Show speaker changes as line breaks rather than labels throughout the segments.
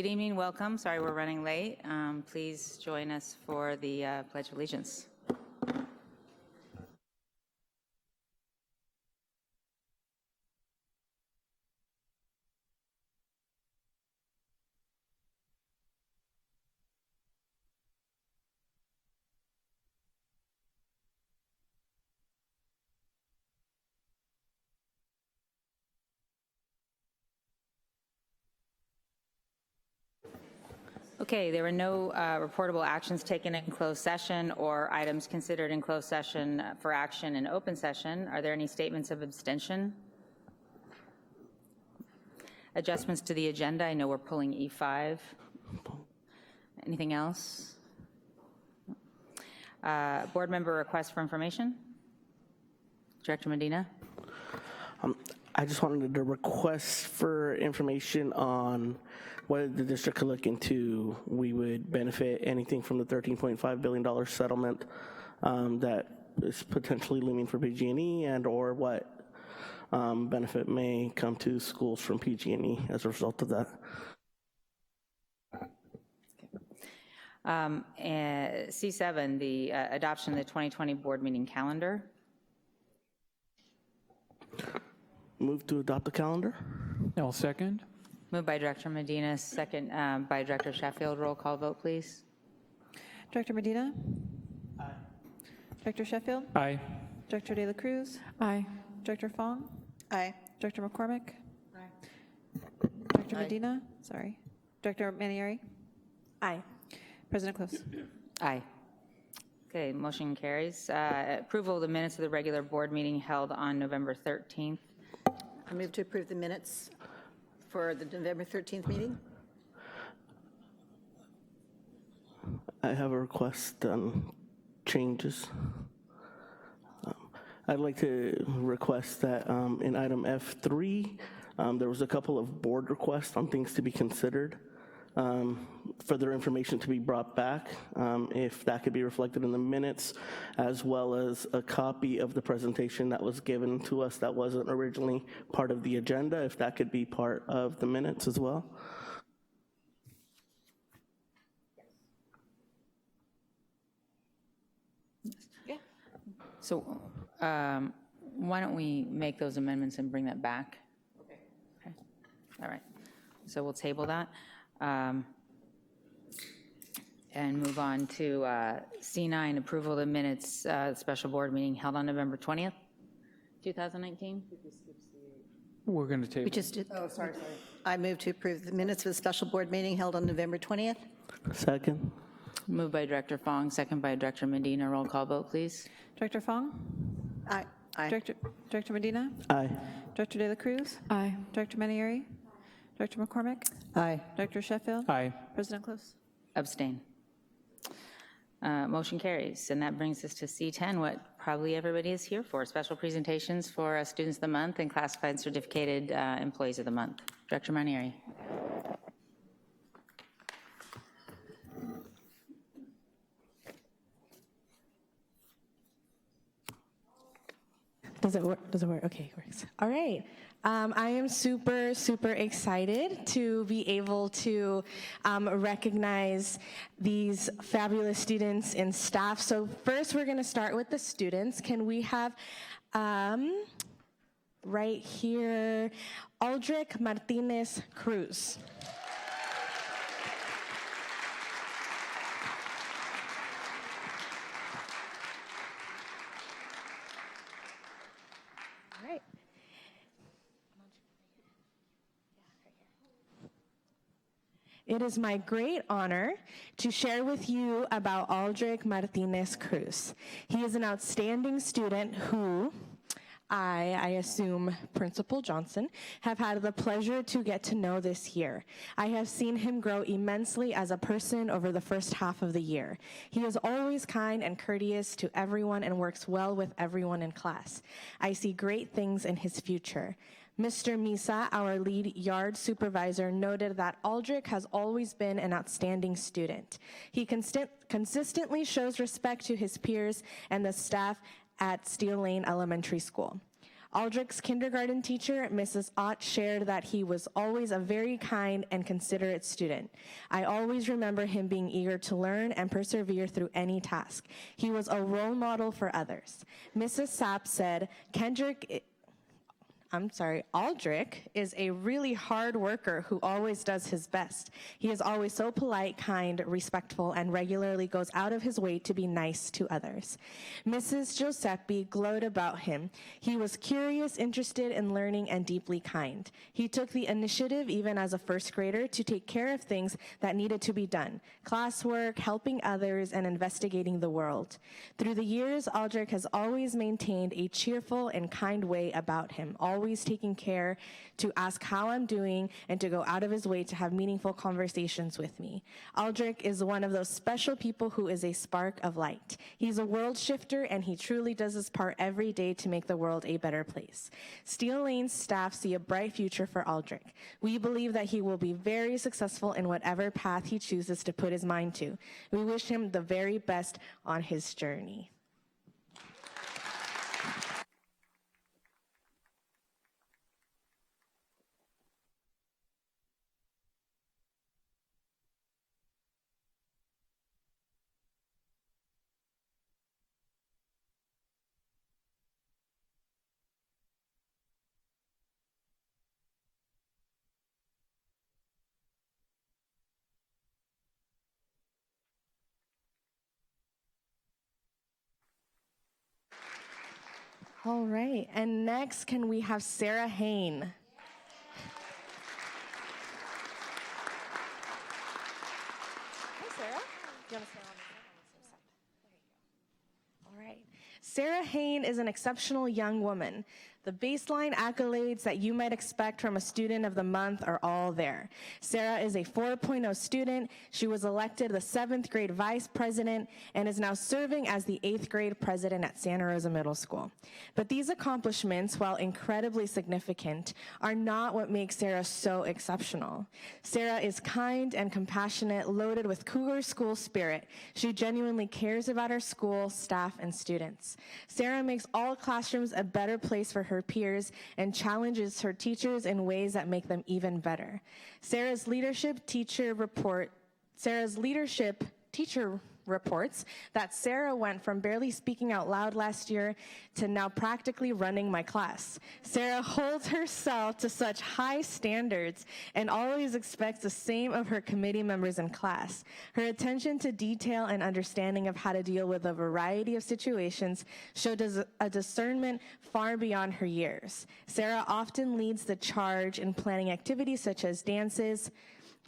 Good evening, welcome. Sorry we're running late. Please join us for the Pledge of Allegiance. Okay, there were no reportable actions taken in closed session or items considered in closed session for action in open session. Are there any statements of abstention? Adjustments to the agenda. I know we're pulling E5. Anything else? Board member request for information. Director Medina.
I just wanted to request for information on what the district could look into. We would benefit anything from the $13.5 billion settlement that is potentially looming for PG&E, and or what benefit may come to schools from PG&E as a result of that.
C7, the adoption of the 2020 board meeting calendar.
Move to adopt the calendar.
I'll second.
Moved by Director Medina, second by Director Sheffield. Roll call vote, please.
Director Medina?
Aye.
Director Sheffield?
Aye.
Director De La Cruz?
Aye.
Director Fong?
Aye.
Director McCormick?
Aye.
Director
Aye.
Medina? Sorry. Director Manieri?
Aye.
President Close?
Aye. Okay, motion carries. Approval of the minutes of the regular board meeting held on November 13th.
I move to approve the minutes for the November 13th meeting.
I have a request on changes. I'd like to request that in item F3, there was a couple of board requests on things to be considered, further information to be brought back, if that could be reflected in the minutes, as well as a copy of the presentation that was given to us that wasn't originally part of the agenda, if that could be part of the minutes as well.
Yeah. So why don't we make those amendments and bring that back? Okay. All right. So we'll table that. And move on to C9, approval of the minutes, special board meeting held on November 20th, 2019.
We're going to table.
We just did. Oh, sorry. I move to approve the minutes of the special board meeting held on November 20th.
Second.
Moved by Director Fong, second by Director Medina. Roll call vote, please.
Director Fong?
Aye. Aye.
Director Medina?
Aye.
Director De La Cruz?
Aye.
Director Manieri? Director McCormick?
Aye.
Director Sheffield?
Aye.
President Close?
Abstain. Motion carries, and that brings us to C10, what probably everybody is here for, special presentations for students of the month and classified certificated employees of the month. Director Manieri.
Does it work? Does it work? Okay, it works. All right. I am super, super excited to be able to recognize these fabulous students and staff. So first, we're going to start with the students. Can we have right here, Aldrich Martinez Cruz. It is my great honor to share with you about Aldrich Martinez Cruz. He is an outstanding student who I assume Principal Johnson, have had the pleasure to get to know this year. I have seen him grow immensely as a person over the first half of the year. He is always kind and courteous to everyone and works well with everyone in class. I see great things in his future. Mr. Misa, our lead yard supervisor, noted that Aldrich has always been an outstanding student. He consistently shows respect to his peers and the staff at Steel Lane Elementary School. Aldrich's kindergarten teacher, Mrs. Ott, shared that he was always a very kind and considerate student. I always remember him being eager to learn and persevere through any task. He was a role model for others. Mrs. Sapp said, Aldrich is a really hard worker who always does his best. He is always so polite, kind, respectful, and regularly goes out of his way to be nice to others. Mrs. Giuseppe glowed about him. He was curious, interested in learning, and deeply kind. He took the initiative, even as a first grader, to take care of things that needed to be done: classwork, helping others, and investigating the world. Through the years, Aldrich has always maintained a cheerful and kind way about him, always taking care to ask how I'm doing and to go out of his way to have meaningful conversations with me. Aldrich is one of those special people who is a spark of light. He's a world shifter, and he truly does his part every day to make the world a better place. Steel Lane's staff see a bright future for Aldrich. We believe that he will be very successful in whatever path he chooses to put his mind to. We wish him the very best on his journey. All right, and next, can we have Sarah Hain? Hi, Sarah. Do you want to sit on the same side? There you go. All right. Sarah Hain is an exceptional young woman. The baseline accolades that you might expect from a student of the month are all there. Sarah is a 4.0 student. She was elected the 7th grade vice president and is now serving as the 8th grade president at Santa Rosa Middle School. But these accomplishments, while incredibly significant, are not what makes Sarah so exceptional. Sarah is kind and compassionate, loaded with Cougar school spirit. She genuinely cares about her school, staff, and students. Sarah makes all classrooms a better place for her peers and challenges her teachers in ways that make them even better. Sarah's leadership teacher reports that Sarah went from barely speaking out loud last year to now practically running my class. Sarah holds herself to such high standards and always expects the same of her committee members in class. Her attention to detail and understanding of how to deal with a variety of situations showed a discernment far beyond her years. Sarah often leads the charge in planning activities such as dances,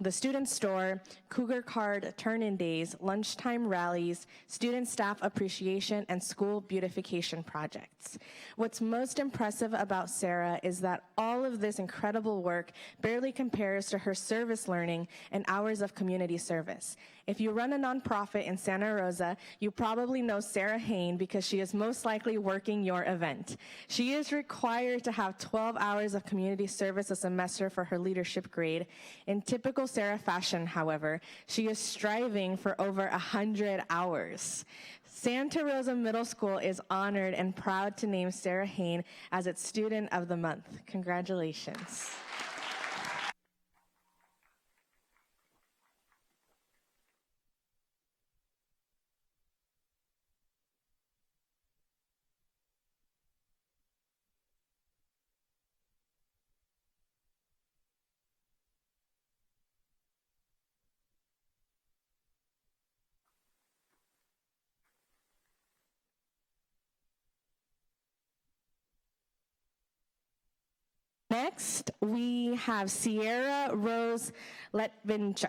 the student store, Cougar Card turn-in days, lunchtime rallies, student staff appreciation, and school beautification projects. What's most impressive about Sarah is that all of this incredible work barely compares to her service learning and hours of community service. If you run a nonprofit in Santa Rosa, you probably know Sarah Hain because she is most likely working your event. She is required to have 12 hours of community service a semester for her leadership grade. In typical Sarah fashion, however, she is striving for over 100 hours. Santa Rosa Middle School is honored and proud to name Sarah Hain as its Student of the Month. Congratulations. Next, we have Sierra Rose Letvinchuk.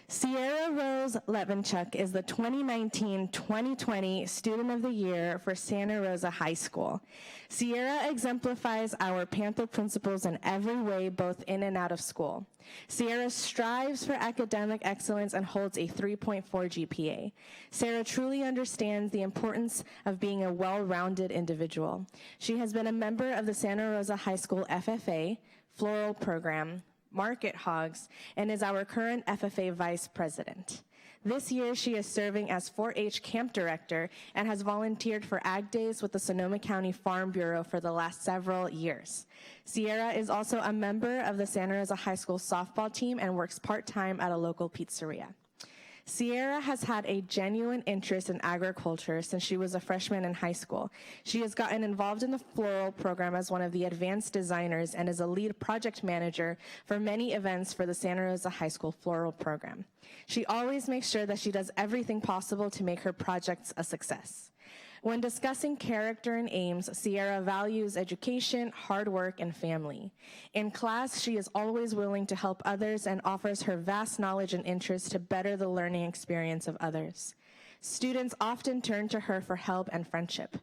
Sierra Rose Levinchuk is the 2019-2020 Student of the Year for Santa Rosa High School. Sierra exemplifies our Panther principles in every way, both in and out of school. Sierra strives for academic excellence and holds a 3.4 GPA. Sarah truly understands the importance of being a well-rounded individual. She has been a member of the Santa Rosa High School FFA, Floral Program, Market Hogs, and is our current FFA Vice President. This year, she is serving as 4-H Camp Director and has volunteered for Ag Days with the Sonoma County Farm Bureau for the last several years. Sierra is also a member of the Santa Rosa High School softball team and works part-time at a local pizzeria. Sierra has had a genuine interest in agriculture since she was a freshman in high school. She has gotten involved in the floral program as one of the advanced designers and is a lead project manager for many events for the Santa Rosa High School floral program. She always makes sure that she does everything possible to make her projects a success. When discussing character and aims, Sierra values education, hard work, and family. In class, she is always willing to help others and offers her vast knowledge and interest to better the learning experience of others. Students often turn to her for help and friendship.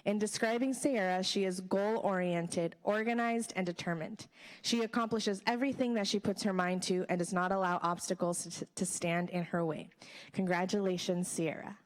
In describing Sierra, she is goal-oriented, organized, and determined. She accomplishes everything that she puts her mind to and does not allow obstacles to stand in her way. Congratulations, Sierra.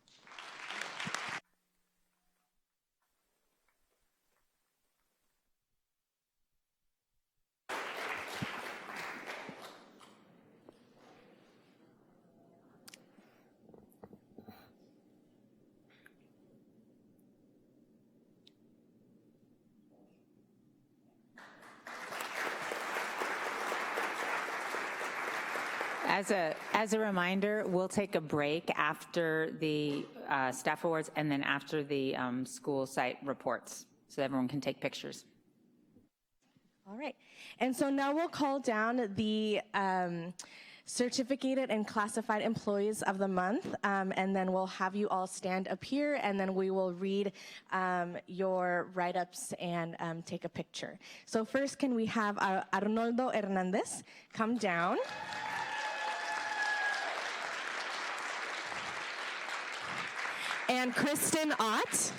As a reminder, we'll take a break after the staff awards and then after the school site reports, so everyone can take pictures.
All right, and so now we'll call down the certificated and classified employees of the month, and then we'll have you all stand up here, and then we will read your write-ups and take a picture. So first, can we have Arnoldo Hernandez come down? And Kristen Ott.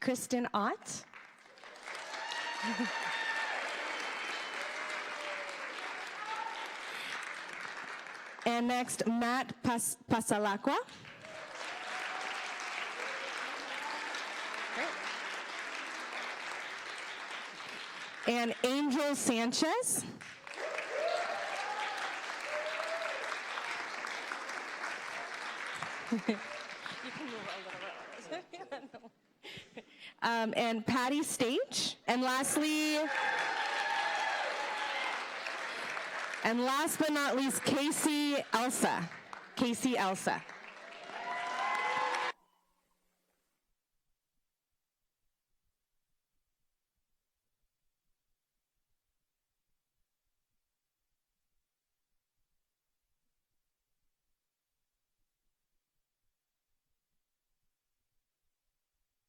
Kristen Ott. And next, Matt Pasalacqua. And Angel Sanchez. And Patty Stage. And lastly, and last but not least, Casey Elsa. Casey Elsa.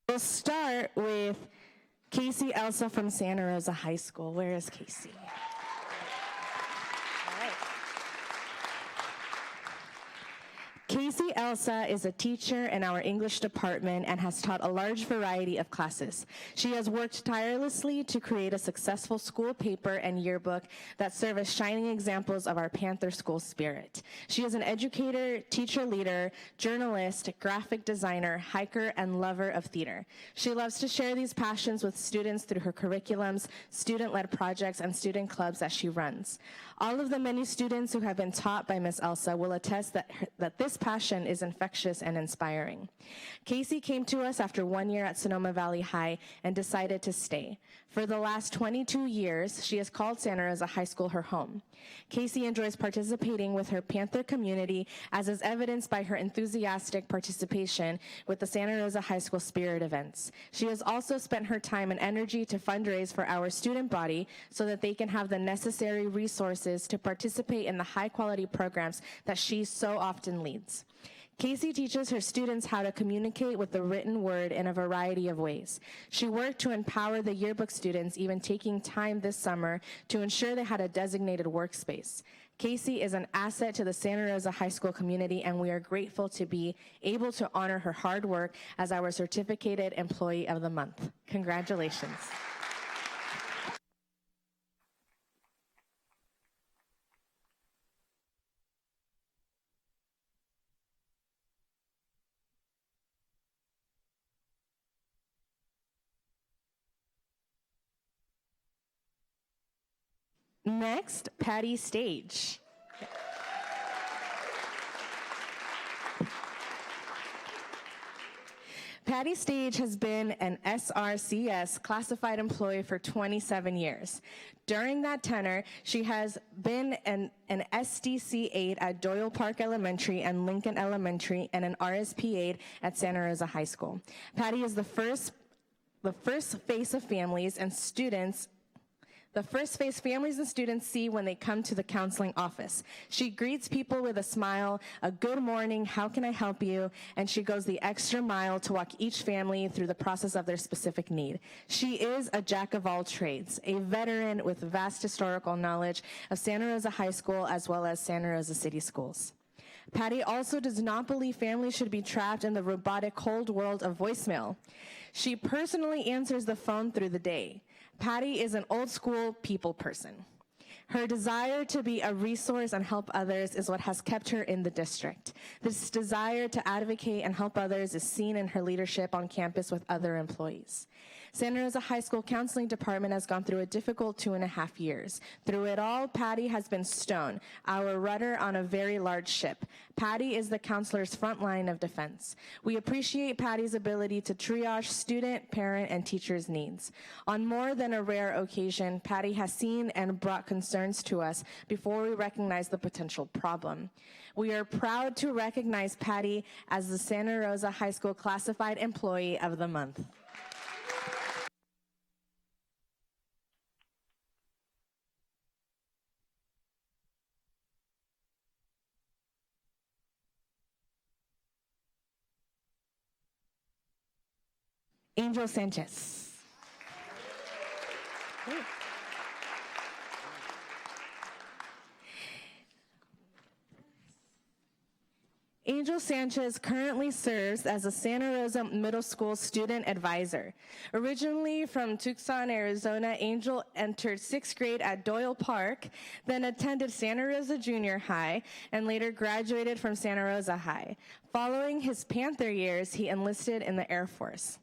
We'll start with Casey Elsa from Santa Rosa High School. Where is Casey? Casey Elsa is a teacher in our English department and has taught a large variety of classes. She has worked tirelessly to create a successful school paper and yearbook that serve as shining examples of our Panther school spirit. She is an educator, teacher leader, journalist, graphic designer, hiker, and lover of theater. She loves to share these passions with students through her curriculums, student-led projects, and student clubs that she runs. All of the many students who have been taught by Ms. Elsa will attest that this passion is infectious and inspiring. Casey came to us after 1 year at Sonoma Valley High and decided to stay. For the last 22 years, she has called Santa Rosa High School her home. Casey enjoys participating with her Panther community, as is evidenced by her enthusiastic participation with the Santa Rosa High School Spirit events. She has also spent her time and energy to fundraise for our student body so that they can have the necessary resources to participate in the high-quality programs that she so often leads. Casey teaches her students how to communicate with the written word in a variety of ways. She worked to empower the yearbook students, even taking time this summer to ensure they had a designated workspace. Casey is an asset to the Santa Rosa High School community, and we are grateful to be able to honor her hard work as our certificated employee of the month. Congratulations. Next, Patty Stage. Patty Stage has been an SRCS classified employee for 27 years. During that tenure, she has been an SDC aide at Doyle Park Elementary and Lincoln Elementary and an RSP aide at Santa Rosa High School. Patty is the first face of families and students see when they come to the counseling office. She greets people with a smile, a good morning, how can I help you? And she goes the extra mile to walk each family through the process of their specific need. She is a jack of all trades, a veteran with vast historical knowledge of Santa Rosa High School as well as Santa Rosa City Schools. Patty also does not believe families should be trapped in the robotic cold world of voicemail. She personally answers the phone through the day. Patty is an old school people person. Her desire to be a resource and help others is what has kept her in the district. This desire to advocate and help others is seen in her leadership on campus with other employees. Santa Rosa High School Counseling Department has gone through a difficult 2.5 years. Through it all, Patty has been stone, our rudder on a very large ship. Patty is the counselor's front line of defense. We appreciate Patty's ability to triage student, parent, and teachers' needs. On more than a rare occasion, Patty has seen and brought concerns to us before we recognize the potential problem. We are proud to recognize Patty as the Santa Rosa High School Classified Employee of the Month. Angel Sanchez. Angel Sanchez currently serves as a Santa Rosa Middle School student advisor. Originally from Tucson, Arizona, Angel entered 6th grade at Doyle Park, then attended Santa Rosa Junior High, and later graduated from Santa Rosa High. Following his Panther years, he enlisted in the Air Force.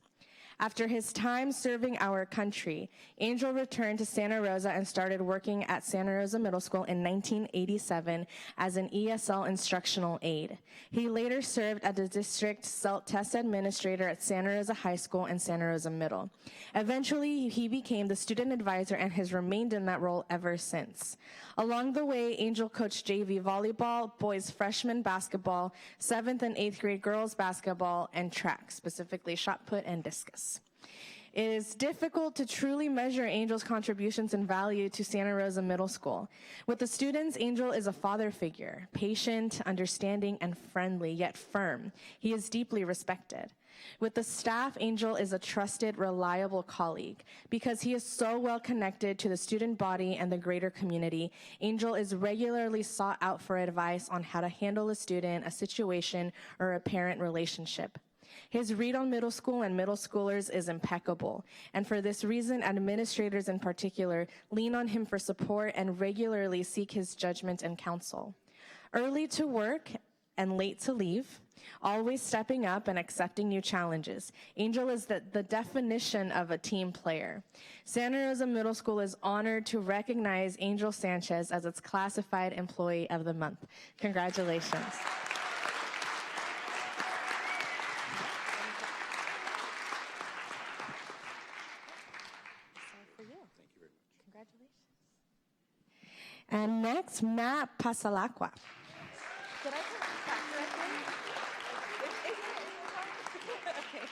After his time serving our country, Angel returned to Santa Rosa and started working at Santa Rosa Middle School in 1987 as an ESL instructional aide. He later served as the district CELT test administrator at Santa Rosa High School and Santa Rosa Middle. Eventually, he became the student advisor and has remained in that role ever since. Along the way, Angel coached JV volleyball, boys freshman basketball, 7th and 8th grade girls basketball, and track, specifically shot put and discus. It is difficult to truly measure Angel's contributions and value to Santa Rosa Middle School. With the students, Angel is a father figure, patient, understanding, and friendly, yet firm. He is deeply respected. With the staff, Angel is a trusted, reliable colleague. Because he is so well connected to the student body and the greater community, Angel is regularly sought out for advice on how to handle a student, a situation, or a parent relationship. His read on middle school and middle schoolers is impeccable, and for this reason, administrators in particular lean on him for support and regularly seek his judgment and counsel. Early to work and late to leave, always stepping up and accepting new challenges. Angel is the definition of a team player. Santa Rosa Middle School is honored to recognize Angel Sanchez as its Classified Employee of the Month. Congratulations. And next, Matt Pasalacqua. Did I pronounce that correctly? Okay.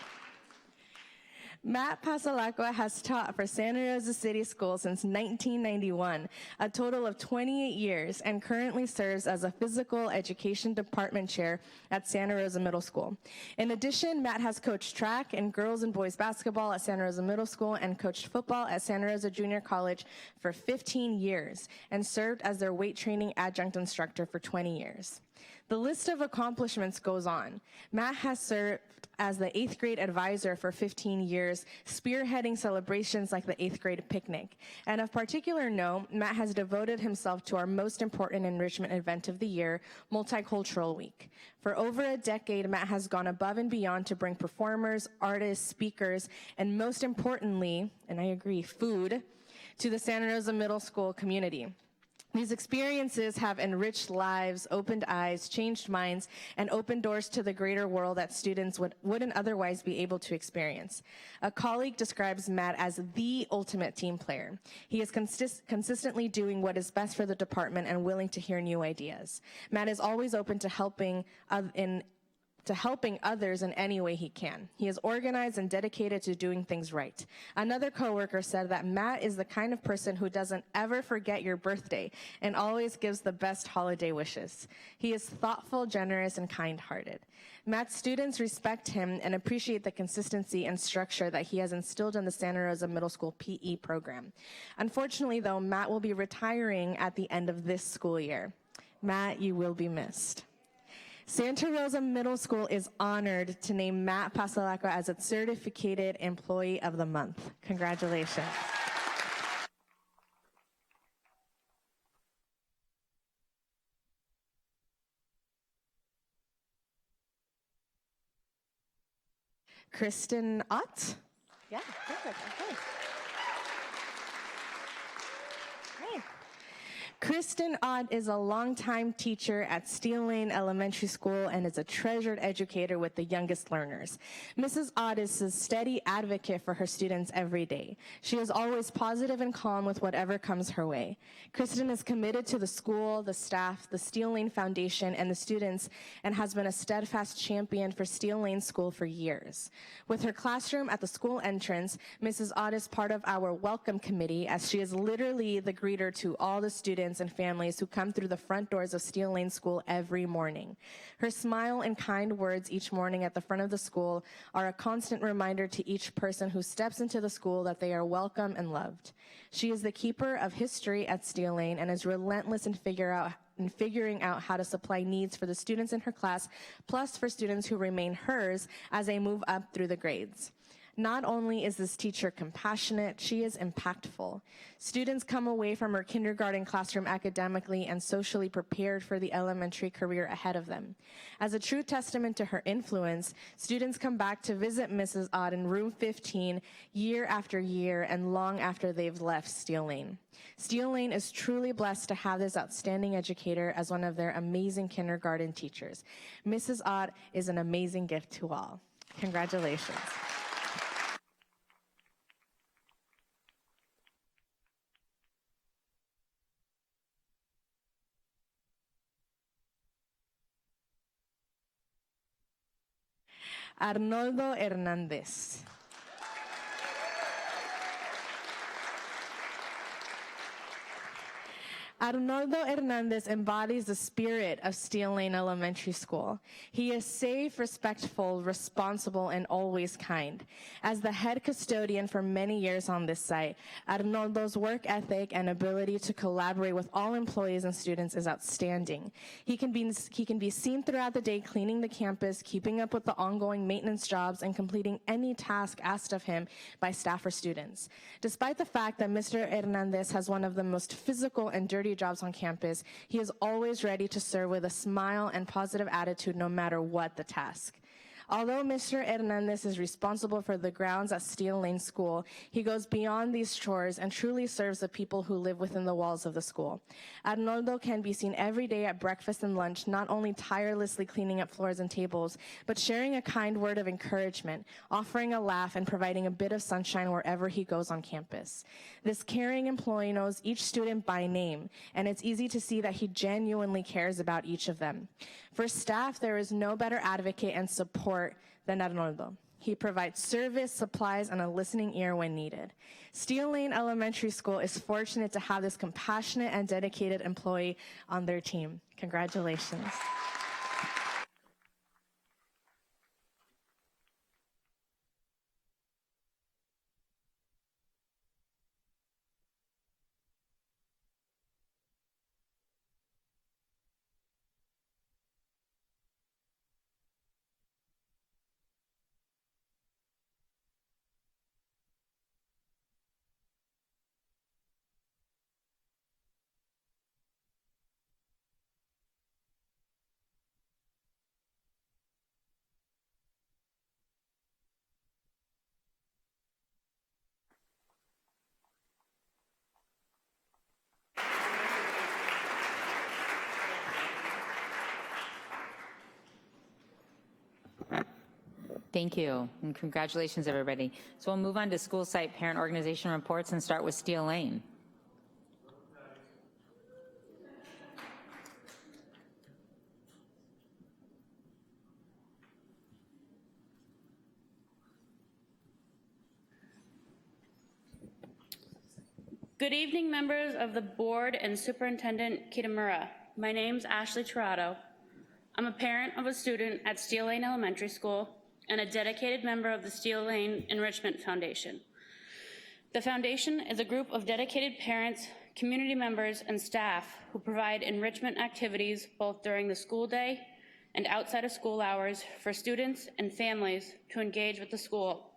Matt Pasalacqua has taught for Santa Rosa City Schools since 1991, a total of 28 years, and currently serves as a physical education department chair at Santa Rosa Middle School. In addition, Matt has coached track and girls and boys basketball at Santa Rosa Middle School and coached football at Santa Rosa Junior College for 15 years and served as their weight training adjunct instructor for 20 years. The list of accomplishments goes on. Matt has served as the 8th grade advisor for 15 years, spearheading celebrations like the 8th grade picnic. And of particular note, Matt has devoted himself to our most important enrichment event of the year, Multicultural Week. For over a decade, Matt has gone above and beyond to bring performers, artists, speakers, and most importantly, and I agree, food, to the Santa Rosa Middle School community. These experiences have enriched lives, opened eyes, changed minds, and opened doors to the greater world that students wouldn't otherwise be able to experience. A colleague describes Matt as the ultimate team player. He is consistently doing what is best for the department and willing to hear new ideas. Matt is always open to helping others in any way he can. He is organized and dedicated to doing things right. Another coworker said that Matt is the kind of person who doesn't ever forget your birthday and always gives the best holiday wishes. He is thoughtful, generous, and kind-hearted. Matt's students respect him and appreciate the consistency and structure that he has instilled in the Santa Rosa Middle School PE program. Unfortunately, though, Matt will be retiring at the end of this school year. Matt, you will be missed. Santa Rosa Middle School is honored to name Matt Pasalacqua as its Certificated Employee of the Month. Congratulations. Kristen Ott? Yeah, perfect. Okay. Great. Kristen Ott is a longtime teacher at Steel Lane Elementary School and is a treasured educator with the youngest learners. Mrs. Ott is a steady advocate for her students every day. She is always positive and calm with whatever comes her way. Kristen is committed to the school, the staff, the Steel Lane Foundation, and the students, and has been a steadfast champion for Steel Lane School for years. With her classroom at the school entrance, Mrs. Ott is part of our welcome committee, as she is literally the greeter to all the students and families who come through the front doors of Steel Lane School every morning. Her smile and kind words each morning at the front of the school are a constant reminder to each person who steps into the school that they are welcome and loved. She is the keeper of history at Steel Lane and is relentless in figuring out how to supply needs for the students in her class, plus for students who remain hers as they move up through the grades. Not only is this teacher compassionate, she is impactful. Students come away from her kindergarten classroom academically and socially prepared for the elementary career ahead of them. As a true testament to her influence, students come back to visit Mrs. Ott in room 15 year after year and long after they've left Steel Lane. Steel Lane is truly blessed to have this outstanding educator as one of their amazing kindergarten teachers. Mrs. Ott is an amazing gift to all. Congratulations. Arnoldo Hernández. Arnoldo Hernández embodies the spirit of Steel Lane Elementary School. He is safe, respectful, responsible, and always kind. As the head custodian for many years on this site, Arnoldo's work ethic and ability to collaborate with all employees and students is outstanding. He can be seen throughout the day cleaning the campus, keeping up with the ongoing maintenance jobs, and completing any task asked of him by staff or students. Despite the fact that Mr. Hernández has one of the most physical and dirty jobs on campus, he is always ready to serve with a smile and positive attitude no matter what the task. Although Mr. Hernández is responsible for the grounds at Steel Lane School, he goes beyond these chores and truly serves the people who live within the walls of the school. Arnoldo can be seen every day at breakfast and lunch, not only tirelessly cleaning up floors and tables, but sharing a kind word of encouragement, offering a laugh, and providing a bit of sunshine wherever he goes on campus. This caring employee knows each student by name, and it's easy to see that he genuinely cares about each of them. For staff, there is no better advocate and support than Arnoldo. He provides service, supplies, and a listening ear when needed. Steel Lane Elementary School is fortunate to have this compassionate and dedicated employee on their team. Congratulations.
Thank you, and congratulations, everybody. So we'll move on to school site parent organization reports and start with Steel Lane.
Good evening, members of the board and Superintendent Kitamura. My name's Ashley Tirado. I'm a parent of a student at Steel Lane Elementary School and a dedicated member of the Steel Lane Enrichment Foundation. The foundation is a group of dedicated parents, community members, and staff who provide enrichment activities both during the school day and outside of school hours for students and families to engage with the school.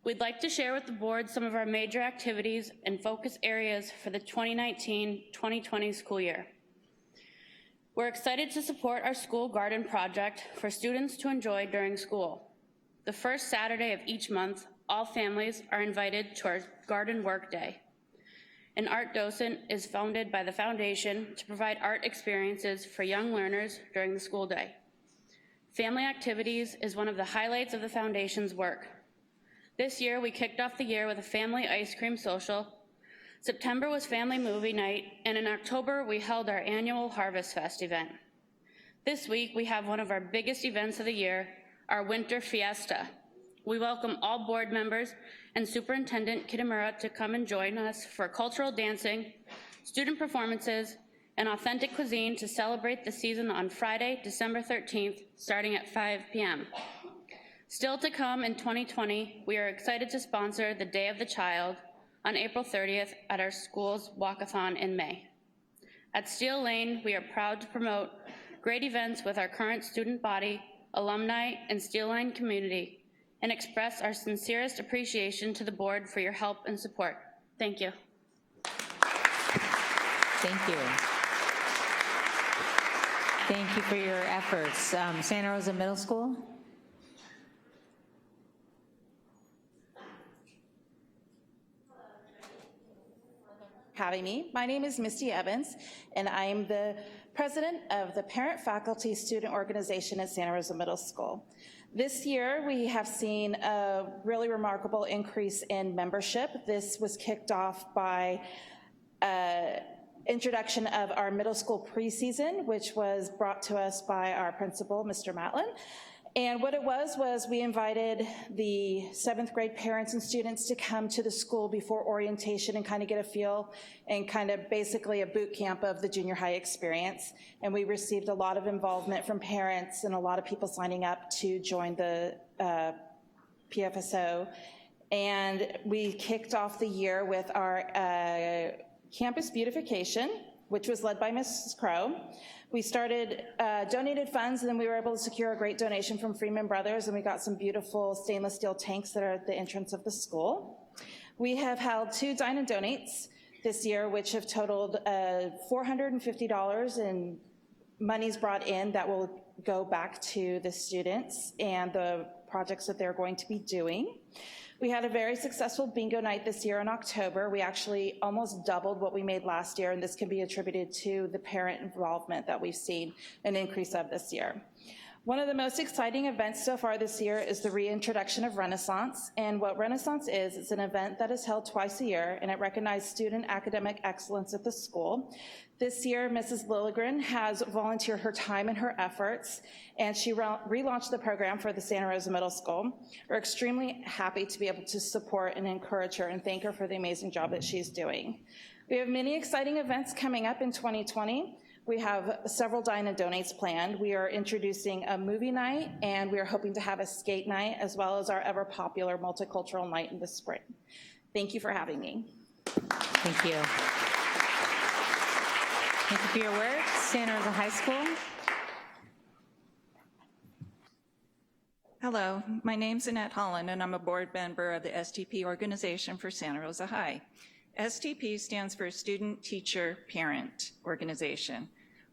We'd like to share with the board some of our major activities and focus areas for the 2019-2020 school year. We're excited to support our school garden project for students to enjoy during school. The first Saturday of each month, all families are invited to our garden work day. An art docent is founded by the foundation to provide art experiences for young learners during the school day. Family activities is one of the highlights of the foundation's work. This year, we kicked off the year with a family ice cream social. September was family movie night, and in October, we held our annual Harvest Fest event. This week, we have one of our biggest events of the year, our Winter Fiesta. We welcome all board members and Superintendent Kitamura to come and join us for cultural dancing, student performances, and authentic cuisine to celebrate the season on Friday, December 13th, starting at 5 p.m. Still to come in 2020, we are excited to sponsor the Day of the Child on April 30th at our school's walkathon in May. At Steel Lane, we are proud to promote great events with our current student body, alumni, and Steel Lane community, and express our sincerest appreciation to the board for your help and support. Thank you.
Thank you. Thank you for your efforts. Santa Rosa Middle School?
Having me. My name is Misty Evans, and I am the president of the Parent Faculty Student Organization at Santa Rosa Middle School. This year, we have seen a really remarkable increase in membership. This was kicked off by introduction of our middle school preseason, which was brought to us by our principal, Mr. Matlin. And what it was we invited the 7th grade parents and students to come to the school before orientation and kind of get a feel and kind of basically a boot camp of the junior high experience. And we received a lot of involvement from parents and a lot of people signing up to join the PFSO. And we kicked off the year with our campus beautification, which was led by Mrs. Crow. We started, donated funds, and then we were able to secure a great donation from Freeman Brothers, and we got some beautiful stainless steel tanks that are at the entrance of the school. We have held 2 dine and donates this year, which have totaled $450 in monies brought in that will go back to the students and the projects that they're going to be doing. We had a very successful bingo night this year in October. We actually almost doubled what we made last year, and this can be attributed to the parent involvement that we've seen an increase of this year. One of the most exciting events so far this year is the reintroduction of Renaissance. And what Renaissance is, it's an event that is held twice a year, and it recognizes student academic excellence at the school. This year, Mrs. Lilligren has volunteered her time and her efforts, and she relaunched the program for the Santa Rosa Middle School. We're extremely happy to be able to support and encourage her and thank her for the amazing job that she's doing. We have many exciting events coming up in 2020. We have several Dine and Donates planned. We are introducing a movie night, and we are hoping to have a skate night, as well as our ever popular multicultural night in the spring. Thank you for having me.
Thank you. Thank you for your work. Santa Rosa High School.
Hello, my name's Annette Holland, and I'm a board member of the STP organization for Santa Rosa High. STP stands for Student Teacher Parent Organization.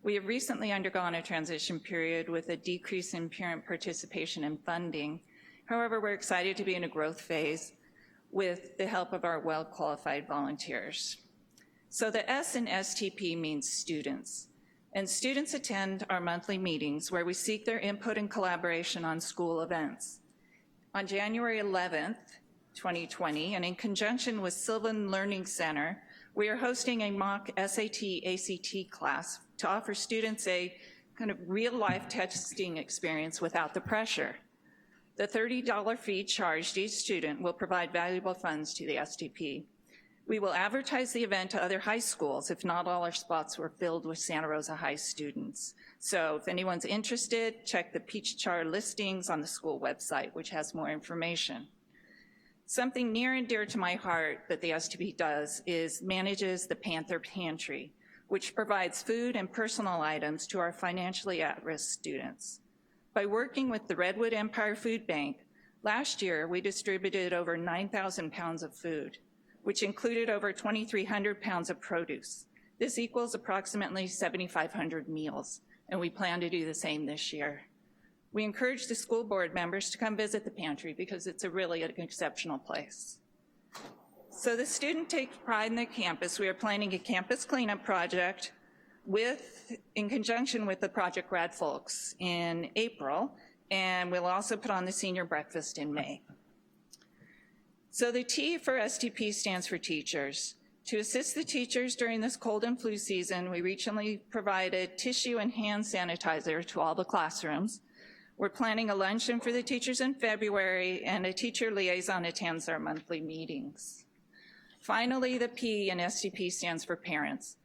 We have recently undergone a transition period with a decrease in parent participation and funding. However, we're excited to be in a growth phase with the help of our well-qualified volunteers. So the S in STP means students, and students attend our monthly meetings where we seek their input and collaboration on school events. On January 11th, 2020, and in conjunction with Sylvan Learning Center, we are hosting a mock SAT-ACT class to offer students a kind of real-life testing experience without the pressure. The $30 fee charged each student will provide valuable funds to the STP. We will advertise the event to other high schools if not all our spots were filled with Santa Rosa High students. So if anyone's interested, check the Peach Char listings on the school website, which has more information. Something near and dear to my heart that the STP does is manages the Panther Pantry, which provides food and personal items to our financially at-risk students. By working with the Redwood Empire Food Bank, last year we distributed over 9,000 pounds of food, which included over 2,300 pounds of produce. This equals approximately 7,500 meals, and we plan to do the same this year. We encourage the school board members to come visit the pantry because it's really an exceptional place. So the student takes pride in their campus. We are planning a campus cleanup project in conjunction with the Project Grad Folks in April, and we'll also put on the senior breakfast in May. So the T for STP stands for teachers. To assist the teachers during this cold and flu season, we recently provided tissue and hand sanitizer to all the classrooms. We're planning a luncheon for the teachers in February, and a teacher liaison attends our monthly meetings. Finally, the P in STP stands for parents.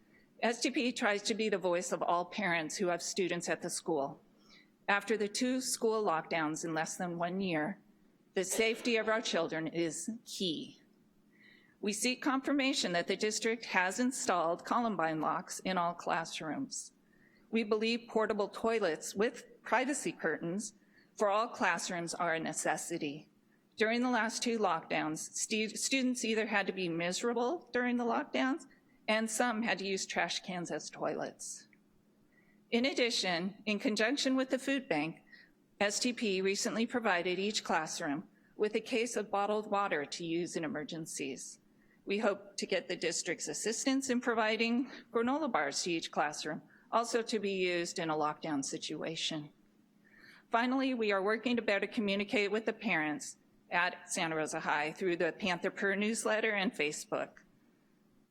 STP tries to be the voice of all parents who have students at the school. After the 2 school lockdowns in less than 1 year, the safety of our children is key. We seek confirmation that the district has installed Columbine locks in all classrooms. We believe portable toilets with privacy curtains for all classrooms are a necessity. During the last 2 lockdowns, students either had to be miserable during the lockdowns, and some had to use trash cans as toilets. In addition, in conjunction with the food bank, STP recently provided each classroom with a case of bottled water to use in emergencies. We hope to get the district's assistance in providing granola bars to each classroom, also to be used in a lockdown situation. Finally, we are working to better communicate with the parents at Santa Rosa High through the Panther Per newsletter and Facebook.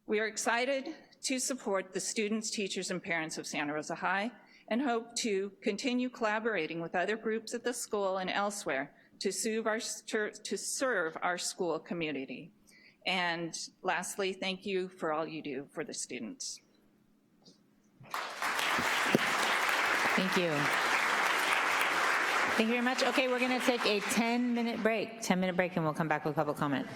We are excited to support the students, teachers, and parents of Santa Rosa High and hope to continue collaborating with other groups at the school and elsewhere to serve our school community. And lastly, thank you for all you do for the students.
Thank you. Thank you very much. Okay, we're going to take a 10-minute break. 10-minute break, and we'll come back with public comment.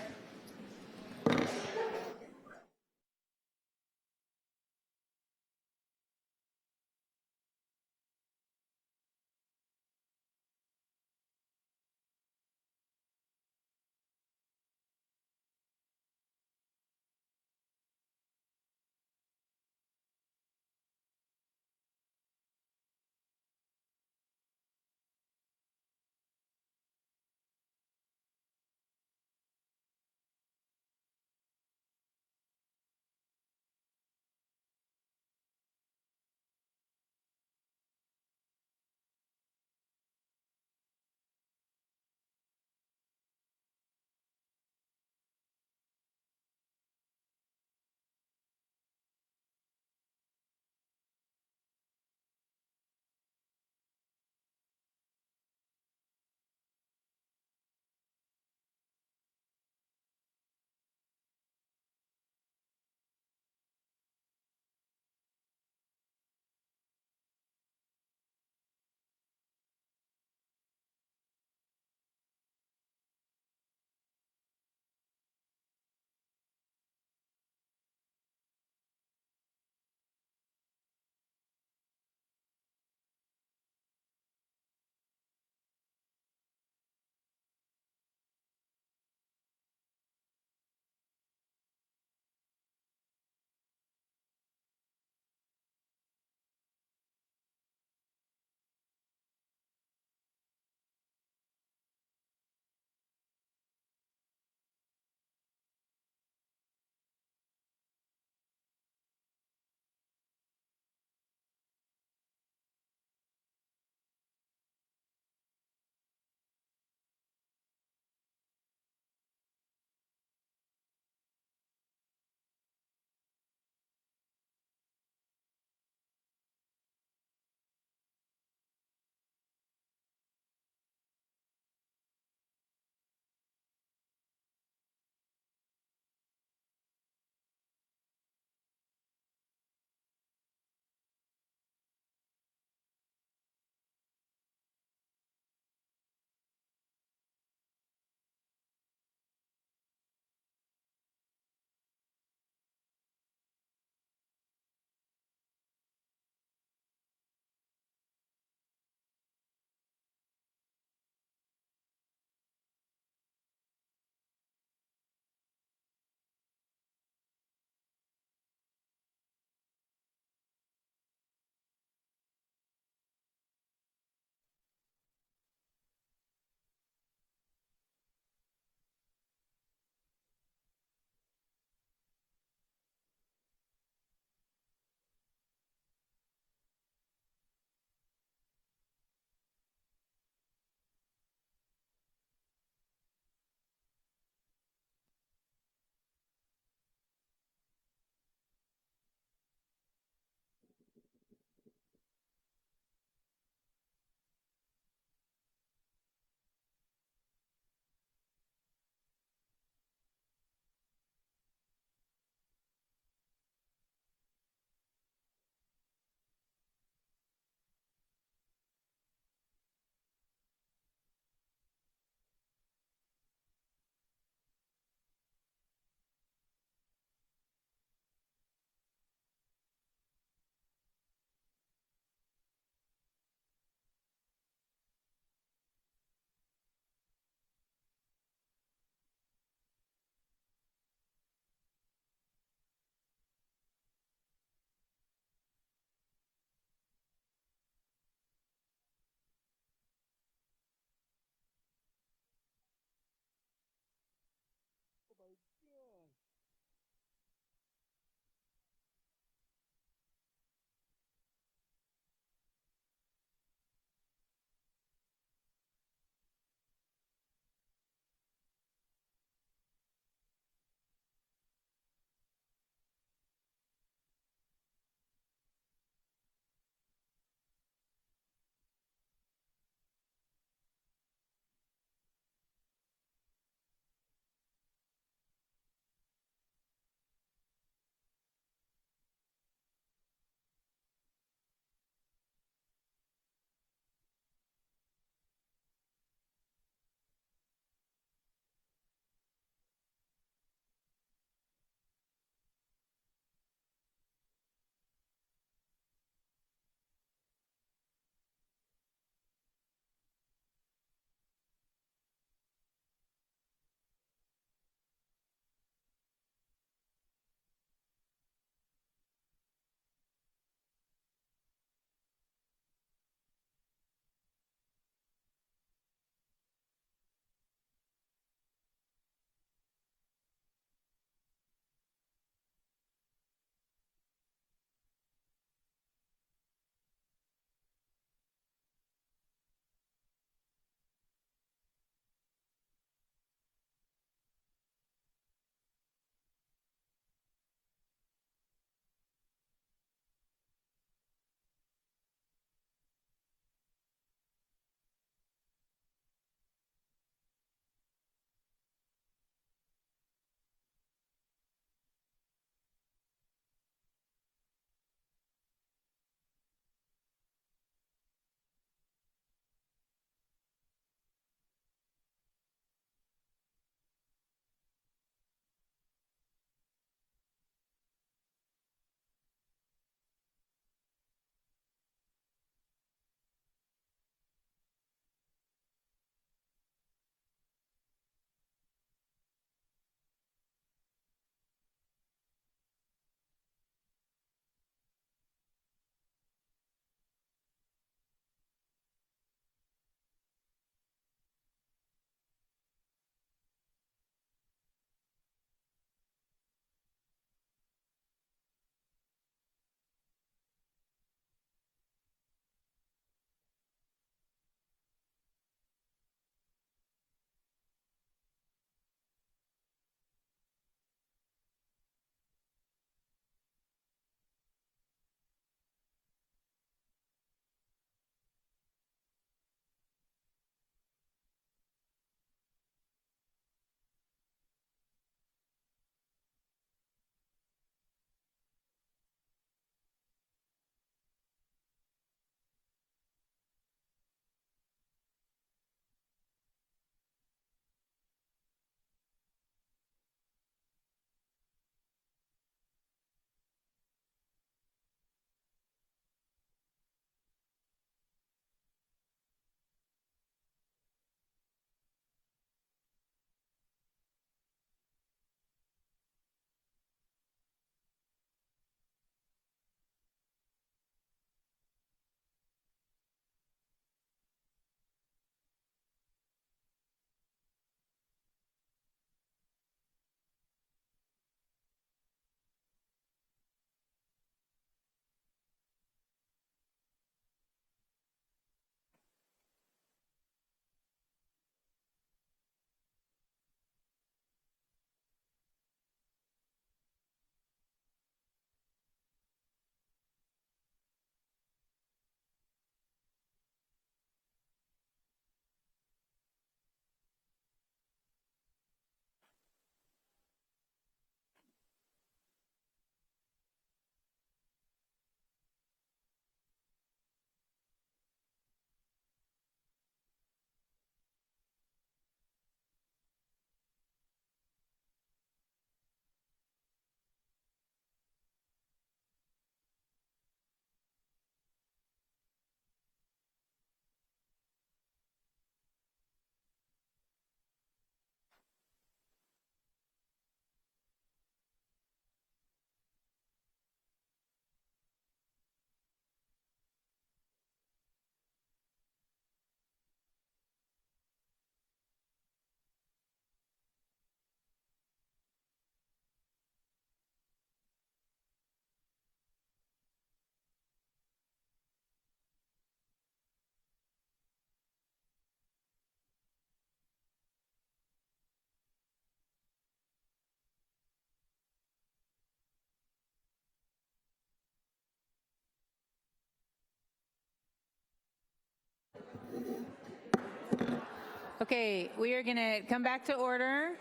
Okay, we are going to come back to order.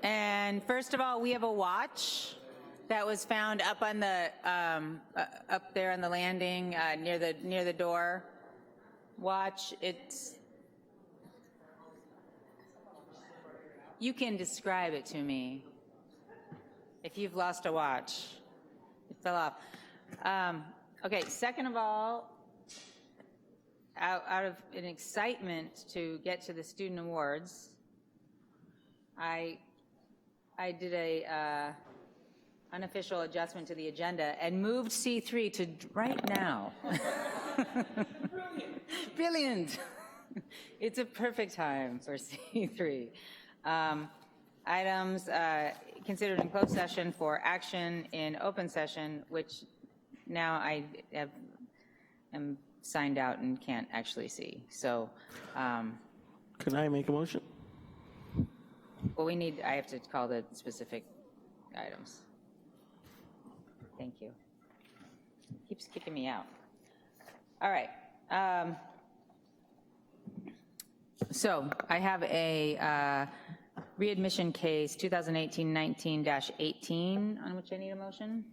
And first of all, we have a watch that was found up on the up there on the landing near the door. Watch, you can describe it to me. If you've lost a watch, it fell off. Okay, second of all, out of an excitement to get to the student awards, I did a unofficial adjustment to the agenda and moved C3 to right now. Brilliant. It's a perfect time for C3. Items considered in closed session for action in open session, which now I am signed out and can't actually see. So,
Can I make a motion?
well, I have to call the specific items. Thank you. Keeps kicking me out. All right. So I have a readmission case 2018-19-18 on which I need a motion.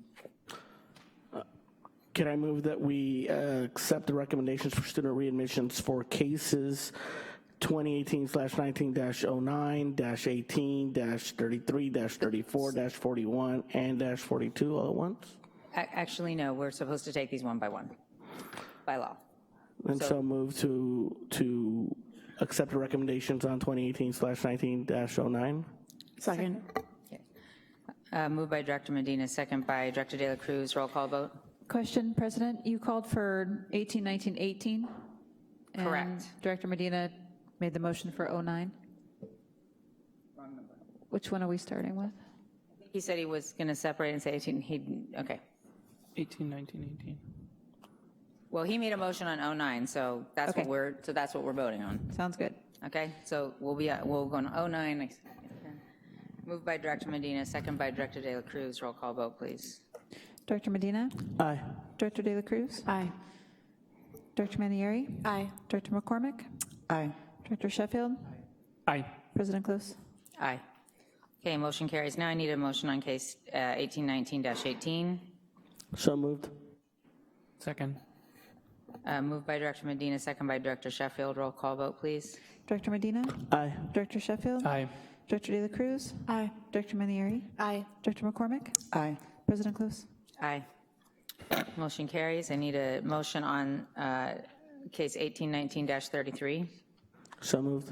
Can I move that we accept the recommendations for student readmissions for cases 2018/19-09, -18, -33, -34, -41, and -42 all at once?
Actually, no, we're supposed to take these one by one, by law.
And so move to accept the recommendations on 2018/19-09.
Second. Okay. Moved by Director Medina, second by Director De La Cruz. Roll call vote.
Question, President, you called for 18, 19, 18?
Correct.
And Director Medina made the motion for 09?
Wrong number.
Which one are we starting with?
He said he was going to separate and say 18. Okay.
18, 19, 18.
Well, he made a motion on 09, so that's
Okay.
what we're voting on.
Sounds good.
Okay, so we'll go on 09. Moved by Director Medina, second by Director De La Cruz. Roll call vote, please.
Director Medina?
Aye.
Director De La Cruz?
Aye.
Director Manieri?
Aye.
Director McCormick?
Aye.
Director Sheffield?
Aye.
President Close?
Aye. Okay, motion carries. Now I need a motion on case 1819-18.
So moved.
Second.
Moved by Director Medina, second by Director Sheffield. Roll call vote, please.
Director Medina?
Aye.
Director Sheffield?
Aye.
Director De La Cruz?
Aye.
Director Manieri?
Aye.
Director McCormick?
Aye.
President Close?
Aye. Motion carries. I need a motion on case 1819-33.
So moved.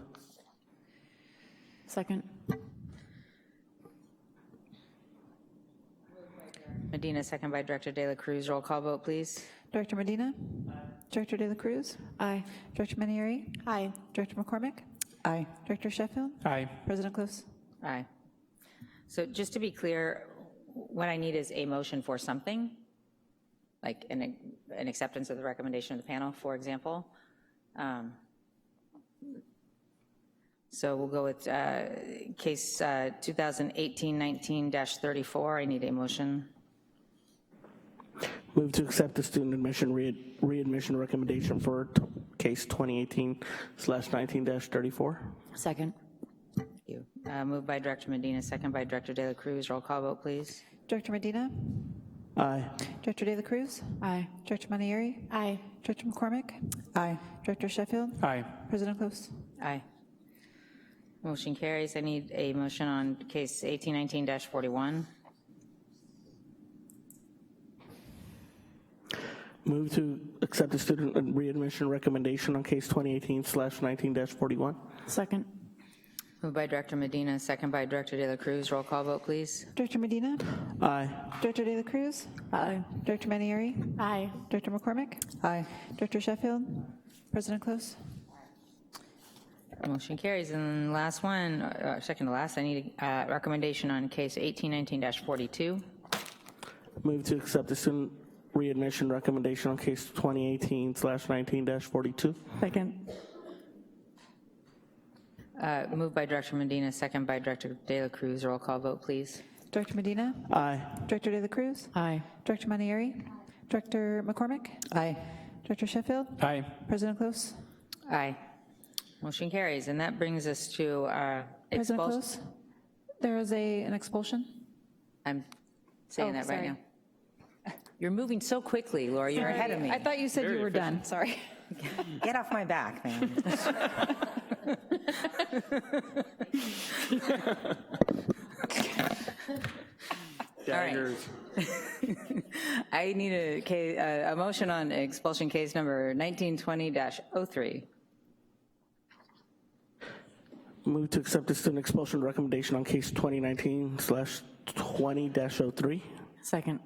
Second.
Medina, second by Director De La Cruz. Roll call vote, please.
Director Medina? Director De La Cruz?
Aye.
Director Manieri?
Aye.
Director McCormick?
Aye.
Director Sheffield?
Aye.
President Close?
Aye. So just to be clear, what I need is a motion for something, like an acceptance of the recommendation of the panel, for example. So we'll go with case 2018-19-34. I need a motion.
Move to accept the student admission readmission recommendation for case 2018/19-34.
Second.
Thank you. Moved by Director Medina, second by Director De La Cruz. Roll call vote, please.
Director Medina?
Aye.
Director De La Cruz?
Aye.
Director Manieri?
Aye.
Director McCormick?
Aye.
Director Sheffield?
Aye.
President Close?
Aye. Motion carries. I need a motion on case 1819-41.
Move to accept the student readmission recommendation on case 2018/19-41.
Second.
Moved by Director Medina, second by Director De La Cruz. Roll call vote, please.
Director Medina?
Aye.
Director De La Cruz?
Aye.
Director Manieri?
Aye.
Director McCormick?
Aye.
Director Sheffield? President Close?
Motion carries. And last one, second to last, I need a recommendation on case 1819-42.
Move to accept the student readmission recommendation on case 2018/19-42.
Second.
Moved by Director Medina, second by Director De La Cruz. Roll call vote, please.
Director Medina?
Aye.
Director De La Cruz?
Aye.
Director Manieri? Director McCormick?
Aye.
Director Sheffield?
Aye.
President Close?
Aye. Motion carries, and that brings us to
President
expulsion.
Close, there is an expulsion.
I'm saying
Oh,
that
sorry.
right now. You're moving so quickly, Laura, you're ahead of me.
I thought you said you were done, sorry.
Get off my back, man.
All right. I need a motion on expulsion case number 1920-03.
Move to accept the student expulsion recommendation on case 2019/20-03.
Second.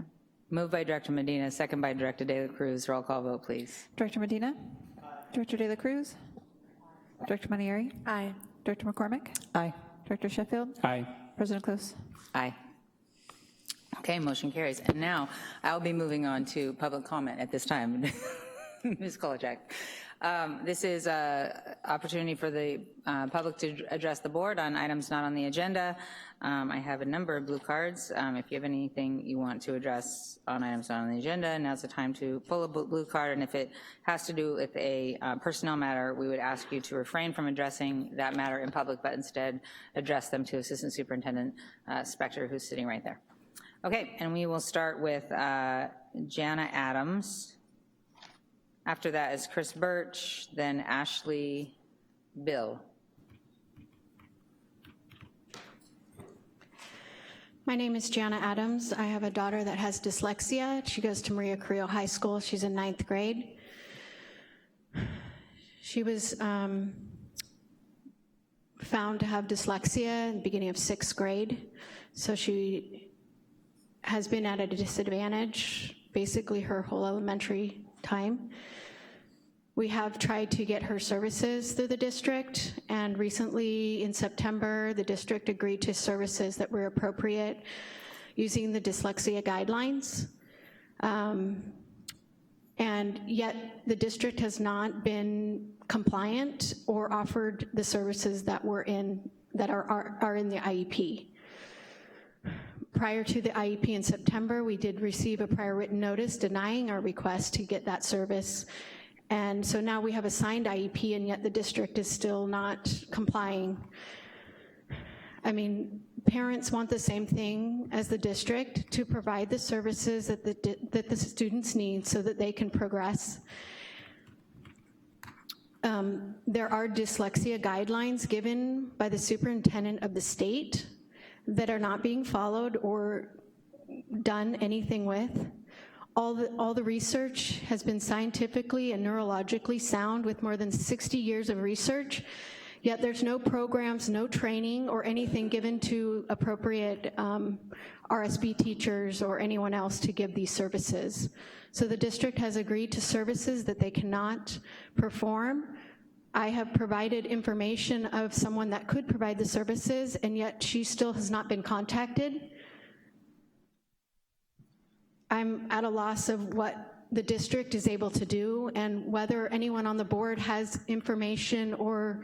Moved by Director Medina, second by Director De La Cruz. Roll call vote, please.
Director Medina? Director De La Cruz? Director Manieri?
Aye.
Director McCormick?
Aye.
Director Sheffield?
Aye.
President Close?
Aye. Okay, motion carries. And now I'll be moving on to public comment at this time. Ms. Kolachak. This is an opportunity for the public to address the board on items not on the agenda. I have a number of blue cards. If you have anything you want to address on items not on the agenda, now's the time to pull a blue card. And if it has to do with a personnel matter, we would ask you to refrain from addressing that matter in public, but instead address them to Assistant Superintendent Spector, who's sitting right there. Okay, and we will start with Jana Adams. After that is Chris Birch, then Ashley Bill.
My name is Jana Adams. I have a daughter that has dyslexia. She goes to Maria Carrillo High School. She's in 9th grade. She was found to have dyslexia in the beginning of 6th grade. So she has been at a disadvantage basically her whole elementary time. We have tried to get her services through the district, and recently in September, the district agreed to services that were appropriate using the dyslexia guidelines. And yet the district has not been compliant or offered the services that are in the IEP. Prior to the IEP in September, we did receive a prior written notice denying our request to get that service. And so now we have a signed IEP, and yet the district is still not complying. I mean, parents want the same thing as the district, to provide the services that the students need so that they can progress. There are dyslexia guidelines given by the superintendent of the state that are not being followed or done anything with. All the research has been scientifically and neurologically sound with more than 60 years of research, yet there's no programs, no training, or anything given to appropriate RSB teachers or anyone else to give these services. So the district has agreed to services that they cannot perform. I have provided information of someone that could provide the services, and yet she still has not been contacted. I'm at a loss of what the district is able to do, and whether anyone on the board has information or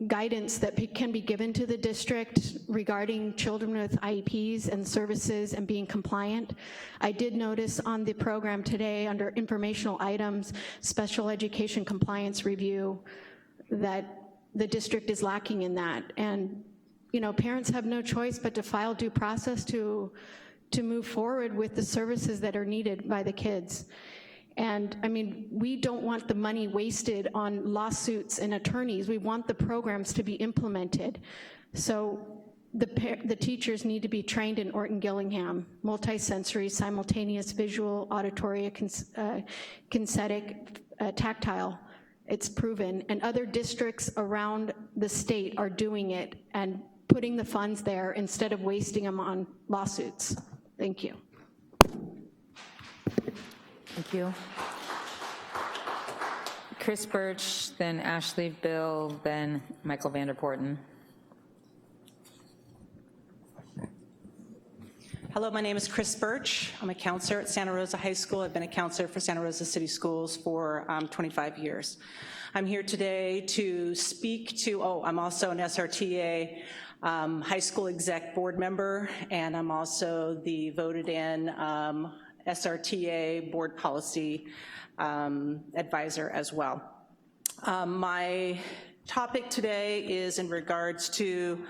guidance that can be given to the district regarding children with IEPs and services and being compliant. I did notice on the program today under informational items, special education compliance review, that the district is lacking in that. And you know, parents have no choice but to file due process to move forward with the services that are needed by the kids. And I mean, we don't want the money wasted on lawsuits and attorneys. We want the programs to be implemented. So the teachers need to be trained in Orton-Gillingham, multisensory, simultaneous, visual, auditory, kinesthetic, tactile. It's proven, and other districts around the state are doing it and putting the funds there instead of wasting them on lawsuits. Thank you.
Thank you. Chris Birch, then Ashley Bill, then Michael Vanderporten.
Hello, my name is Chris Birch. I'm a counselor at Santa Rosa High School. I've been a counselor for Santa Rosa City Schools for 25 years. I'm here today to speak to, I'm also an SRTA high school exec board member, and I'm also the voted in SRTA board policy advisor as well. My topic today is in regards to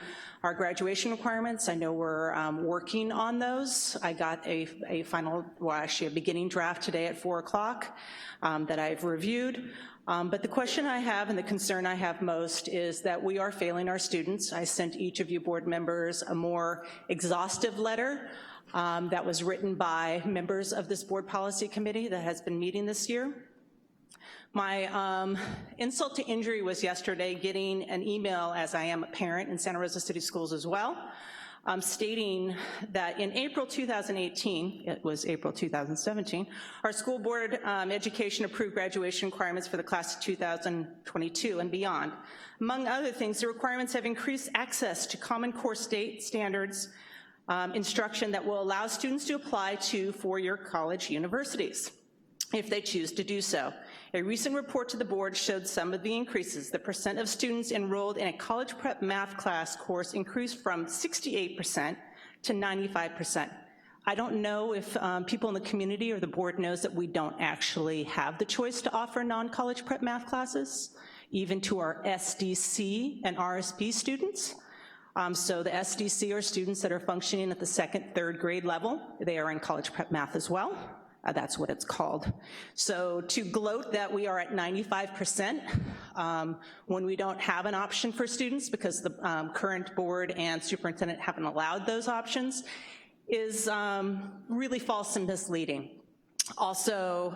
our graduation requirements. I know we're working on those. I got a final, well, actually a beginning draft today at 4 o'clock that I've reviewed. But the question I have and the concern I have most is that we are failing our students. I sent each of you board members a more exhaustive letter that was written by members of this board policy committee that has been meeting this year. My insult to injury was yesterday getting an email, as I am a parent in Santa Rosa City Schools as well, stating that in April 2018, it was April 2017, our school board education approved graduation requirements for the class of 2022 and beyond. Among other things, the requirements have increased access to Common Core state standards instruction that will allow students to apply to four-year college universities if they choose to do so. A recent report to the board showed some of the increases. The percent of students enrolled in a college prep math class course increased from 68% to 95%. I don't know if people in the community or the board knows that we don't actually have the choice to offer non-college prep math classes, even to our SDC and RSP students. So the SDC are students that are functioning at the second, third grade level. They are in college prep math as well. That's what it's called. So to gloat that we are at 95% when we don't have an option for students because the current board and superintendent haven't allowed those options is really false and misleading. Also,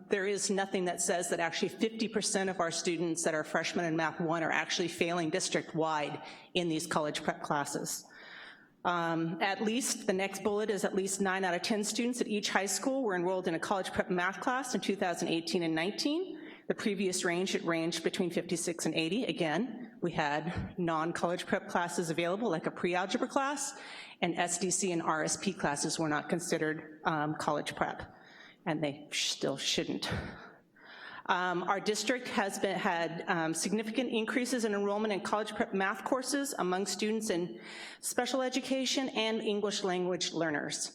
there is nothing that says that actually 50% of our students that are freshmen in Math 1 are actually failing district-wide in these college prep classes. At least, the next bullet is at least 9 out of 10 students at each high school were enrolled in a college prep math class in 2018 and 19. The previous range, it ranged between 56 and 80. Again, we had non-college prep classes available, like a pre-algebra class, and SDC and RSP classes were not considered college prep, and they still shouldn't. Our district has had significant increases in enrollment in college prep math courses among students in special education and English language learners.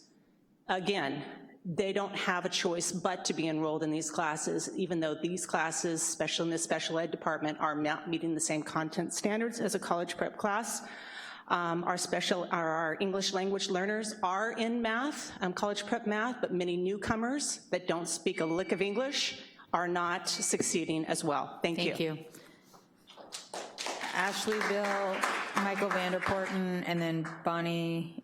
Again, they don't have a choice but to be enrolled in these classes, even though these classes, especially in the special ed department, are not meeting the same content standards as a college prep class. Our English language learners are in math, college prep math, but many newcomers that don't speak a lick of English are not succeeding as well. Thank you.
Thank you. Ashley, Bill, Michael Vanderporten, and then Bonnie,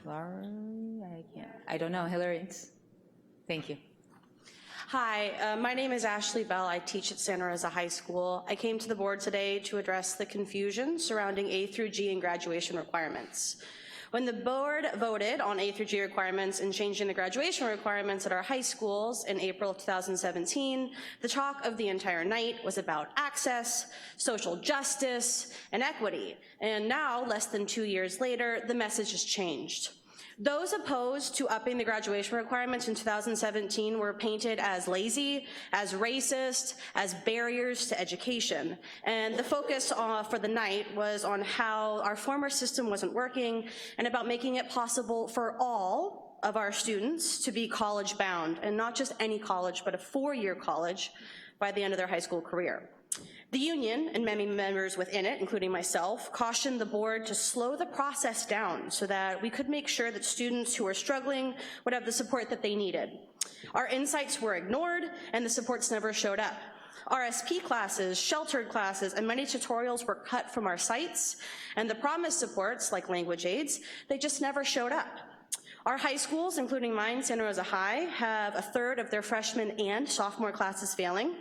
Laura, I don't know, Hillary. Thank you.
Hi, my name is Ashley Bell. I teach at Santa Rosa High School. I came to the board today to address the confusion surrounding A through G and graduation requirements. When the board voted on A through G requirements and changing the graduation requirements at our high schools in April of 2017, the talk of the entire night was about access, social justice, and equity. And now, less than 2 years later, the message has changed. Those opposed to upping the graduation requirements in 2017 were painted as lazy, as racist, as barriers to education. And the focus for the night was on how our former system wasn't working and about making it possible for all of our students to be college bound, and not just any college, but a 4-year college by the end of their high school career. The union, and many members within it, including myself, cautioned the board to slow the process down so that we could make sure that students who are struggling would have the support that they needed. Our insights were ignored, and the supports never showed up. RSP classes, sheltered classes, and many tutorials were cut from our sites, and the promised supports, like language aids, they just never showed up. Our high schools, including mine, Santa Rosa High, have a third of their freshman and sophomore classes failing.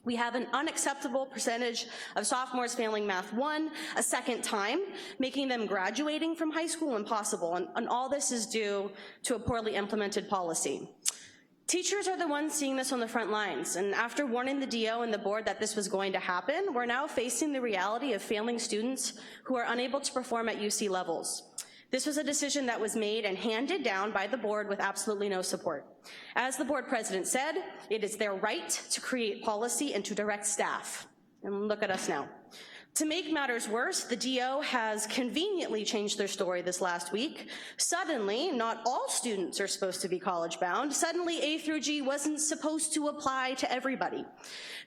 We have an unacceptable percentage of sophomores failing Math 1 a second time, making them graduating from high school impossible, and all this is due to a poorly implemented policy. Teachers are the ones seeing this on the front lines, and after warning the DO and the board that this was going to happen, we're now facing the reality of failing students who are unable to perform at UC levels. This was a decision that was made and handed down by the board with absolutely no support. As the board president said, it is their right to create policy and to direct staff. And look at us now. To make matters worse, the DO has conveniently changed their story this last week. Suddenly, not all students are supposed to be college-bound. Suddenly, A through G wasn't supposed to apply to everybody.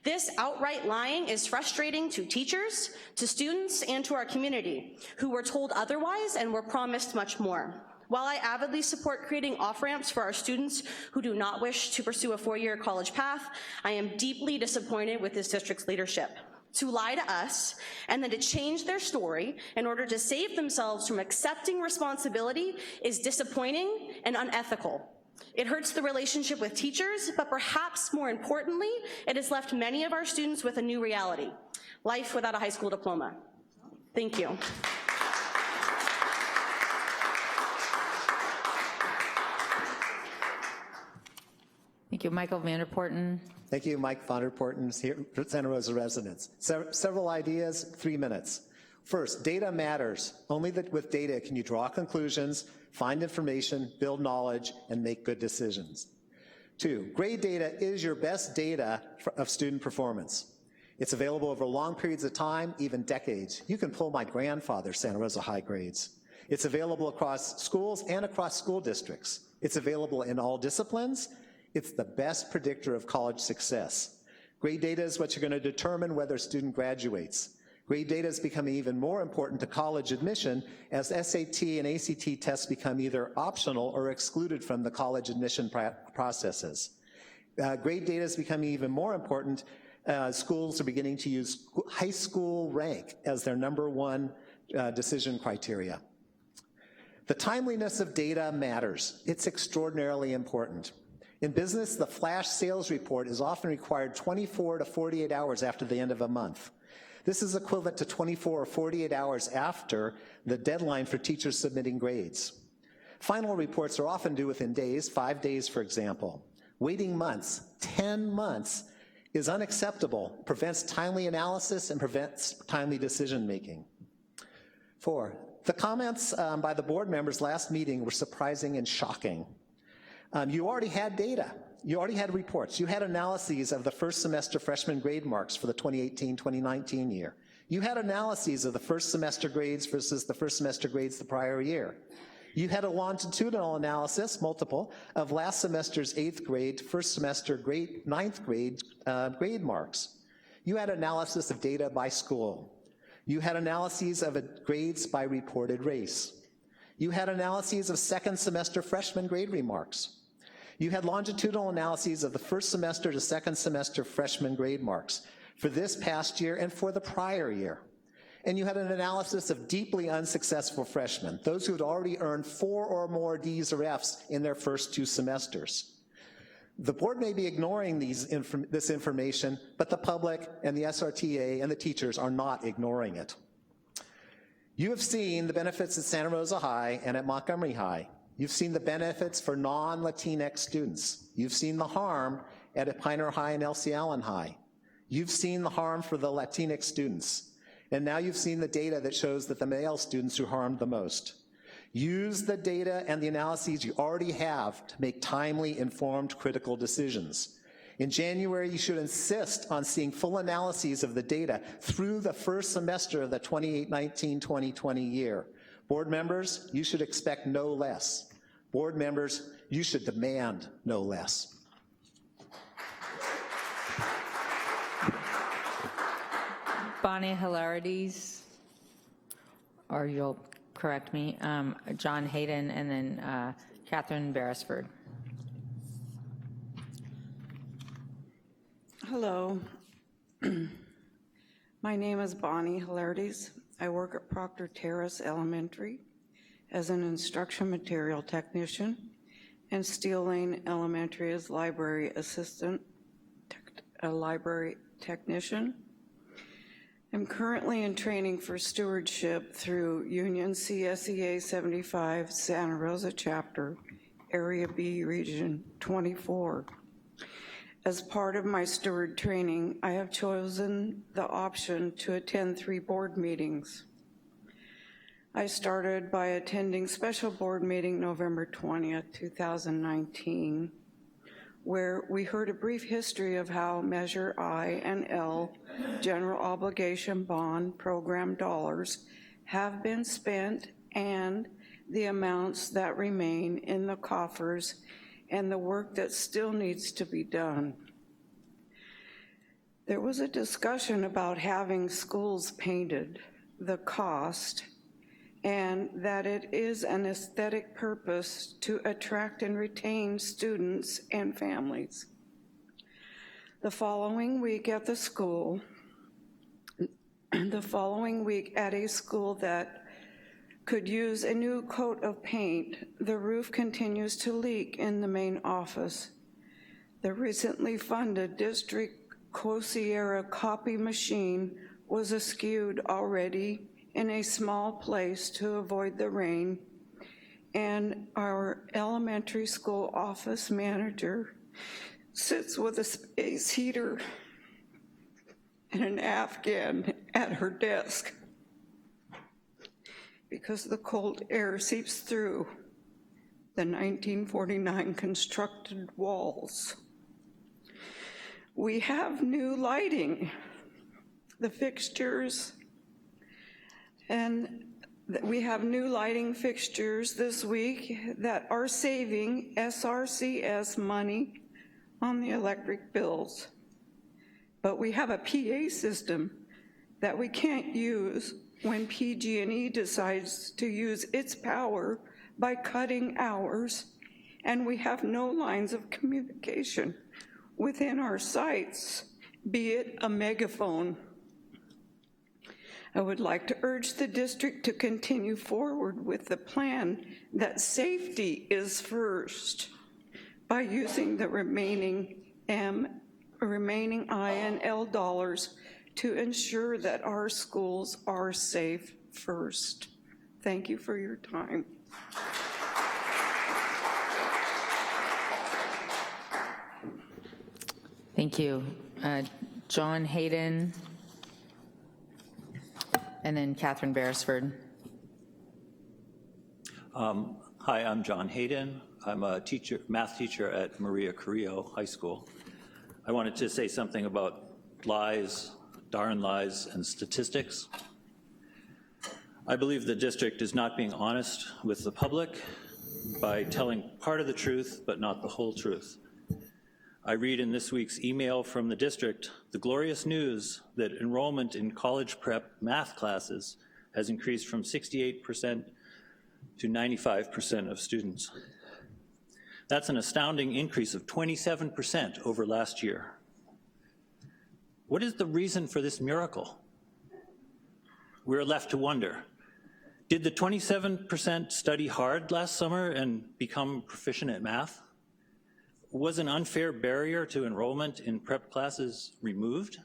This outright lying is frustrating to teachers, to students, and to our community, who were told otherwise and were promised much more. While I avidly support creating off-ramps for our students who do not wish to pursue a four-year college path, I am deeply disappointed with this district's leadership. To lie to us and then to change their story in order to save themselves from accepting responsibility is disappointing and unethical. It hurts the relationship with teachers, but perhaps more importantly, it has left many of our students with a new reality: life without a high school diploma. Thank you.
Thank you. Michael Vanderporten.
Thank you, Mike Vanderporten, here, Santa Rosa residents. Several ideas, 3 minutes. First, data matters. Only with data can you draw conclusions, find information, build knowledge, and make good decisions. 2, grade data is your best data of student performance. It's available over long periods of time, even decades. You can pull my grandfather's Santa Rosa High grades. It's available across schools and across school districts. It's available in all disciplines. It's the best predictor of college success. Grade data is what you're going to determine whether a student graduates. Grade data is becoming even more important to college admission as SAT and ACT tests become either optional or excluded from the college admission processes. Grade data is becoming even more important. Schools are beginning to use high school rank as their #1 decision criteria. The timeliness of data matters. It's extraordinarily important. In business, the flash sales report is often required 24 to 48 hours after the end of a month. This is equivalent to 24 or 48 hours after the deadline for teachers submitting grades. Final reports are often due within days, 5 days, for example. Waiting months, 10 months, is unacceptable, prevents timely analysis, and prevents timely decision-making. 4, the comments by the board members last meeting were surprising and shocking. You already had data. You already had reports. You had analyses of the first semester freshman grade marks for the 2018-2019 year. You had analyses of the first semester grades versus the first semester grades the prior year. You had a longitudinal analysis, multiple, of last semester's 8th grade, first semester grade, 9th grade grade marks. You had analysis of data by school. You had analyses of grades by reported race. You had analyses of second semester freshman grade remarks. You had longitudinal analyses of the first semester to second semester freshman grade marks for this past year and for the prior year. And you had an analysis of deeply unsuccessful freshmen, those who had already earned 4 or more Ds or Fs in their first 2 semesters. The board may be ignoring this information, but the public and the SRTA and the teachers are not ignoring it. You have seen the benefits at Santa Rosa High and at Montgomery High. You've seen the benefits for non-Latinx students. You've seen the harm at Pioneer High and Elsie Allen High. You've seen the harm for the Latinx students. And now you've seen the data that shows that the male students are harmed the most. Use the data and the analyses you already have to make timely, informed, critical decisions. In January, you should insist on seeing full analyses of the data through the first semester of the 2019-2020 year. Board members, you should expect no less. Board members, you should demand no less.
Bonnie Hilarities, or you'll correct me, John Hayden, and then Catherine Beresford.
Hello. My name is Bonnie Hilarities. I work at Proctor Terrace Elementary as an instruction material technician and Steel Lane Elementary as library assistant, a library technician. I'm currently in training for stewardship through Union CSEA 75 Santa Rosa Chapter, Area B, Region 24. As part of my steward training, I have chosen the option to attend 3 board meetings. I started by attending special board meeting November 20th, 2019, where we heard a brief history of how Measure I and L general obligation bond program dollars have been spent and the amounts that remain in the coffers and the work that still needs to be done. There was a discussion about having schools painted, the cost, and that it is an aesthetic purpose to attract and retain students and families. The following week at a school that could use a new coat of paint, the roof continues to leak in the main office. The recently funded district Cosierra copy machine was askewed already in a small place to avoid the rain, and our elementary school office manager sits with a space heater and an Afghan at her desk because the cold air seeps through the 1949 constructed walls. We have new lighting, the fixtures, and we have new lighting fixtures this week that are saving SRCS money on the electric bills. But we have a PA system that we can't use when PG&E decides to use its power by cutting hours, and we have no lines of communication within our sites, be it a megaphone. I would like to urge the district to continue forward with the plan that safety is first by using the remaining I and L dollars to ensure that our schools are safe first. Thank you for your time.
Thank you. John Hayden, and then Catherine Beresford.
Hi, I'm John Hayden. I'm a math teacher at Maria Carrillo High School. I wanted to say something about lies, darn lies, and statistics. I believe the district is not being honest with the public by telling part of the truth, but not the whole truth. I read in this week's email from the district the glorious news that enrollment in college prep math classes has increased from 68% to 95% of students. That's an astounding increase of 27% over last year. What is the reason for this miracle? We're left to wonder. Did the 27% study hard last summer and become proficient at math? Was an unfair barrier to enrollment in prep classes removed?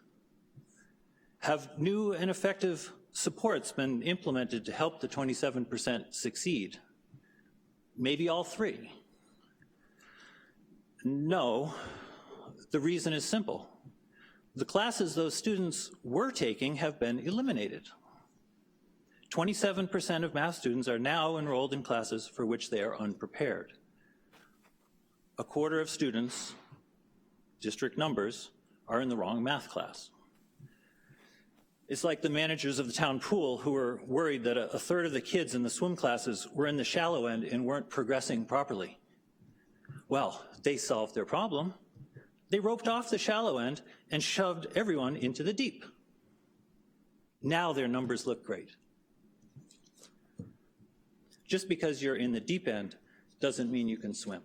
Have new and effective supports been implemented to help the 27% succeed? Maybe all three. No, the reason is simple. The classes those students were taking have been eliminated. 27% of math students are now enrolled in classes for which they are unprepared. A quarter of students, district numbers, are in the wrong math class. It's like the managers of the town pool who were worried that a third of the kids in the swim classes were in the shallow end and weren't progressing properly. Well, they solved their problem. They roped off the shallow end and shoved everyone into the deep. Now their numbers look great. Just because you're in the deep end doesn't mean you can swim.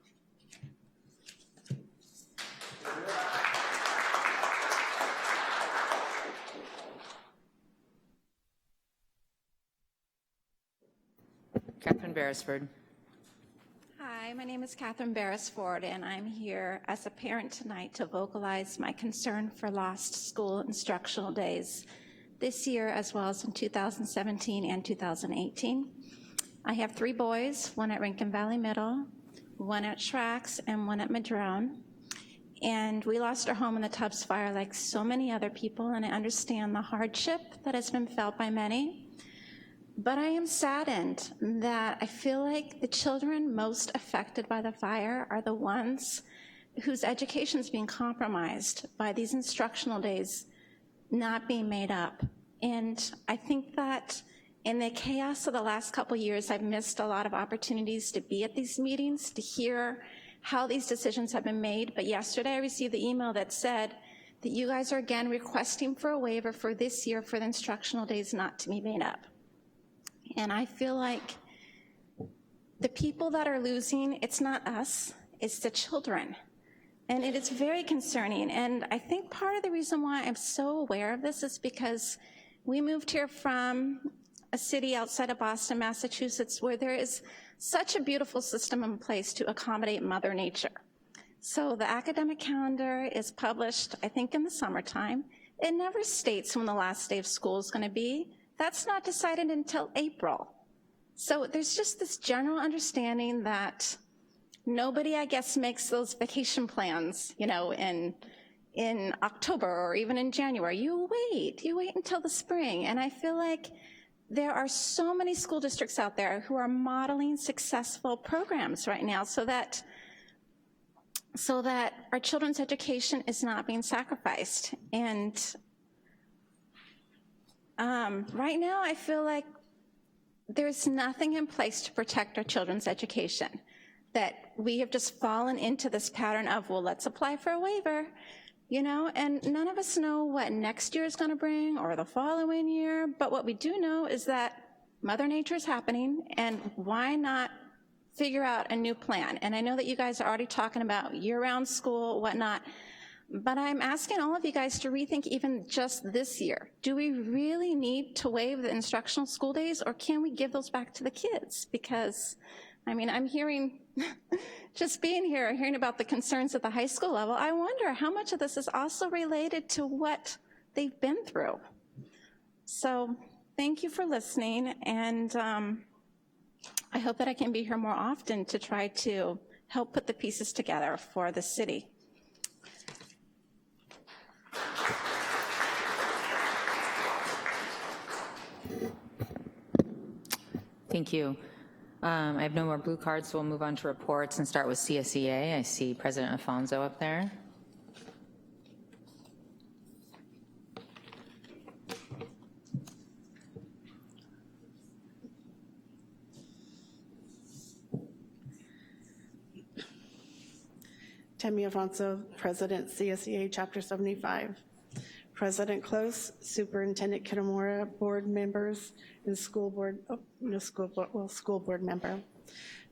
Catherine Beresford.
Hi, my name is Catherine Beresford, and I'm here as a parent tonight to vocalize my concern for lost school instructional days this year as well as in 2017 and 2018. I have 3 boys, one at Rincon Valley Middle, one at Schrax, and one at Madrone. And we lost our home in the Tubbs fire like so many other people, and I understand the hardship that has been felt by many. But I am saddened that I feel like the children most affected by the fire are the ones whose education is being compromised by these instructional days not being made up. And I think that in the chaos of the last couple years, I've missed a lot of opportunities to be at these meetings, to hear how these decisions have been made. But yesterday I received the email that said that you guys are again requesting for a waiver for this year for the instructional days not to be made up. And I feel like the people that are losing, it's not us, it's the children. And it is very concerning. And I think part of the reason why I'm so aware of this is because we moved here from a city outside of Boston, Massachusetts, where there is such a beautiful system in place to accommodate Mother Nature. So the academic calendar is published, I think, in the summertime. It never states when the last day of school is going to be. That's not decided until April. So there's just this general understanding that nobody, I guess, makes those vacation plans, you know, in October or even in January. You wait until the spring. And I feel like there are so many school districts out there who are modeling successful programs right now so that our children's education is not being sacrificed. And right now I feel like there's nothing in place to protect our children's education, that we have just fallen into this pattern of, well, let's apply for a waiver, you know, and none of us know what next year is gonna bring or the following year, but what we do know is that Mother Nature is happening, and why not figure out a new plan? And I know that you guys are already talking about year-round school, whatnot, but I'm asking all of you guys to rethink even just this year. Do we really need to waive the instructional school days, or can we give those back to the kids? Because, I mean, I'm hearing, just being here, hearing about the concerns at the high school level, I wonder how much of this is also related to what they've been through. So thank you for listening, and I hope that I can be here more often to try to help put the pieces together for the city.
Thank you. I have no more blue cards, so we'll move on to reports and start with CSEA. I see President Alfonso up there.
Tammy Alfonso, President, CSEA Chapter 75. President Close, Superintendent Kitamura, board members, and school board member.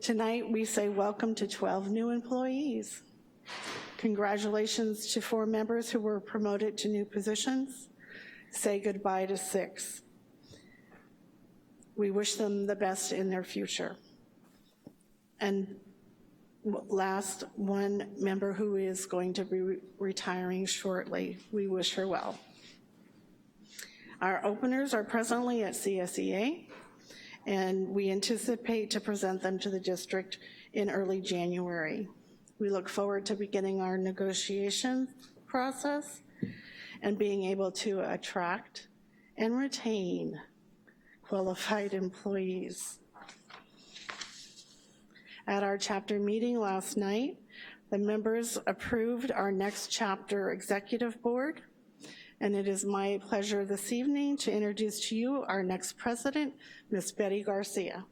Tonight, we say welcome to 12 new employees. Congratulations to 4 members who were promoted to new positions. Say goodbye to 6. We wish them the best in their future. And last, 1 member who is going to be retiring shortly. We wish her well. Our openers are presently at CSEA, and we anticipate to present them to the district in early January. We look forward to beginning our negotiation process and being able to attract and retain qualified employees. At our chapter meeting last night, the members approved our next chapter executive board, and it is my pleasure this evening to introduce to you our next president, Ms. Betty Garcia.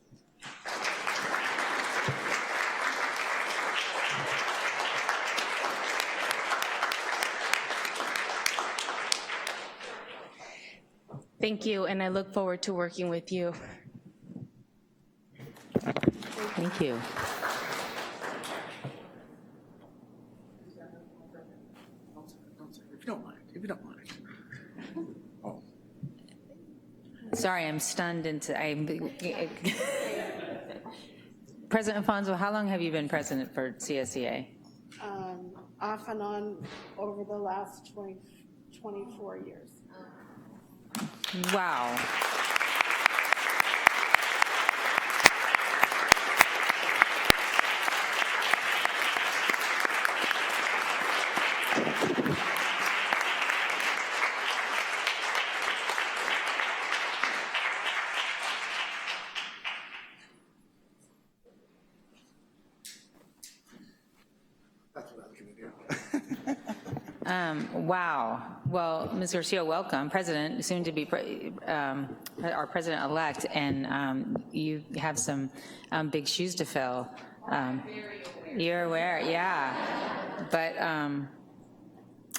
Thank you, and I look forward to working with you.
Thank you.
If you don't mind. Oh.
Sorry, I'm stunned into, President Alfonso, how long have you been president for CSEA?
Off and on over the last 24 years.
Wow.
That's what I was gonna do.
Wow. Well, Ms. Garcia, welcome. President, soon to be our president-elect, and you have some big shoes to fill. You're aware, yeah. But,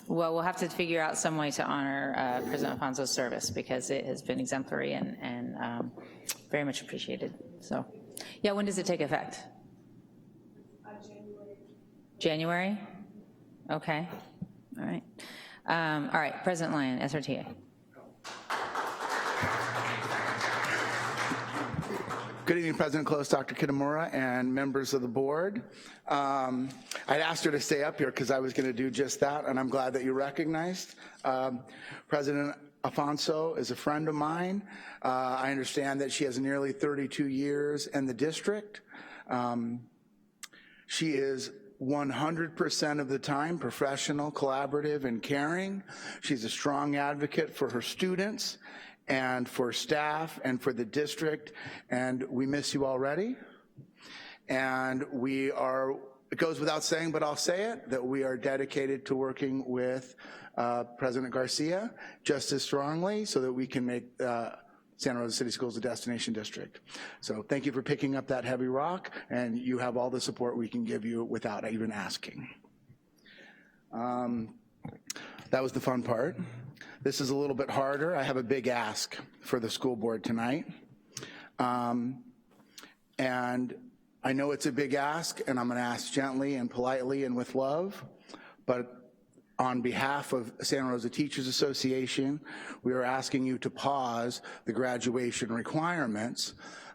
well, we'll have to figure out some way to honor President Alfonso's service, because it has been exemplary and very much appreciated. So, yeah, when does it take effect? January? Okay. All right. All right, President Lyon, SRTA.
Good evening, President Close, Dr. Kitamura, and members of the board. I'd asked her to stay up here because I was going to do just that, and I'm glad that you recognized. President Alfonso is a friend of mine. I understand that she has nearly 32 years in the district. She is 100% of the time professional, collaborative, and caring. She's a strong advocate for her students and for staff and for the district, and we miss you already. And we are, it goes without saying, but I'll say it, that we are dedicated to working with President Garcia just as strongly so that we can make Santa Rosa City Schools a destination district. So thank you for picking up that heavy rock, and you have all the support we can give you without even asking. That was the fun part. This is a little bit harder. I have a big ask for the school board tonight. And I know it's a big ask, and I'm gonna ask gently and politely and with love, but on behalf of Santa Rosa Teachers Association, we are asking you to pause the graduation requirements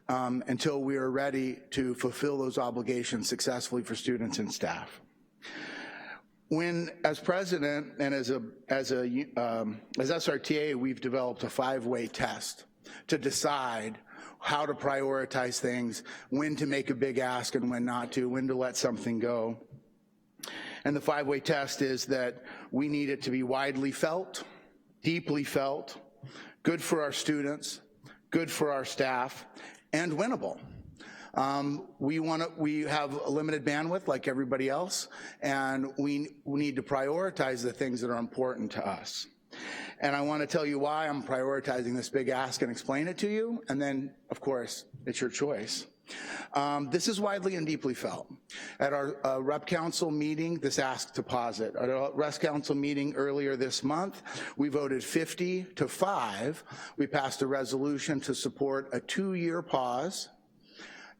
until we are ready to fulfill those obligations successfully for students and staff. When, as president and as SRTA, we've developed a 5-way test to decide how to prioritize things, when to make a big ask and when not to, when to let something go. And the 5-way test is that we need it to be widely felt, deeply felt, good for our students, good for our staff, and winnable. We have a limited bandwidth like everybody else, and we need to prioritize the things that are important to us. And I want to tell you why I'm prioritizing this big ask and explain it to you, and then, of course, it's your choice. This is widely and deeply felt. At our Rep Council meeting, this asked to pause it. At our Rep Council meeting earlier this month, we voted 50-5. We passed a resolution to support a 2-year pause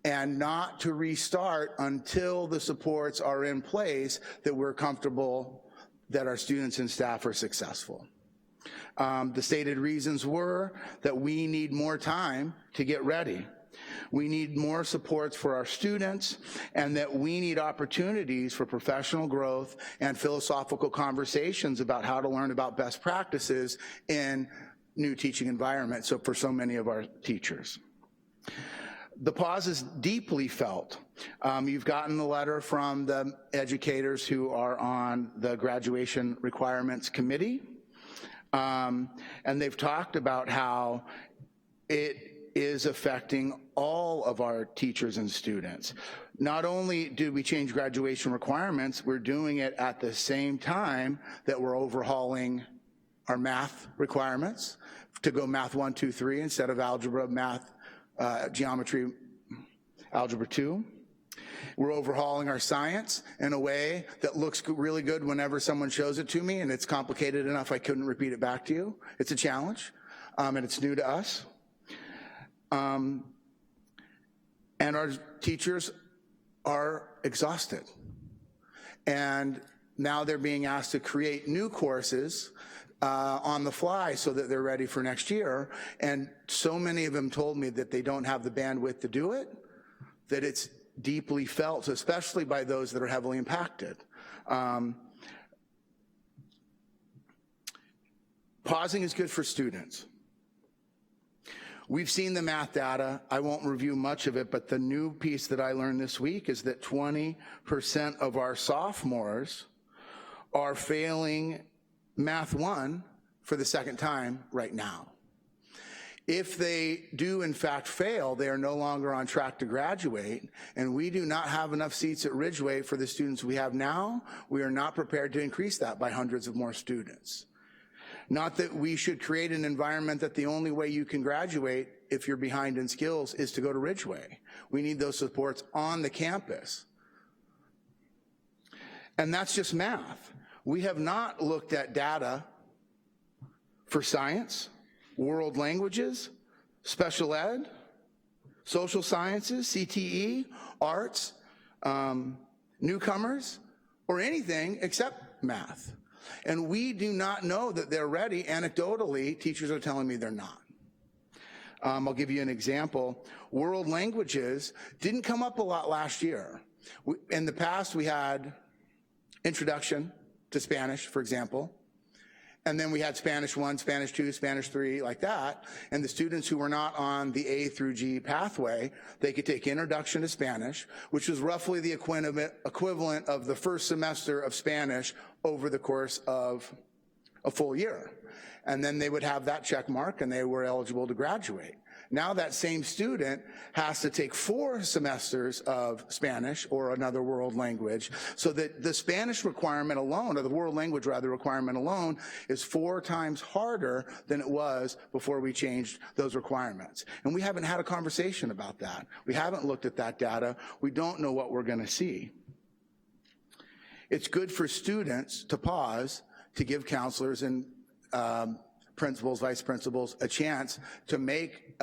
and not to restart until the supports are in place that we're comfortable that our students and staff are successful. The stated reasons were that we need more time to get ready. We need more supports for our students, and that we need opportunities for professional growth and philosophical conversations about how to learn about best practices in new teaching environments, so for so many of our teachers. The pause is deeply felt. You've gotten the letter from the educators who are on the graduation requirements committee, and they've talked about how it is affecting all of our teachers and students. Not only did we change graduation requirements, we're doing it at the same time that we're overhauling our math requirements to go math 1, 2, 3 instead of algebra, math, geometry, algebra 2. We're overhauling our science in a way that looks really good whenever someone shows it to me, and it's complicated enough I couldn't repeat it back to you. It's a challenge, and it's new to us. And our teachers are exhausted. And now they're being asked to create new courses on the fly so that they're ready for next year. And so many of them told me that they don't have the bandwidth to do it, that it's deeply felt, especially by those that are heavily impacted. Pausing is good for students. We've seen the math data. I won't review much of it, but the new piece that I learned this week is that 20% of our sophomores are failing Math 1 for the second time right now. If they do in fact fail, they are no longer on track to graduate, and we do not have enough seats at Ridgeway for the students we have now. We are not prepared to increase that by hundreds of more students. Not that we should create an environment that the only way you can graduate if you're behind in skills is to go to Ridgeway. We need those supports on the campus. And that's just math. We have not looked at data for science, world languages, special ed, social sciences, CTE, arts, newcomers, or anything except math. And we do not know that they're ready. Anecdotally, teachers are telling me they're not. I'll give you an example. World languages didn't come up a lot last year. In the past, we had introduction to Spanish, for example, and then we had Spanish 1, Spanish 2, Spanish 3, like that, and the students who were not on the A through G pathway, they could take introduction to Spanish, which was roughly the equivalent of the first semester of Spanish over the course of a full year. And then they would have that check mark and they were eligible to graduate. Now that same student has to take 4 semesters of Spanish or another world language, so that the Spanish requirement alone, or the world language rather requirement alone, is 4 times harder than it was before we changed those requirements. And we haven't had a conversation about that. We haven't looked at that data. We don't know what we're gonna see. It's good for students to pause, to give counselors and principals, vice principals, a chance to make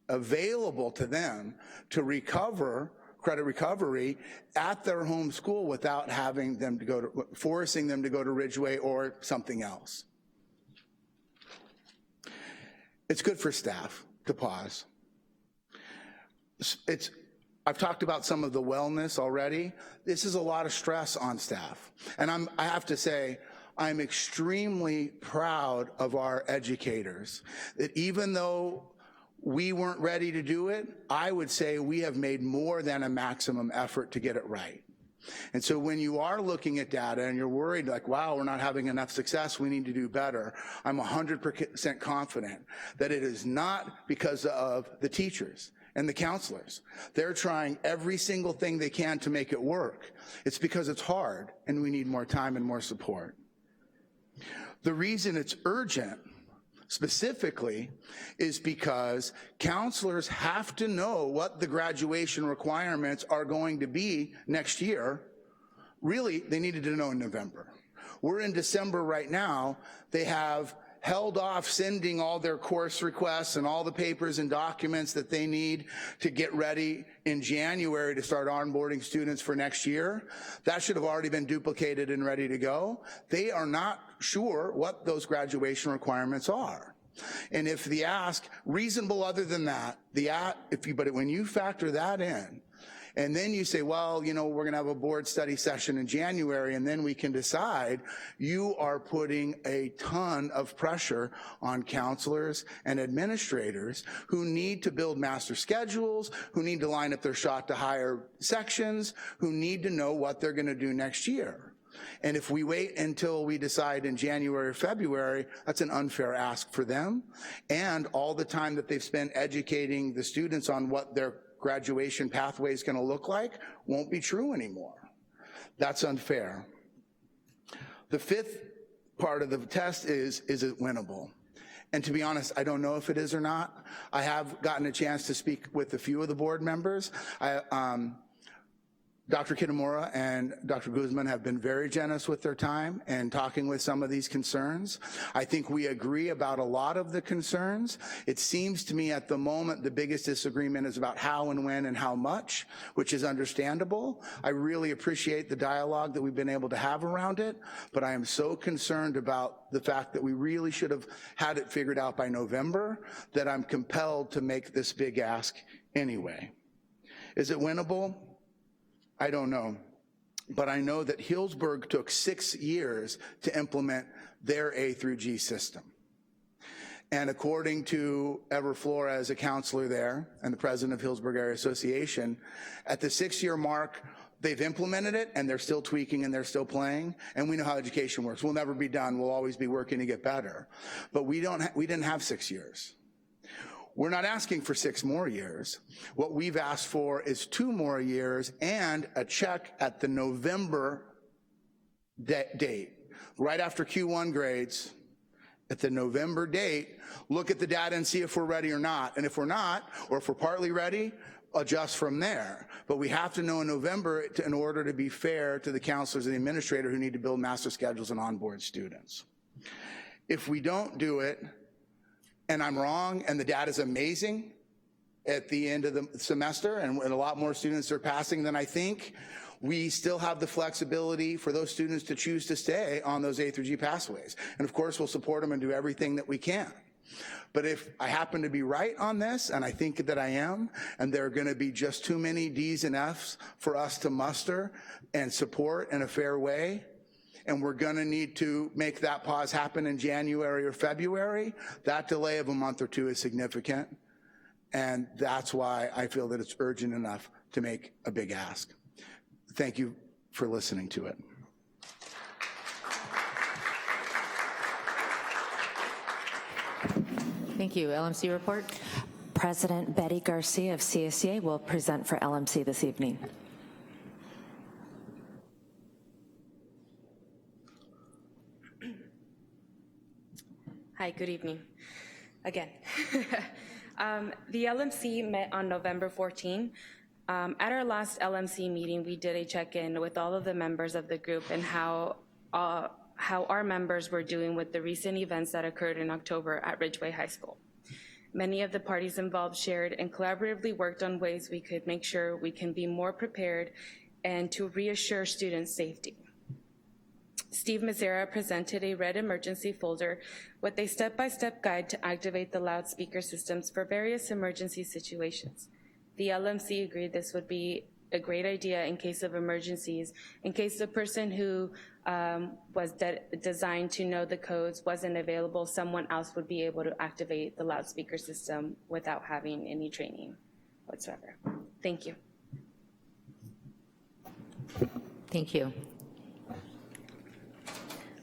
available to them to recover credit recovery at their home school without having them to go to, forcing them to go to Ridgeway or something else. It's good for staff to pause. I've talked about some of the wellness already. This is a lot of stress on staff. And I have to say, I'm extremely proud of our educators, that even though we weren't ready to do it, I would say we have made more than a maximum effort to get it right. And so when you are looking at data and you're worried like, wow, we're not having enough success, we need to do better, I'm 100% confident that it is not because of the teachers and the counselors. They're trying every single thing they can to make it work. It's because it's hard and we need more time and more support. The reason it's urgent, specifically, is because counselors have to know what the graduation requirements are going to be next year. Really, they needed to know in November. We're in December right now. They have held off sending all their course requests and all the papers and documents that they need to get ready in January to start onboarding students for next year. That should have already been duplicated and ready to go. They are not sure what those graduation requirements are. And if the ask, reasonable other than that, but when you factor that in, and then you say, well, you know, we're gonna have a board study session in January and then we can decide, you are putting a ton of pressure on counselors and administrators who need to build master schedules, who need to line up their shot to higher sections, who need to know what they're gonna do next year. And if we wait until we decide in January or February, that's an unfair ask for them. And all the time that they've spent educating the students on what their graduation pathway is gonna look like won't be true anymore. That's unfair. The 5th part of the test is it winnable? And to be honest, I don't know if it is or not. I have gotten a chance to speak with a few of the board members. Dr. Kitamura and Dr. Guzman have been very generous with their time and talking with some of these concerns. I think we agree about a lot of the concerns. It seems to me at the moment the biggest disagreement is about how and when and how much, which is understandable. I really appreciate the dialogue that we've been able to have around it, but I am so concerned about the fact that we really should have had it figured out by November that I'm compelled to make this big ask anyway. Is it winnable? I don't know, but I know that Healdsburg took 6 years to implement their A through G system. And according to Ever Flores, a counselor there and the president of Healdsburg Area Association, at the 6-year mark, they've implemented it and they're still tweaking and they're still playing, and we know how education works. We'll never be done, we'll always be working to get better. But we didn't have 6 years. We're not asking for 6 more years. What we've asked for is 2 more years and a check at the November date, right after Q1 grades. At the November date, look at the data and see if we're ready or not. And if we're not, or if we're partly ready, adjust from there. But we have to know in November in order to be fair to the counselors and the administrator who need to build master schedules and onboard students. If we don't do it, and I'm wrong, and the data's amazing at the end of the semester, and a lot more students are passing than I think, we still have the flexibility for those students to choose to stay on those A through G pathways. And of course, we'll support them and do everything that we can. But if I happen to be right on this, and I think that I am, and there are gonna be just too many Ds and Fs for us to muster and support in a fair way, and we're gonna need to make that pause happen in January or February, that delay of a month or 2 is significant. And that's why I feel that it's urgent enough to make a big ask. Thank you for listening to it.
Thank you. LMC report.
President Betty Garcia of CSEA will present for LMC this evening.
Hi, good evening. Again. The LMC met on November 14. At our last LMC meeting, we did a check-in with all of the members of the group and how our members were doing with the recent events that occurred in October at Ridgeway High School. Many of the parties involved shared and collaboratively worked on ways we could make sure we can be more prepared and to reassure students' safety. Steve Mazzara presented a red emergency folder with a step-by-step guide to activate the loudspeaker systems for various emergency situations. The LMC agreed this would be a great idea in case of emergencies, in case the person who was designed to know the codes wasn't available, someone else would be able to activate the loudspeaker system without having any training whatsoever. Thank you.
Thank you.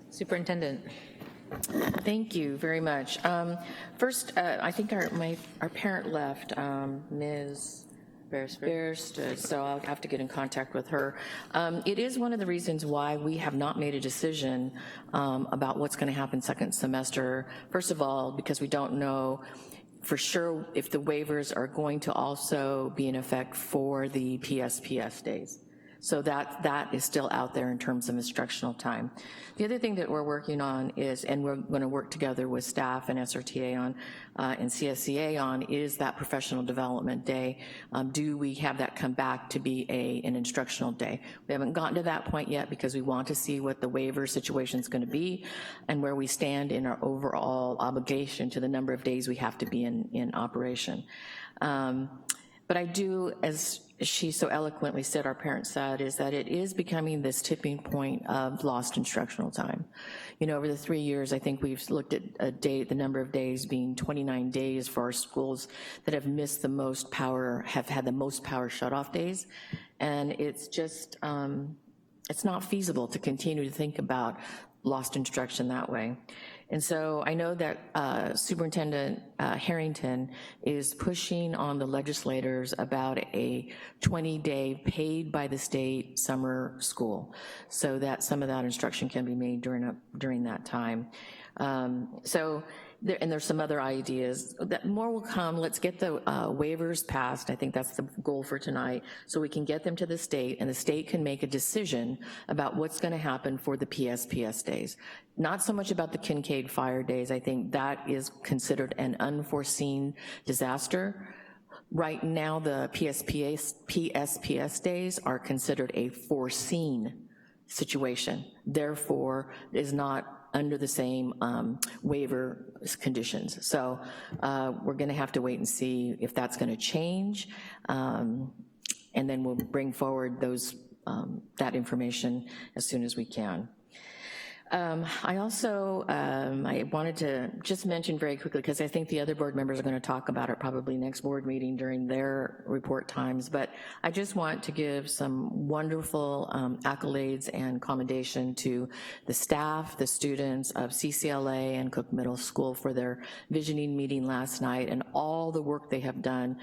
Superintendent. Thank you very much. First, I think our parent left, Ms. Beresford, so I'll have to get in contact with her. It is one of the reasons why we have not made a decision about what's going to happen second semester. First of all, because we don't know for sure if the waivers are going to also be in effect for the PSPS days. So that is still out there in terms of instructional time. The other thing that we're working on is, and we're going to work together with staff and SRTA on, and CSEA on, is that professional development day. Do we have that come back to be an instructional day? We haven't gotten to that point yet because we want to see what the waiver situation is going to be and where we stand in our overall obligation to the number of days we have to be in operation. But I do, as she so eloquently said, our parents said, is that it is becoming this tipping point of lost instructional time. You know, over the 3 years, I think we've looked at the number of days being 29 days for our schools that have missed the most power, have had the most power shut-off days. And it's just, it's not feasible to continue to think about lost instruction that way. And so I know that Superintendent Harrington is pushing on the legislators about a 20-day paid by the state summer school so that some of that instruction can be made during that time. And there's some other ideas. That more will come. Let's get the waivers passed. I think that's the goal for tonight, so we can get them to the state, and the state can make a decision about what's gonna happen for the PSPS days. Not so much about the Kincaid fire days. I think that is considered an unforeseen disaster. Right now, the PSPS days are considered a foreseen situation. Therefore, is not under the same waiver conditions. So we're gonna have to wait and see if that's gonna change, and then we'll bring forward that information as soon as we can. I also, I wanted to just mention very quickly, because I think the other board members are going to talk about it probably next board meeting during their report times, but I just want to give some wonderful accolades and commendation to the staff, the students of CCLA and Cook Middle School for their visioning meeting last night and all the work they have done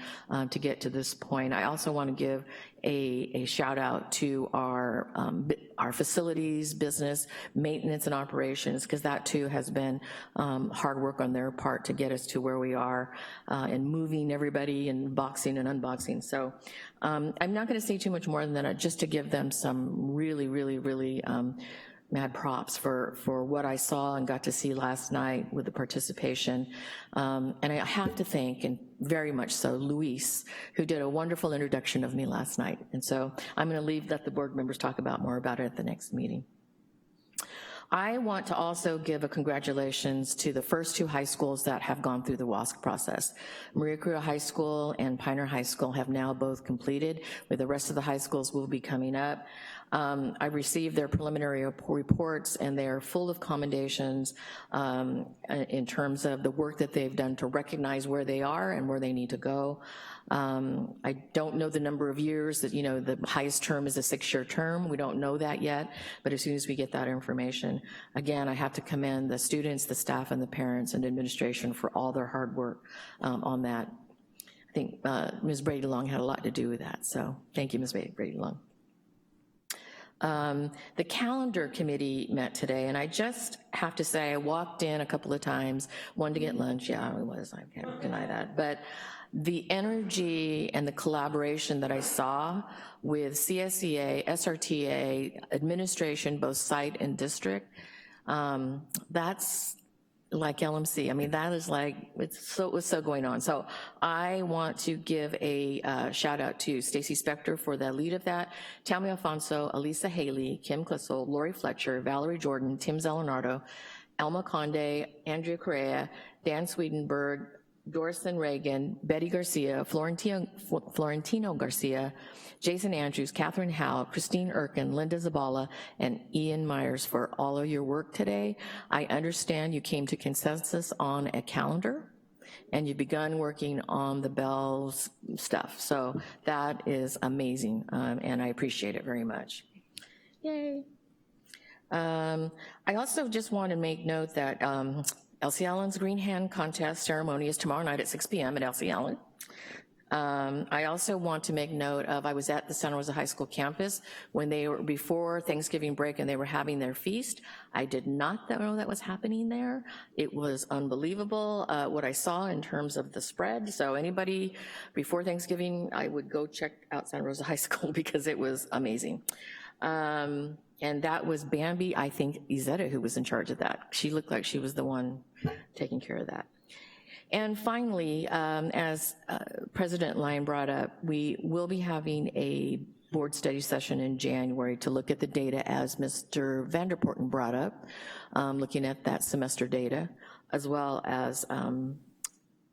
to get to this point. I also want to give a shout out to our facilities, business, maintenance and operations, because that too has been hard work on their part to get us to where we are and moving everybody and boxing and unboxing. So I'm not gonna say too much more than that, just to give them some really, really, really mad props for what I saw and got to see last night with the participation. And I have to thank, and very much so, Luis, who did a wonderful introduction of me last night. And so I'm gonna let the board members talk more about it at the next meeting. I want to also give a congratulations to the first two high schools that have gone through the WASC process. Maria Carrillo High School and Pioneer High School have now both completed, with the rest of the high schools will be coming up. I received their preliminary reports, and they are full of commendations in terms of the work that they've done to recognize where they are and where they need to go. I don't know the number of years that, the highest term is a 6-year term. We don't know that yet, but as soon as we get that information, again, I have to commend the students, the staff, and the parents and administration for all their hard work on that. I think Ms. Brady Long had a lot to do with that, so thank you, Ms. Brady Long. The calendar committee met today, and I just have to say, I walked in a couple of times, wanted to get lunch, yeah, I was, I can't deny that, but the energy and the collaboration that I saw with CSEA, SRTA, administration, both site and district, that's like LMC. I mean, that is like, it was so going on. So I want to give a shout out to Stacy Spector for the lead of that, Tammy Alfonso, Elisa Haley, Kim Klissel, Lori Fletcher, Valerie Jordan, Tim Zelenardo, Alma Conde, Andrea Correa, Dan Swedenberg, Dorison Reagan, Betty Garcia, Florentino Garcia, Jason Andrews, Catherine Howe, Christine Erkin, Linda Zabala, and Ian Myers for all of your work today. I understand you came to consensus on a calendar, and you've begun working on the bells stuff. So that is amazing, and I appreciate it very much. Yay. I also just want to make note that Elsie Allen's Green Hand Contest ceremony is tomorrow night at 6 p.m. at Elsie Allen. I also want to make note of, I was at the Santa Rosa High School campus when they were, before Thanksgiving break, and they were having their feast. I did not know that was happening there. It was unbelievable what I saw in terms of the spread. So anybody before Thanksgiving, I would go check out Santa Rosa High School because it was amazing. And that was Bambi, I think, Izetta, who was in charge of that. She looked like she was the one taking care of that. And finally, as President Lyon brought up, we will be having a board study session in January to look at the data, as Mr. Vanderporten brought up, looking at that semester data, as well as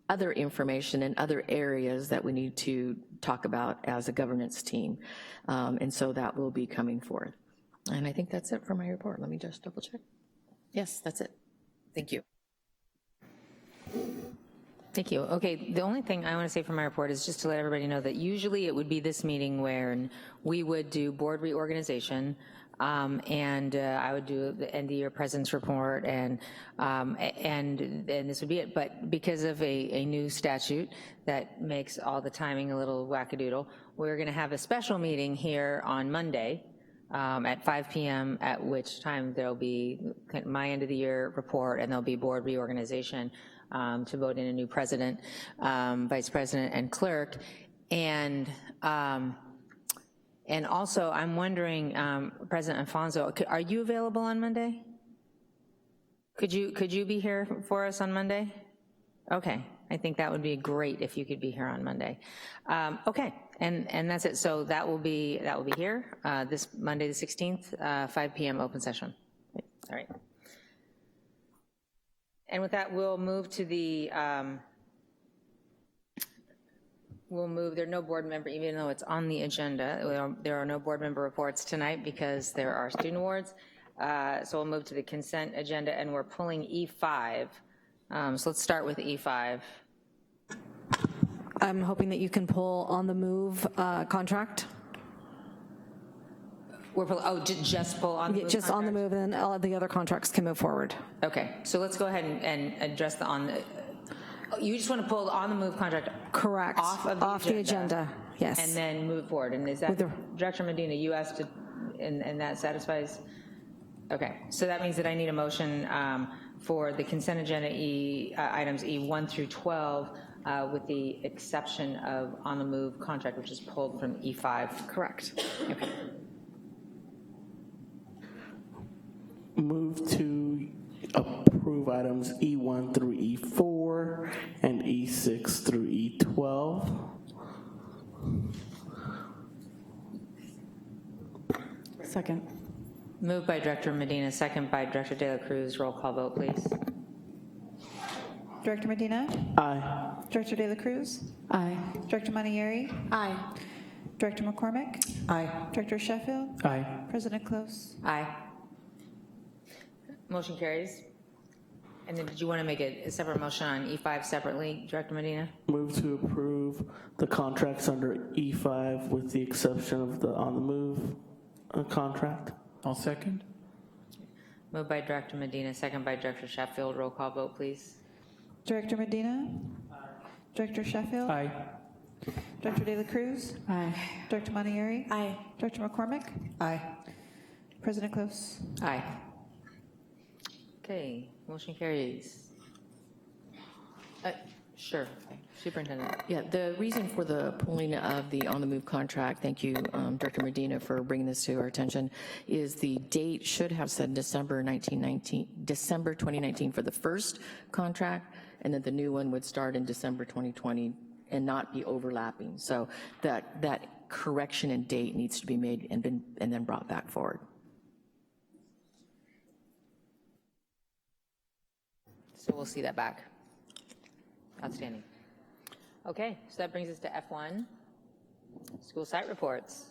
other information in other areas that we need to talk about as a governance team. And so that will be coming forth. And I think that's it for my report. Let me just double check. Yes, that's it. Thank you.
Thank you. Okay, the only thing I want to say for my report is just to let everybody know that usually it would be this meeting where we would do board reorganization, and I would do the end of year president's report, and this would be it. But because of a new statute that makes all the timing a little wackadoodle, we're going to have a special meeting here on Monday at 5 p.m., at which time there'll be my end of the year report, and there'll be board reorganization to vote in a new president, vice president, and clerk. And also, I'm wondering, President Alfonso, are you available on Monday? Could you be here for us on Monday? Okay, I think that would be great if you could be here on Monday. Okay, and that's it. So that will be here this Monday the 16th, 5 p.m. open session. All right. And with that, we'll move to the, there are no board member, even though it's on the agenda, there are no board member reports tonight because there are student awards. So we'll move to the consent agenda, and we're pulling E5. So let's start with E5.
I'm hoping that you can pull on the move contract.
We're just pull on the move
just contract? On the move, and then all of the other contracts can move forward.
Okay, so let's go ahead and address the on the. You just want to pull the on the move contract.
Correct.
Off the
agenda. Yes.
And then move it forward. And is that Director Medina? You asked to, and that satisfies. Okay, so that means that I need a motion for the consent agenda items E1 through 12. With the exception of on the move contract, which is pulled from E5.
Correct.
Okay.
Move to approve items E1 through E4 and E6 through E12.
Second.
Moved by Director Medina, second by Director De La Cruz. Roll call vote, please.
Director Medina?
Aye.
Director De La Cruz?
Aye.
Director Manieri?
Aye.
Director McCormick?
Aye.
Director Sheffield?
Aye.
President Close?
Aye. Motion carries. And then did you want to make a separate motion on E5 separately, Director Medina?
Move to approve the contracts under E5 with the exception of the on the move contract.
I'll second.
Moved by Director Medina, second by Director Sheffield. Roll call vote, please.
Director Medina? Aye. Director Sheffield?
Aye.
Director De La Cruz?
Aye.
Director Manieri?
Aye.
Director McCormick?
Aye.
President Close?
Aye. Okay, motion carries. Sure, Superintendent.
Yeah, the reason for the pulling of the on-the-move contract, thank you, Director Medina, for bringing this to our attention, is the date should have said December 2019 for the first contract, and then the new one would start in December 2020 and not be overlapping. So that correction in date needs to be made and then brought back forward.
So we'll see that back. Outstanding. Okay, so that brings us to F1, school site reports.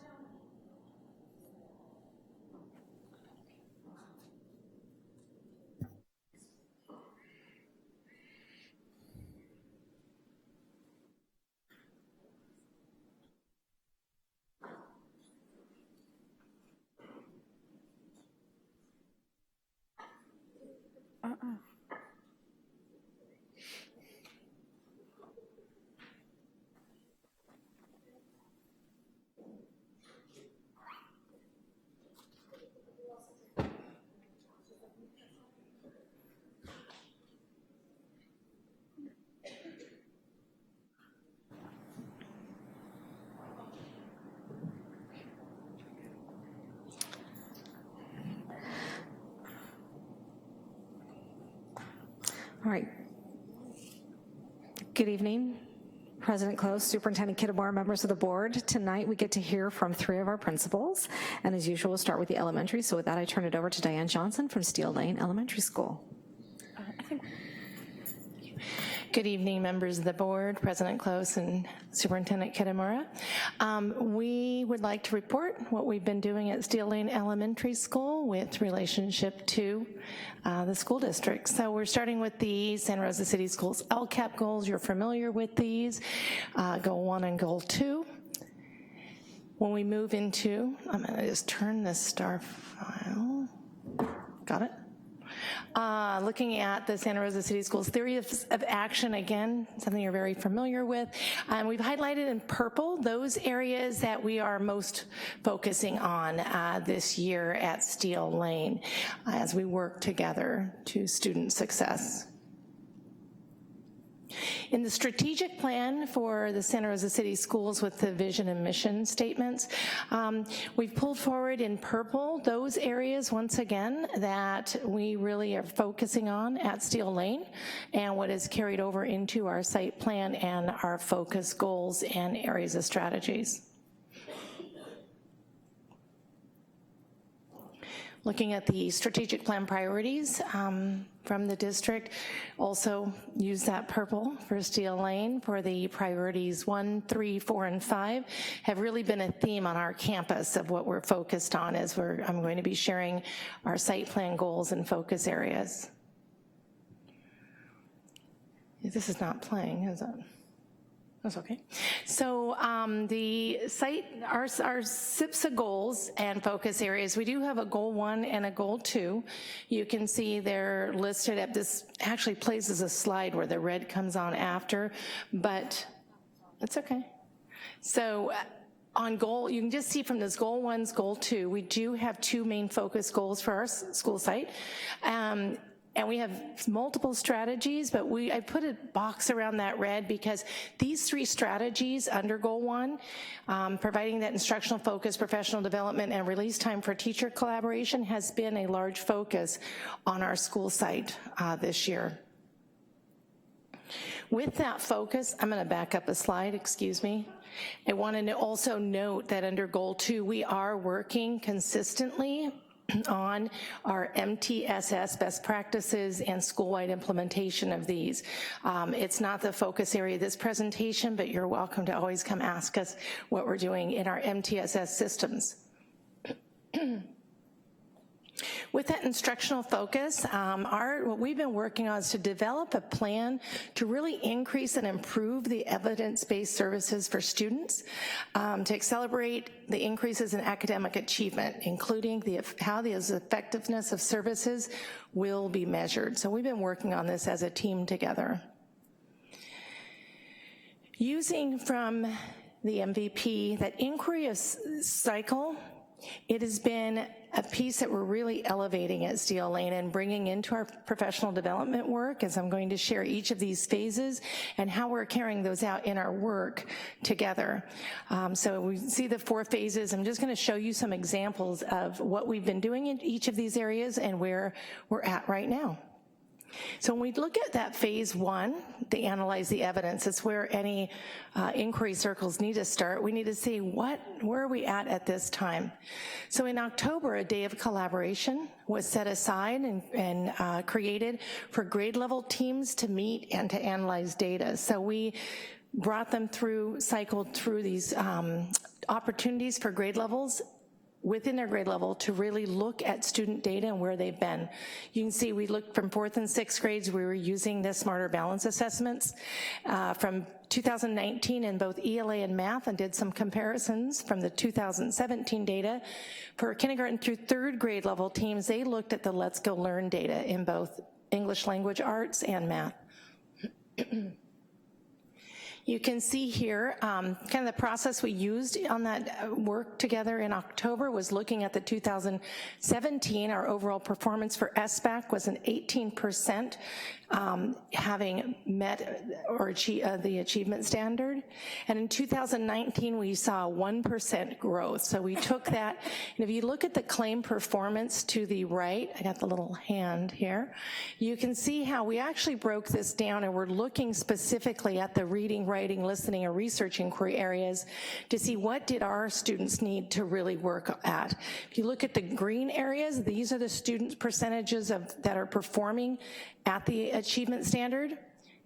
All right. Good evening, President Close, Superintendent Kitamura, members of the board. Tonight we get to hear from 3 of our principals, and as usual, we'll start with the elementary. So with that, I turn it over to Diane Johnson from Steel Lane Elementary School.
Good evening, members of the board, President Close and Superintendent Kitamura. We would like to report what we've been doing at Steel Lane Elementary School with relationship to the school district. So we're starting with the Santa Rosa City Schools LCAP goals. You're familiar with these, Goal 1 and Goal 2. When we move into, I'm gonna just turn this star file, got it? Looking at the Santa Rosa City Schools theory of action, again, something you're very familiar with. We've highlighted in purple those areas that we are most focusing on this year at Steel Lane as we work together to student success. In the strategic plan for the Santa Rosa City Schools with the vision and mission statements, we've pulled forward in purple those areas, once again, that we really are focusing on at Steel Lane and what is carried over into our site plan and our focus goals and areas of strategies.
looking at the strategic plan priorities from the district. Also use that purple for Steel Lane for the priorities 1, 3, 4, and 5 have really been a theme on our campus of what we're focused on as I'm going to be sharing our site plan goals and focus areas. This is not playing, is it? That's okay. So the site, our SIPSA goals and focus areas, we do have a goal 1 and a goal 2. You can see they're listed at this, actually plays as a slide where the red comes on after, but it's okay. So on goal, you can just see from this goal 1's goal 2, we do have 2 main focus goals for our school site. And we have multiple strategies, but I put a box around that red because these 3 strategies under goal 1, providing that instructional focus, professional development, and release time for teacher collaboration has been a large focus on our school site this year. With that focus, I'm gonna back up a slide, excuse me. I wanted to also note that under goal 2, we are working consistently on our MTSS best practices and school-wide implementation of these. It's not the focus area of this presentation, but you're welcome to always come ask us what we're doing in our MTSS systems. With that instructional focus, what we've been working on is to develop a plan to really increase and improve the evidence-based services for students, to accelerate the increases in academic achievement, including how the effectiveness of services will be measured. So we've been working on this as a team together. Using from the MVP, that inquiry cycle, it has been a piece that we're really elevating at Steel Lane and bringing into our professional development work, as I'm going to share each of these phases and how we're carrying those out in our work together. So we see the 4 phases. I'm just gonna show you some examples of what we've been doing in each of these areas and where we're at right now. So when we look at that phase 1, they analyze the evidence. It's where any inquiry circles need to start. We need to see where are we at this time. So in October, a day of collaboration was set aside and created for grade level teams to meet and to analyze data. So we brought them through, cycled through these opportunities for grade levels within their grade level to really look at student data and where they've been. You can see we looked from 4th and 6th grades, we were using the Smarter Balance assessments from 2019 in both ELA and math, and did some comparisons from the 2017 data. For kindergarten through 3rd grade level teams, they looked at the Let's Go Learn data in both English language arts and math. You can see here kind of the process we used on that work together in October was looking at the 2017, our overall performance for SBAC was an 18%, having met or achieved the achievement standard. And in 2019, we saw 1% growth. So we took that, and if you look at the claim performance to the right, I got the little hand here, you can see how we actually broke this down, and we're looking specifically at the reading, writing, listening, or research inquiry areas to see what did our students need to really work at. If you look at the green areas, these are the student percentages that are performing at the achievement standard.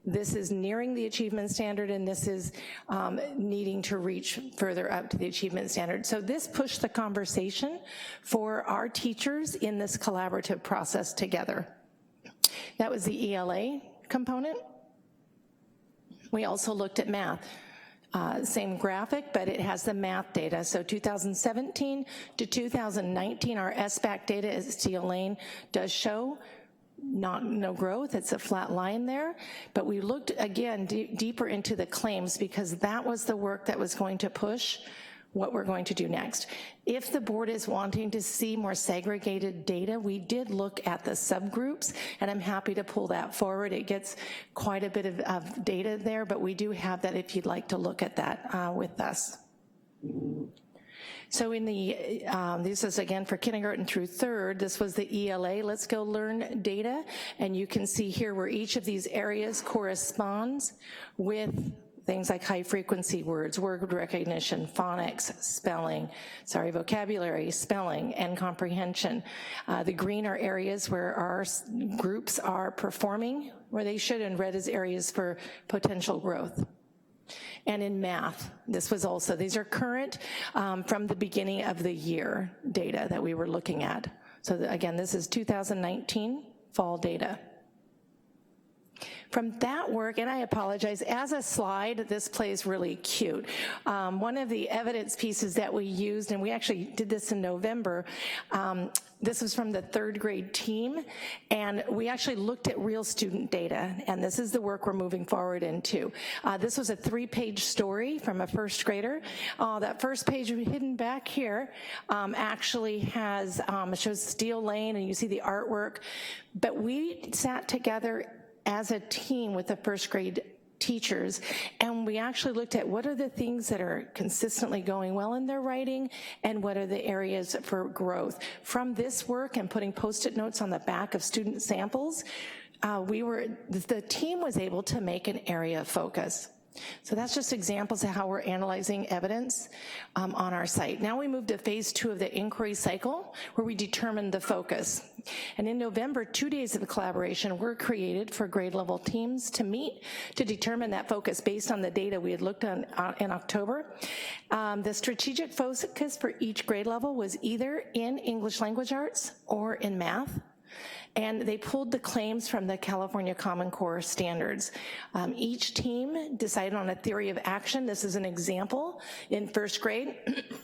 This is nearing the achievement standard, and this is needing to reach further up to the achievement standard. So this pushed the conversation for our teachers in this collaborative process together. That was the ELA component. We also looked at math. Same graphic, but it has the math data. So 2017 to 2019, our SBAC data at Steel Lane does show no growth, it's a flat line there, but we looked again deeper into the claims because that was the work that was going to push what we're going to do next. If the board is wanting to see more segregated data, we did look at the subgroups, and I'm happy to pull that forward. It gets quite a bit of data there, but we do have that if you'd like to look at that with us. So in the, this is again for kindergarten through 3rd, this was the ELA, Let's Go Learn data, and you can see here where each of these areas corresponds with things like high-frequency words, word recognition, phonics, vocabulary, spelling, and comprehension. The green are areas where our groups are performing where they should, and red is areas for potential growth. And in math, this was also, these are current from the beginning of the year data that we were looking at. So again, this is 2019 fall data. From that work, and I apologize, as a slide, this plays really cute. One of the evidence pieces that we used, and we actually did this in November, this was from the 3rd grade team, and we actually looked at real student data, and this is the work we're moving forward into. This was a 3-page story from a 1st grader. That first page hidden back here actually has, shows Steel Lane, and you see the artwork, but we sat together as a team with the 1st grade teachers, and we actually looked at what are the things that are consistently going well in their writing and what are the areas for growth. From this work and putting Post-it notes on the back of student samples, the team was able to make an area of focus. So that's just examples of how we're analyzing evidence on our site. Now we move to phase 2 of the inquiry cycle, where we determine the focus. And in November, 2 days of collaboration were created for grade level teams to meet to determine that focus based on the data we had looked at in October. The strategic focus for each grade level was either in English language arts or in math. And they pulled the claims from the California Common Core standards. Each team decided on a theory of action. This is an example in 1st grade.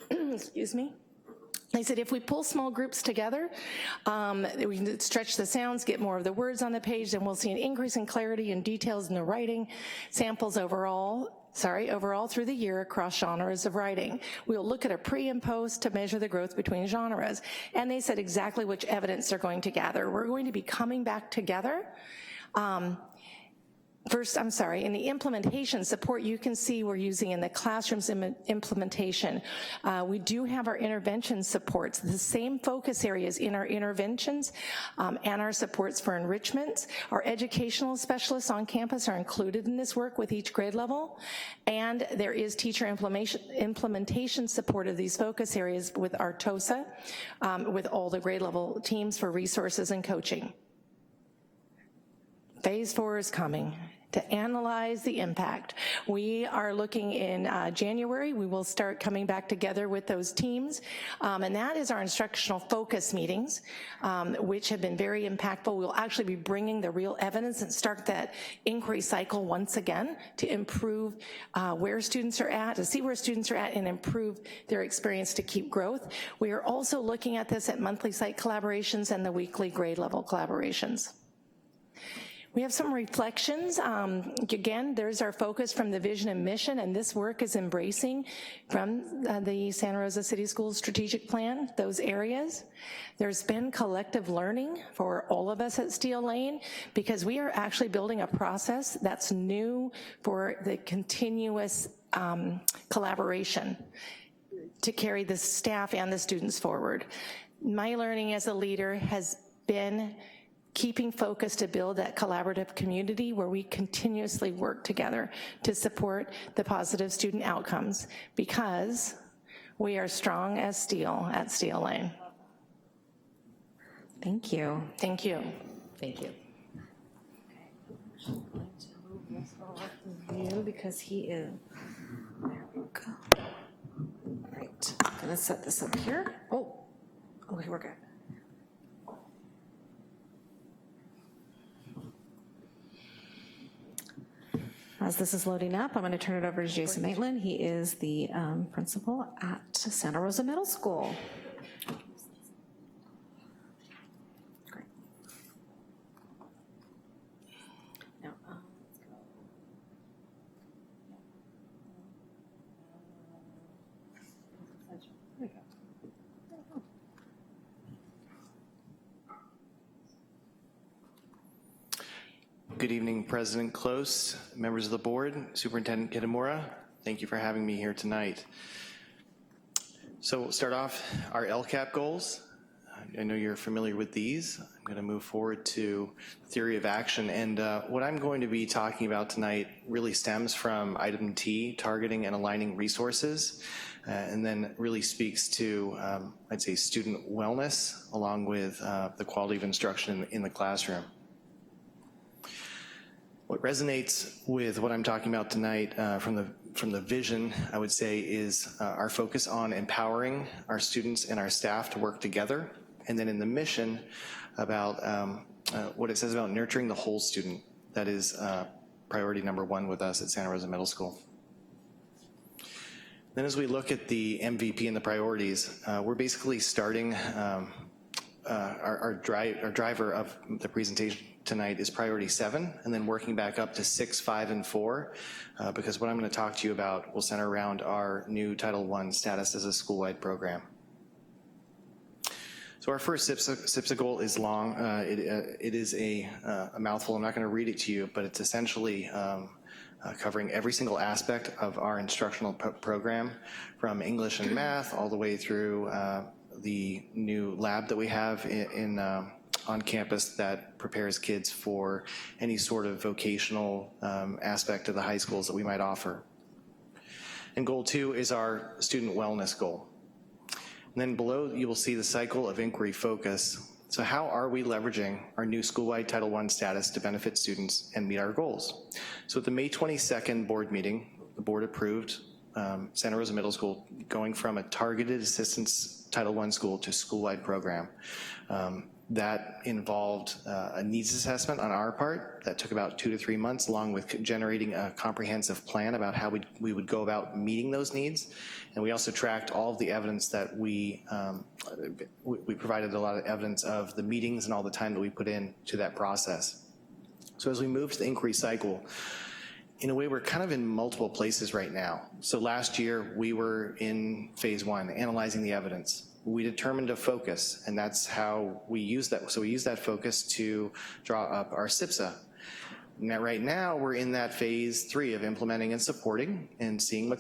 Excuse me. They said if we pull small groups together, we can stretch the sounds, get more of the words on the page, then we'll see an increase in clarity and details in the writing samples overall through the year across genres of writing. We'll look at a pre and post to measure the growth between genres. And they said exactly which evidence they're going to gather. We're going to be coming back together. In the implementation support, you can see we're using in the classrooms implementation. We do have our intervention supports, the same focus areas in our interventions and our supports for enrichment. Our educational specialists on campus are included in this work with each grade level, and there is teacher implementation support of these focus areas with our TOSA, with all the grade level teams for resources and coaching. Phase 4 is coming to analyze the impact. We are looking in January. We will start coming back together with those teams, and that is our instructional focus meetings, which have been very impactful. We'll actually be bringing the real evidence and start that inquiry cycle once again to improve where students are at, to see where students are at and improve their experience to keep growth. We are also looking at this at monthly site collaborations and the weekly grade level collaborations. We have some reflections. Again, there's our focus from the vision and mission, and this work is embracing from the Santa Rosa City Schools strategic plan, those areas. There's been collective learning for all of us at Steel Lane because we are actually building a process that's new for the continuous collaboration to carry the staff and the students forward. My learning as a leader has been keeping focus to build that collaborative community where we continuously work together to support the positive student outcomes because we are strong as steel at Steel Lane.
Thank you.
Thank you.
Thank you.
I'm going to move this over to you because he is, there we go. All right, I'm gonna set this up here. Okay, we're good. As this is loading up, I'm going to turn it over to Jason Maitland. He is the principal at Santa Rosa Middle School. Great. Now, let's go. There we go.
Good evening, President Close, members of the board, Superintendent Kitamura. Thank you for having me here tonight. So we'll start off our LCAP goals. I know you're familiar with these. I'm going to move forward to theory of action. And what I'm going to be talking about tonight really stems from item T, targeting and aligning resources, and then really speaks to, I'd say, student wellness, along with the quality of instruction in the classroom. What resonates with what I'm talking about tonight from the vision, I would say, is our focus on empowering our students and our staff to work together. And then in the mission, about what it says about nurturing the whole student. That is priority number one with us at Santa Rosa Middle School. Then as we look at the MVP and the priorities, we're basically starting our driver of the presentation tonight is priority 7, and then working back up to 6, 5, and 4, because what I'm going to talk to you about will center around our new Title I status as a school-wide program. So our first SIPSA goal is long. It is a mouthful. I'm not going to read it to you, but it's essentially covering every single aspect of our instructional program, from English and math all the way through the new lab that we have on campus that prepares kids for any sort of vocational aspect of the high schools that we might offer. And goal 2 is our student wellness goal. And then below you will see the cycle of inquiry focus. So how are we leveraging our new school-wide Title I status to benefit students and meet our goals? So at the May 22nd board meeting, the board approved Santa Rosa Middle School going from a targeted assistance Title I school to school-wide program. That involved a needs assessment on our part that took about 2 to 3 months, along with generating a comprehensive plan about how we would go about meeting those needs. And we also tracked all of the evidence that we provided a lot of evidence of the meetings and all the time that we put in to that process. So as we move to the inquiry cycle, in a way, we're kind of in multiple places right now. So last year, we were in phase 1, analyzing the evidence. We determined a focus, and that's how we use that. So we use that focus to draw up our SIPSA. Now, right now, we're in that phase 3 of implementing and supporting and seeing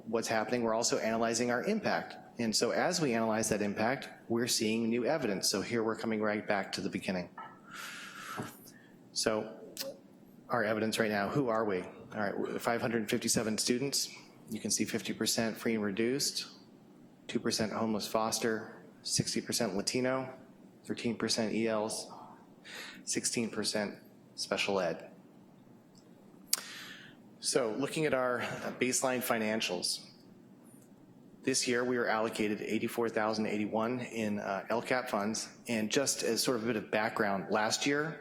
what's happening. We're also analyzing our impact. And so as we analyze that impact, we're seeing new evidence. So here we're coming right back to the beginning. So our evidence right now, who are we? All right, 557 students. You can see 50% free and reduced, 2% homeless foster, 60% Latino, 13% ELs, 16% special ed. So looking at our baseline financials, this year we were allocated $84,081 in LCAP funds, and just as sort of a bit of background, last year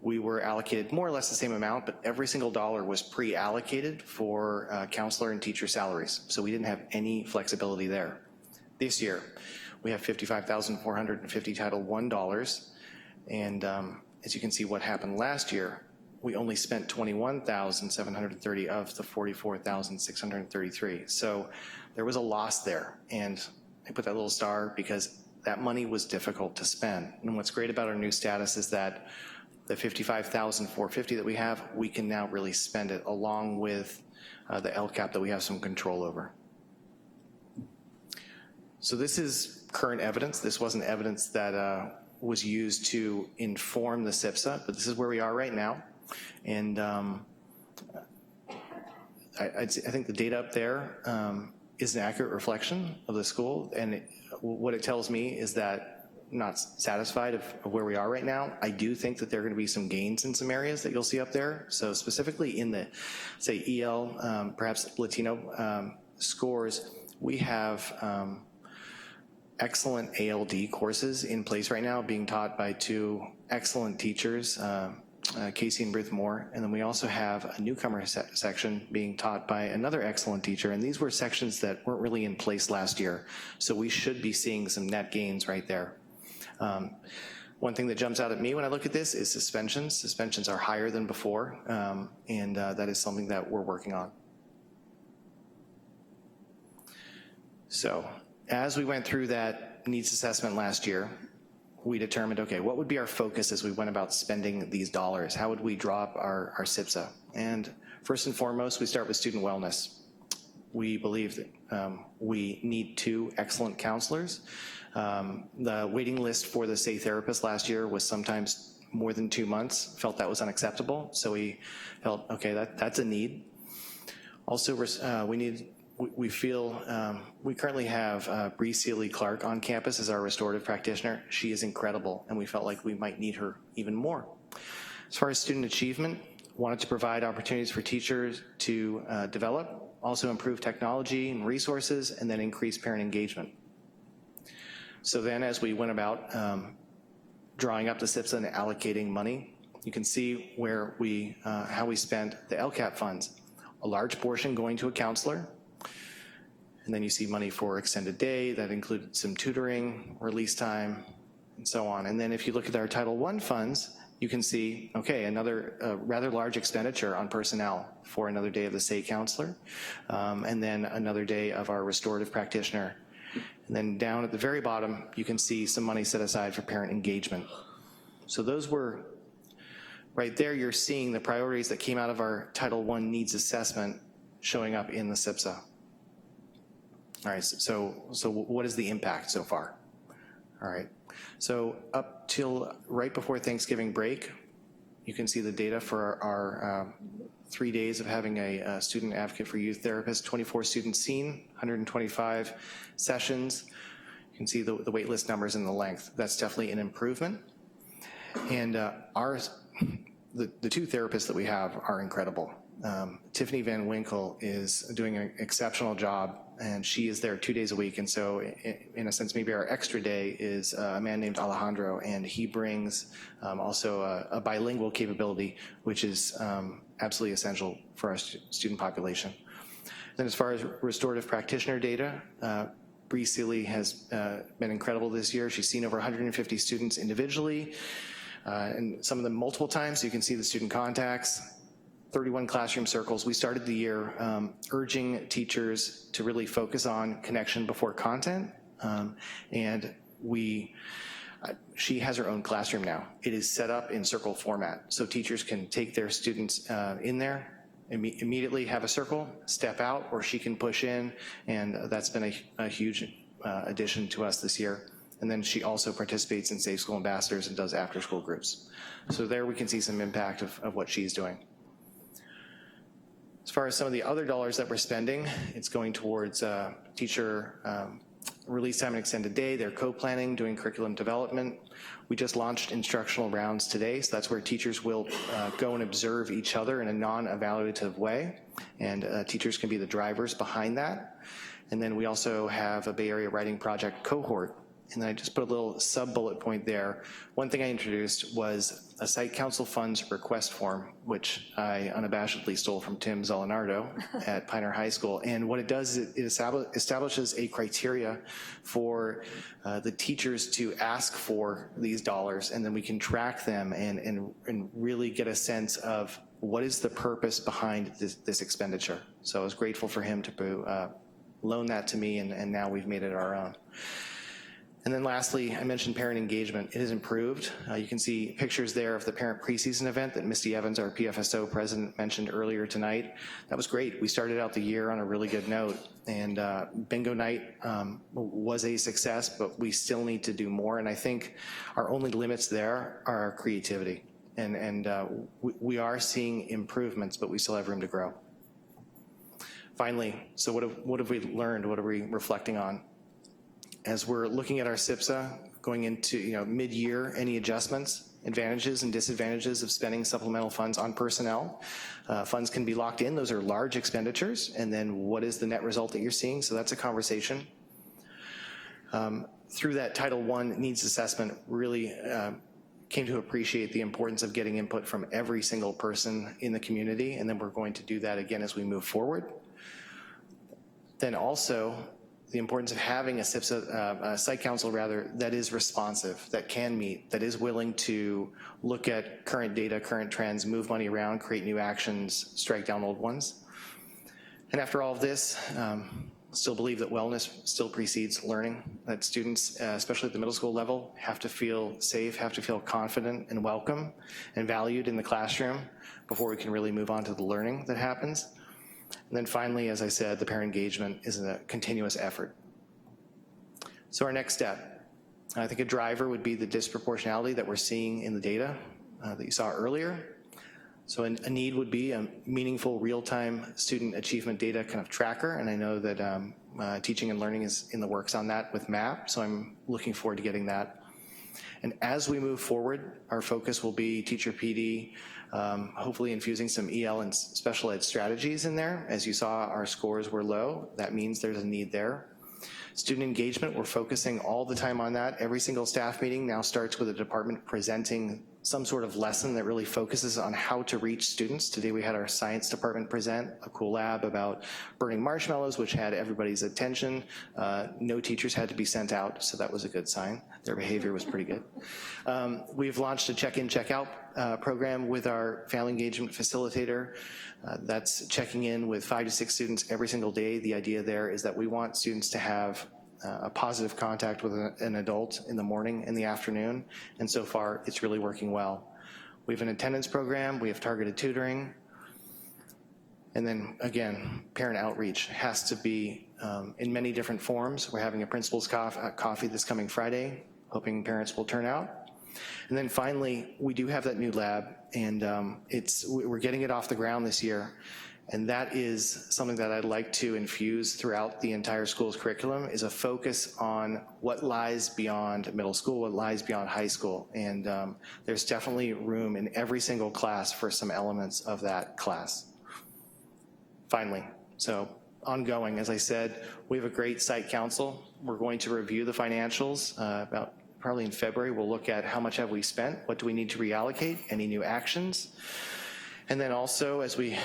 we were allocated more or less the same amount, but every single dollar was pre-allocated for counselor and teacher salaries, so we didn't have any flexibility there. This year, we have $55,450 Title I dollars, and as you can see what happened last year, we only spent $21,730 of the $44,633. So there was a loss there, and I put that little star because that money was difficult to spend. And what's great about our new status is that the $55,450 that we have, we can now really spend it along with the LCAP that we have some control over. So this is current evidence. This wasn't evidence that was used to inform the SIPSA, but this is where we are right now. And I think the data up there is an accurate reflection of the school. And what it tells me is that I'm not satisfied of where we are right now. I do think that there are going to be some gains in some areas that you'll see up there. So specifically in the, say, EL, perhaps Latino scores, we have excellent ALD courses in place right now being taught by 2 excellent teachers, Casey and Ruth Moore, and then we also have a newcomer section being taught by another excellent teacher, and these were sections that weren't really in place last year, so we should be seeing some net gains right there. One thing that jumps out at me when I look at this is suspensions. Suspensions are higher than before, and that is something that we're working on. So as we went through that needs assessment last year, we determined, okay, what would be our focus as we went about spending these dollars? How would we draw up our SIPSA? And first and foremost, we start with student wellness. We believe that we need 2 excellent counselors The waiting list for the SAY therapist last year was sometimes more than 2 months, felt that was unacceptable. So we felt, okay, that's a need. Also, we feel, we currently have Bree Seeley-Clark on campus as our restorative practitioner. She is incredible, and we felt like we might need her even more. As far as student achievement, wanted to provide opportunities for teachers to develop, also improve technology and resources, and then increase parent engagement. So then as we went about drawing up the SIPSA and allocating money, you can see where how we spent the LCAP funds. A large portion going to a counselor, and then you see money for extended day, that included some tutoring, release time, and so on. And then if you look at our Title I funds, you can see, okay, another rather large expenditure on personnel for another day of the SAY counselor, and then another day of our restorative practitioner. And then down at the very bottom, you can see some money set aside for parent engagement. So those were, right there you're seeing the priorities that came out of our Title I needs assessment showing up in the SIPSA. All right, so what is the impact so far? All right, so up till right before Thanksgiving break, you can see the data for our 3 days of having a student advocate for youth therapist, 24 students seen, 125 sessions. You can see the wait list numbers and the length. That's definitely an improvement. And the two therapists that we have are incredible. Tiffany Van Winkle is doing an exceptional job, and she is there 2 days a week. And so in a sense, maybe our extra day is a man named Alejandro, and he brings also a bilingual capability, which is absolutely essential for our student population. Then as far as restorative practitioner data, Bree Seeley has been incredible this year. She's seen over 150 students individually, and some of them multiple times. So you can see the student contacts, 31 classroom circles. We started the year urging teachers to really focus on connection before content, and she has her own classroom now. It is set up in circle format, so teachers can take their students in there, immediately have a circle, step out, or she can push in, and that's been a huge addition to us this year. And then she also participates in Safe School Ambassadors and does after-school groups. So there we can see some impact of what she's doing. As far as some of the other dollars that we're spending, it's going towards teacher release time and extended day. They're co-planning, doing curriculum development. We just launched instructional rounds today, so that's where teachers will go and observe each other in a non-evaluative way, and teachers can be the drivers behind that. And then we also have a Bay Area Writing Project cohort, and then I just put a little sub-bullet point there. One thing I introduced was a site council funds request form, which I unabashedly stole from Tim Zolinardo at Pioneer High School. And what it does is it establishes a criteria for the teachers to ask for these dollars, and then we can track them and really get a sense of what is the purpose behind this expenditure. So I was grateful for him to loan that to me, and now we've made it our own. And then lastly, I mentioned parent engagement. It has improved. You can see pictures there of the parent preseason event that Misty Evans, our PFSO president, mentioned earlier tonight. That was great. We started out the year on a really good note, and bingo night was a success, but we still need to do more, and I think our only limits there are our creativity. And we are seeing improvements, but we still have room to grow. Finally, so what have we learned? What are we reflecting on? As we're looking at our SIPSA, going into mid-year, any adjustments, advantages and disadvantages of spending supplemental funds on personnel. Funds can be locked in, those are large expenditures, and then what is the net result that you're seeing? So that's a conversation. Through that Title I needs assessment, really came to appreciate the importance of getting input from every single person in the community, and then we're going to do that again as we move forward. Then also, the importance of having a SIPSA, site council rather, that is responsive, that can meet, that is willing to look at current data, current trends, move money around, create new actions, strike down old ones. And after all of this, still believe that wellness still precedes learning, that students, especially at the middle school level, have to feel safe, have to feel confident and welcome and valued in the classroom before we can really move on to the learning that happens. And then finally, as I said, the parent engagement is a continuous effort. So our next step, I think a driver would be the disproportionality that we're seeing in the data that you saw earlier. So a need would be a meaningful real-time student achievement data kind of tracker, and I know that teaching and learning is in the works on that with MAP, so I'm looking forward to getting that. And as we move forward, our focus will be teacher PD, hopefully infusing some EL and special ed strategies in there. As you saw, our scores were low. That means there's a need there. Student engagement, we're focusing all the time on that. Every single staff meeting now starts with a department presenting some sort of lesson that really focuses on how to reach students. Today we had our science department present a cool lab about burning marshmallows, which had everybody's attention. No teachers had to be sent out, so that was a good sign. Their behavior was pretty good. We've launched a check-in, check-out program with our family engagement facilitator. That's checking in with 5 to 6 students every single day. The idea there is that we want students to have a positive contact with an adult in the morning and the afternoon, and so far it's really working well. We have an attendance program, we have targeted tutoring, and then again, parent outreach has to be in many different forms. We're having a principal's coffee this coming Friday, hoping parents will turn out. And then finally, we do have that new lab, and we're getting it off the ground this year. And that is something that I'd like to infuse throughout the entire school's curriculum, is a focus on what lies beyond middle school, what lies beyond high school. And there's definitely room in every single class for some elements of that class. Finally, so ongoing, as I said, we have a great site council. We're going to review the financials about probably in February. We'll look at how much have we spent, what do we need to reallocate, any new actions. And then also, as we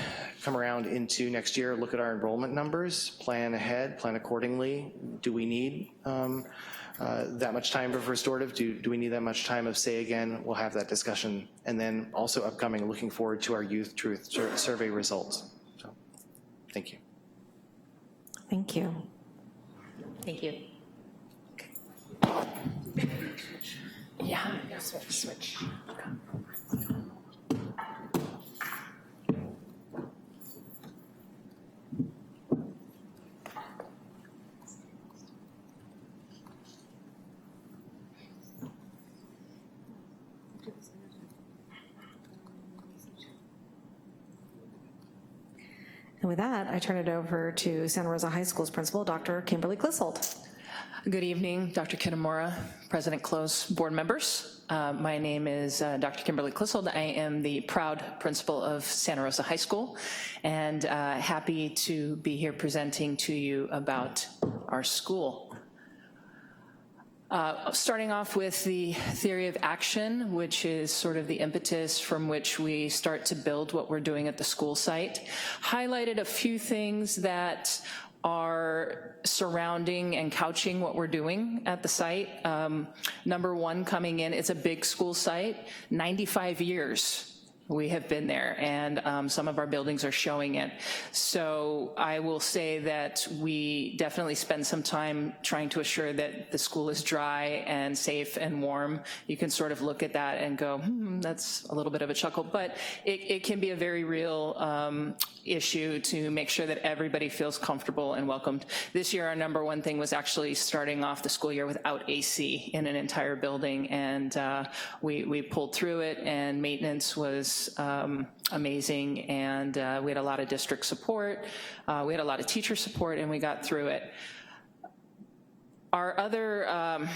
come around into next year, look at our enrollment numbers, plan ahead, plan accordingly. Do we need that much time of restorative? Do we need that much time of say again? We'll have that discussion. And then also upcoming, looking forward to our Youth Truth Survey results. So, thank you.
Thank you.
Thank you. Yeah, switch.
And with that, I turn it over to Santa Rosa High School's principal, Dr. Kimberly Clissold.
Good evening, Dr. Kitamura, President Close, board members. My name is Dr. Kimberly Clissold. I am the proud principal of Santa Rosa High School, and happy to be here presenting to you about our school. Starting off with the theory of action, which is sort of the impetus from which we start to build what we're doing at the school site. Highlighted a few things that are surrounding and couching what we're doing at the site. Number one coming in, it's a big school site, 95 years. We have been there, and some of our buildings are showing it. So I will say that we definitely spend some time trying to assure that the school is dry and safe and warm. You can sort of look at that and go, that's a little bit of a chuckle, but it can be a very real issue to make sure that everybody feels comfortable and welcomed. This year, our number one thing was actually starting off the school year without AC in an entire building, and we pulled through it, and maintenance was amazing, and we had a lot of district support, we had a lot of teacher support, and we got through it. Our other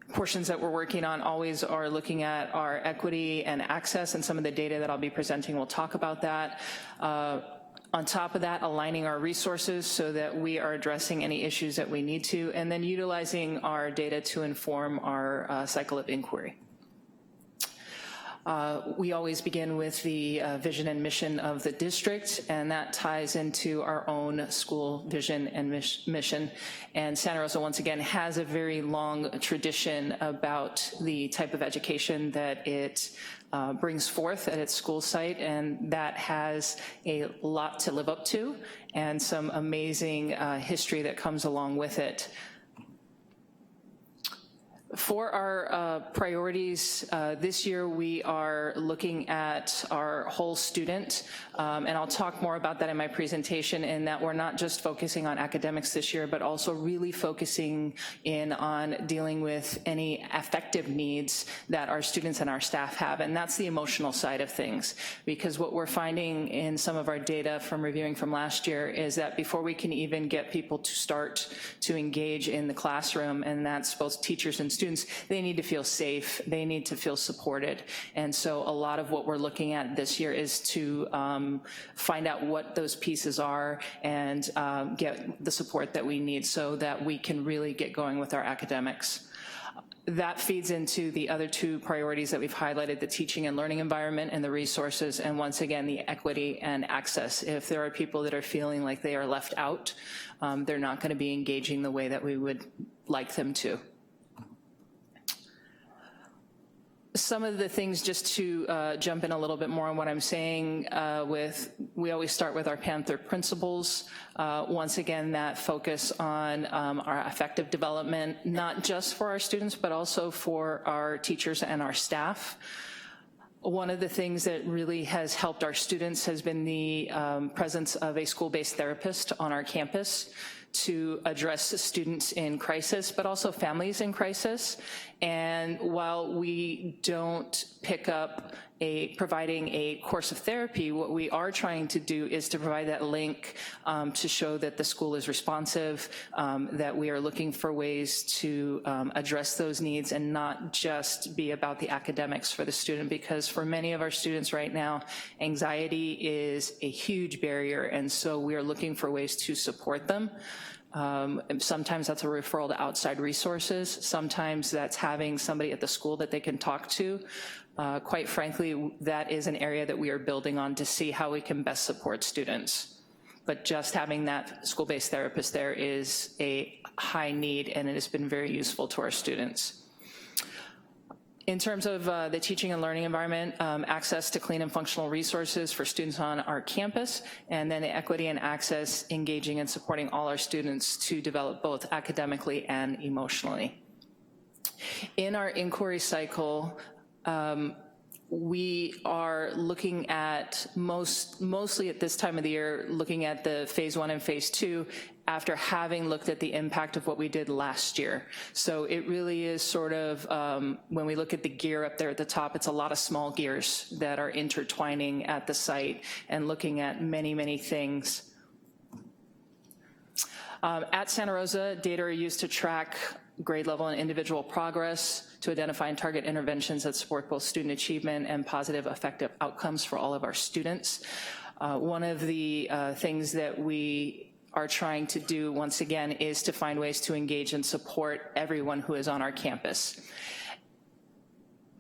portions that we're working on always are looking at our equity and access, and some of the data that I'll be presenting will talk about that. On top of that, aligning our resources so that we are addressing any issues that we need to, and then utilizing our data to inform our cycle of inquiry. We always begin with the vision and mission of the district, and that ties into our own school vision and mission. And Santa Rosa, once again, has a very long tradition about the type of education that it brings forth at its school site, and that has a lot to live up to and some amazing history that comes along with it. For our priorities, this year we are looking at our whole student, and I'll talk more about that in my presentation, in that we're not just focusing on academics this year, but also really focusing in on dealing with any affective needs that our students and our staff have, and that's the emotional side of things. Because what we're finding in some of our data from reviewing from last year is that before we can even get people to start to engage in the classroom, and that's both teachers and students, they need to feel safe, they need to feel supported. And so a lot of what we're looking at this year is to find out what those pieces are and get the support that we need so that we can really get going with our academics. That feeds into the other two priorities that we've highlighted, the teaching and learning environment and the resources, and once again, the equity and access. If there are people that are feeling like they are left out, they're not going to be engaging the way that we would like them to. Some of the things, just to jump in a little bit more on what I'm saying, we always start with our Panther principles. Once again, that focus on our affective development, not just for our students, but also for our teachers and our staff. One of the things that really has helped our students has been the presence of a school-based therapist on our campus to address students in crisis, but also families in crisis. And while we don't pick up providing a course of therapy, what we are trying to do is to provide that link to show that the school is responsive, that we are looking for ways to address those needs and not just be about the academics for the student, because for many of our students right now, anxiety is a huge barrier, and so we are looking for ways to support them. Sometimes that's a referral to outside resources. Sometimes that's having somebody at the school that they can talk to. Quite frankly, that is an area that we are building on to see how we can best support students. But just having that school-based therapist there is a high need, and it has been very useful to our students. In terms of the teaching and learning environment, access to clean and functional resources for students on our campus, and then the equity and access, engaging and supporting all our students to develop both academically and emotionally. In our inquiry cycle, we are looking at mostly at this time of the year, looking at the phase 1 and phase 2 after having looked at the impact of what we did last year. So it really is sort of, when we look at the gear up there at the top, it's a lot of small gears that are intertwining at the site and looking at many, many things. At Santa Rosa, data are used to track grade level and individual progress, to identify and target interventions that support both student achievement and positive effective outcomes for all of our students. One of the things that we are trying to do, once again, is to find ways to engage and support everyone who is on our campus.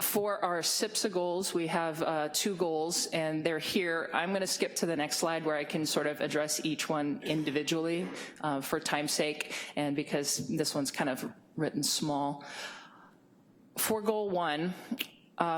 For our SIPSA goals, we have 2 goals, and they're here. I'm going to skip to the next slide where I can sort of address each one individually for time's sake, and because this one's kind of written small. For goal 1,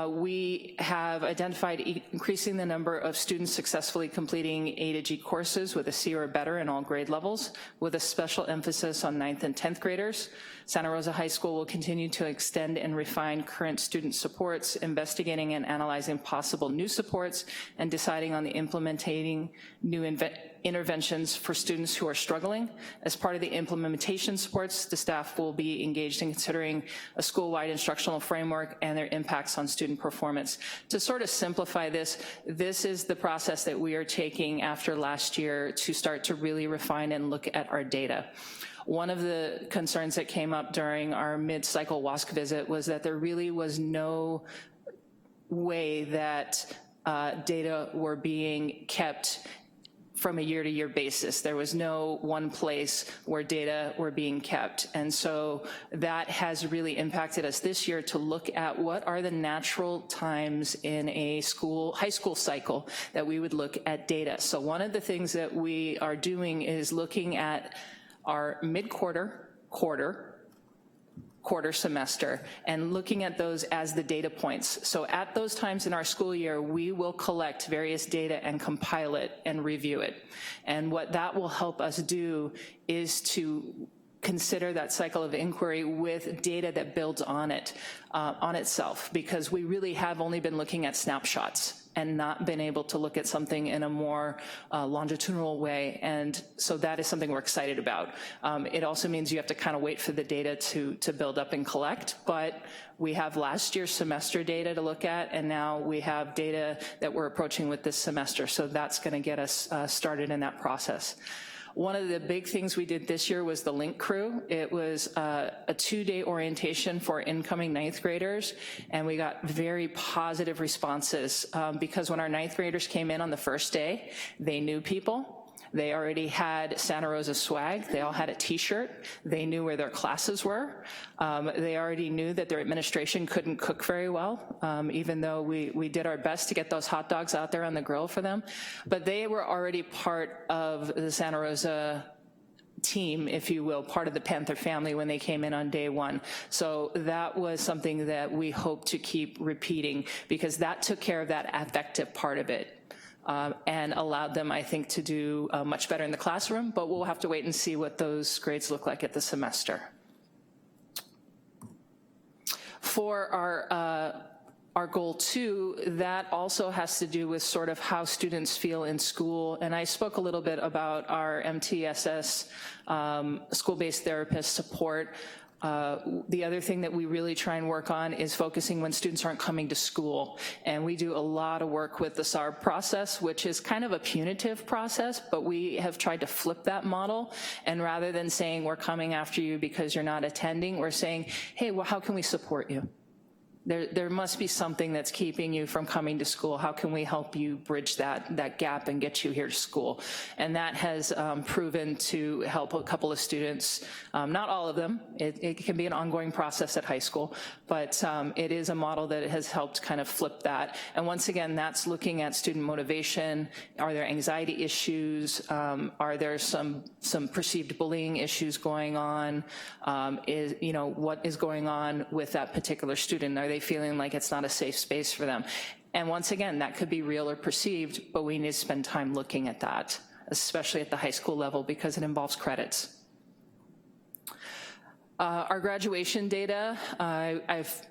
we have identified increasing the number of students successfully completing A to G courses with a C or better in all grade levels, with a special emphasis on 9th and 10th graders. Santa Rosa High School will continue to extend and refine current student supports, investigating and analyzing possible new supports, and deciding on the implementing new interventions for students who are struggling. As part of the implementation supports, the staff will be engaged in considering a school-wide instructional framework and their impacts on student performance. To sort of simplify this, this is the process that we are taking after last year to start to really refine and look at our data. One of the concerns that came up during our mid-cycle WASC visit was that there really was no way that data were being kept from a year-to-year basis. There was no one place where data were being kept. And so that has really impacted us this year to look at what are the natural times in a high school cycle that we would look at data. So one of the things that we are doing is looking at our mid-quarter, quarter semester, and looking at those as the data points. So at those times in our school year, we will collect various data and compile it and review it. And what that will help us do is to consider that cycle of inquiry with data that builds on it, on itself, because we really have only been looking at snapshots and not been able to look at something in a more longitudinal way. And so that is something we're excited about. It also means you have to kind of wait for the data to build up and collect, but we have last year's semester data to look at, and now we have data that we're approaching with this semester. So that's gonna get us started in that process. One of the big things we did this year was the Link Crew. It was a 2-day orientation for incoming 9th graders, and we got very positive responses because when our 9th graders came in on the first day, they knew people. They already had Santa Rosa swag. They all had a t-shirt. They knew where their classes were. They already knew that their administration couldn't cook very well, even though we did our best to get those hot dogs out there on the grill for them. But they were already part of the Santa Rosa team, if you will, part of the Panther family when they came in on day one. So that was something that we hope to keep repeating, because that took care of that affective part of it. And allowed them, I think, to do much better in the classroom, but we'll have to wait and see what those grades look like at the semester. For our goal 2, that also has to do with sort of how students feel in school, and I spoke a little bit about our MTSS, school-based therapist support. The other thing that we really try and work on is focusing when students aren't coming to school. And we do a lot of work with the SARB process, which is kind of a punitive process, but we have tried to flip that model. And rather than saying we're coming after you because you're not attending, we're saying, hey, well, how can we support you? There must be something that's keeping you from coming to school. How can we help you bridge that gap and get you here to school? And that has proven to help a couple of students, not all of them. It can be an ongoing process at high school, but it is a model that has helped kind of flip that. And once again, that's looking at student motivation. Are there anxiety issues? Are there some perceived bullying issues going on? What is going on with that particular student? Are they feeling like it's not a safe space for them? And once again, that could be real or perceived, but we need to spend time looking at that, especially at the high school level, because it involves credits. Our graduation data, I've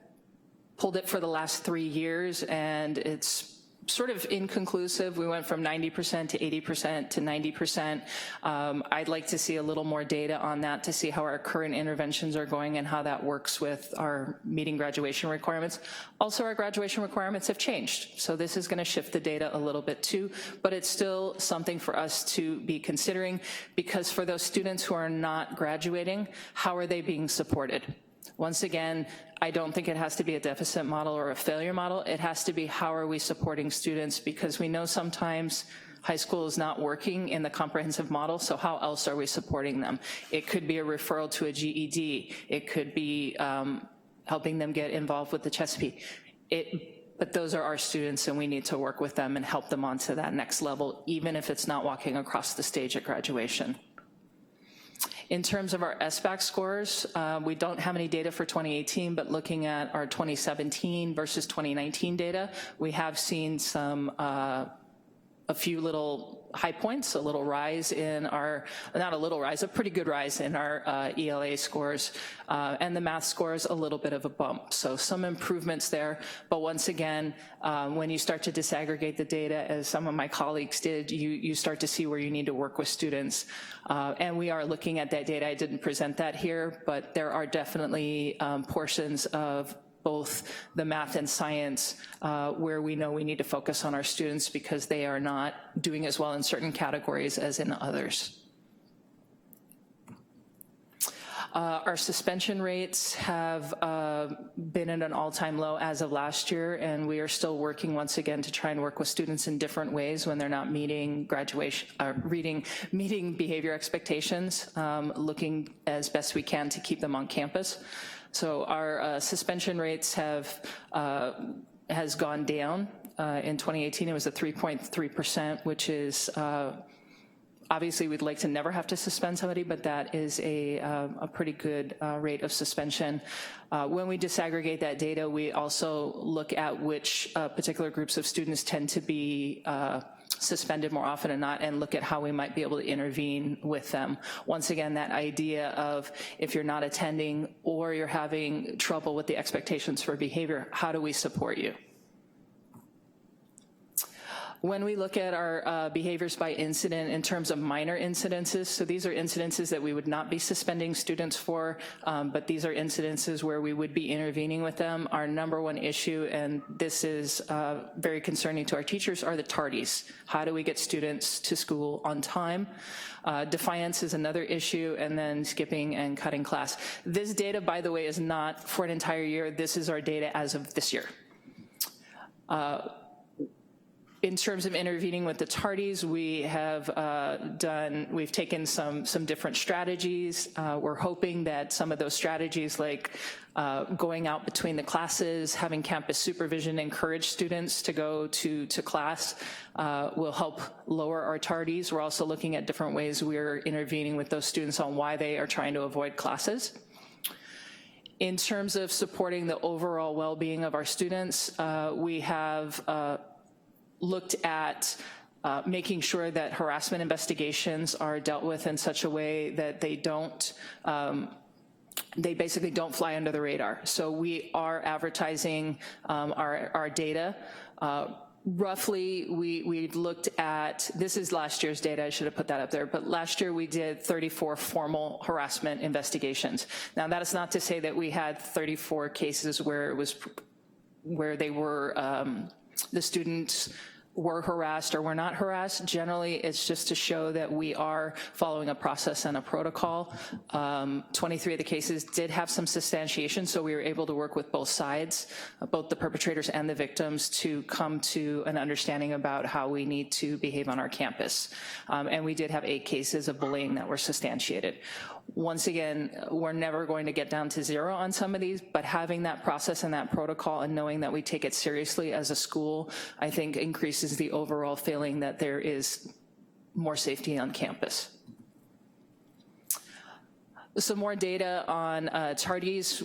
pulled it for the last 3 years, and it's sort of inconclusive. We went from 90% to 80% to 90%. I'd like to see a little more data on that to see how our current interventions are going and how that works with our meeting graduation requirements. Also, our graduation requirements have changed, so this is going to shift the data a little bit too, but it's still something for us to be considering, because for those students who are not graduating, how are they being supported? Once again, I don't think it has to be a deficit model or a failure model. It has to be, how are we supporting students? Because we know sometimes high school is not working in the comprehensive model, so how else are we supporting them? It could be a referral to a GED. It could be helping them get involved with the CHESP. But those are our students, and we need to work with them and help them on to that next level, even if it's not walking across the stage at graduation. In terms of our SBAC scores, we don't have any data for 2018, but looking at our 2017 versus 2019 data, we have seen some, a few little high points, a little rise in our, not a little rise, a pretty good rise in our ELA scores, and the math scores a little bit of a bump. So some improvements there, but once again, when you start to disaggregate the data, as some of my colleagues did, you start to see where you need to work with students. And we are looking at that data. I didn't present that here, but there are definitely portions of both the math and science where we know we need to focus on our students because they are not doing as well in certain categories as in others. Our suspension rates have been at an all-time low as of last year, and we are still working once again to try and work with students in different ways when they're not meeting graduation, meeting behavior expectations, looking as best we can to keep them on campus. So our suspension rates has gone down. In 2018, it was at 3.3%, which is, obviously we'd like to never have to suspend somebody, but that is a pretty good rate of suspension. When we disaggregate that data, we also look at which particular groups of students tend to be suspended more often than not, and look at how we might be able to intervene with them. Once again, that idea of if you're not attending or you're having trouble with the expectations for behavior, how do we support you? When we look at our behaviors by incident in terms of minor incidences, so these are incidences that we would not be suspending students for, but these are incidences where we would be intervening with them. Our number one issue, and this is very concerning to our teachers, are the tardies. How do we get students to school on time? Defiance is another issue, and then skipping and cutting class. This data, by the way, is not for an entire year. This is our data as of this year. In terms of intervening with the tardies, we have we've taken some different strategies. We're hoping that some of those strategies, like going out between the classes, having campus supervision encourage students to go to class, will help lower our tardies. We're also looking at different ways we're intervening with those students on why they are trying to avoid classes. In terms of supporting the overall well-being of our students, we have looked at making sure that harassment investigations are dealt with in such a way that they don't, they basically don't fly under the radar. So we are advertising our data. Roughly, we've looked at, this is last year's data, I should have put that up there, but last year we did 34 formal harassment investigations. Now that is not to say that we had 34 cases where they were, the students were harassed or were not harassed. Generally, it's just to show that we are following a process and a protocol. 23 of the cases did have some substantiation, so we were able to work with both sides, both the perpetrators and the victims, to come to an understanding about how we need to behave on our campus. And we did have 8 cases of bullying that were substantiated. Once again, we're never going to get down to 0 on some of these, but having that process and that protocol and knowing that we take it seriously as a school, I think increases the overall feeling that there is more safety on campus. Some more data on tardies.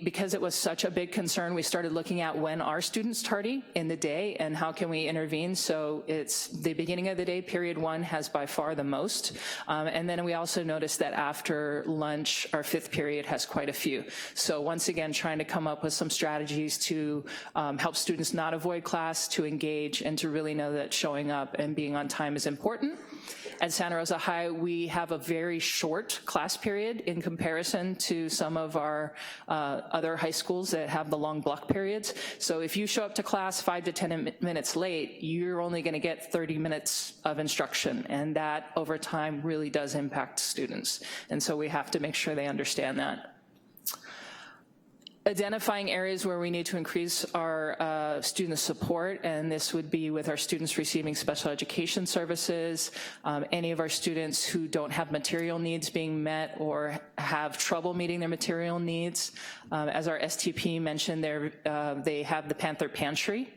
Because it was such a big concern, we started looking at when our students tardy in the day and how can we intervene. So it's the beginning of the day, period 1 has by far the most. And then we also noticed that after lunch, our 5th period has quite a few. So once again, trying to come up with some strategies to help students not avoid class, to engage, and to really know that showing up and being on time is important. At Santa Rosa High, we have a very short class period in comparison to some of our other high schools that have the long block periods. So if you show up to class 5 to 10 minutes late, you're only gonna get 30 minutes of instruction, and that over time really does impact students. And so we have to make sure they understand that. Identifying areas where we need to increase our student support, and this would be with our students receiving special education services, any of our students who don't have material needs being met or have trouble meeting their material needs. As our STP mentioned, they have the Panther Pantry,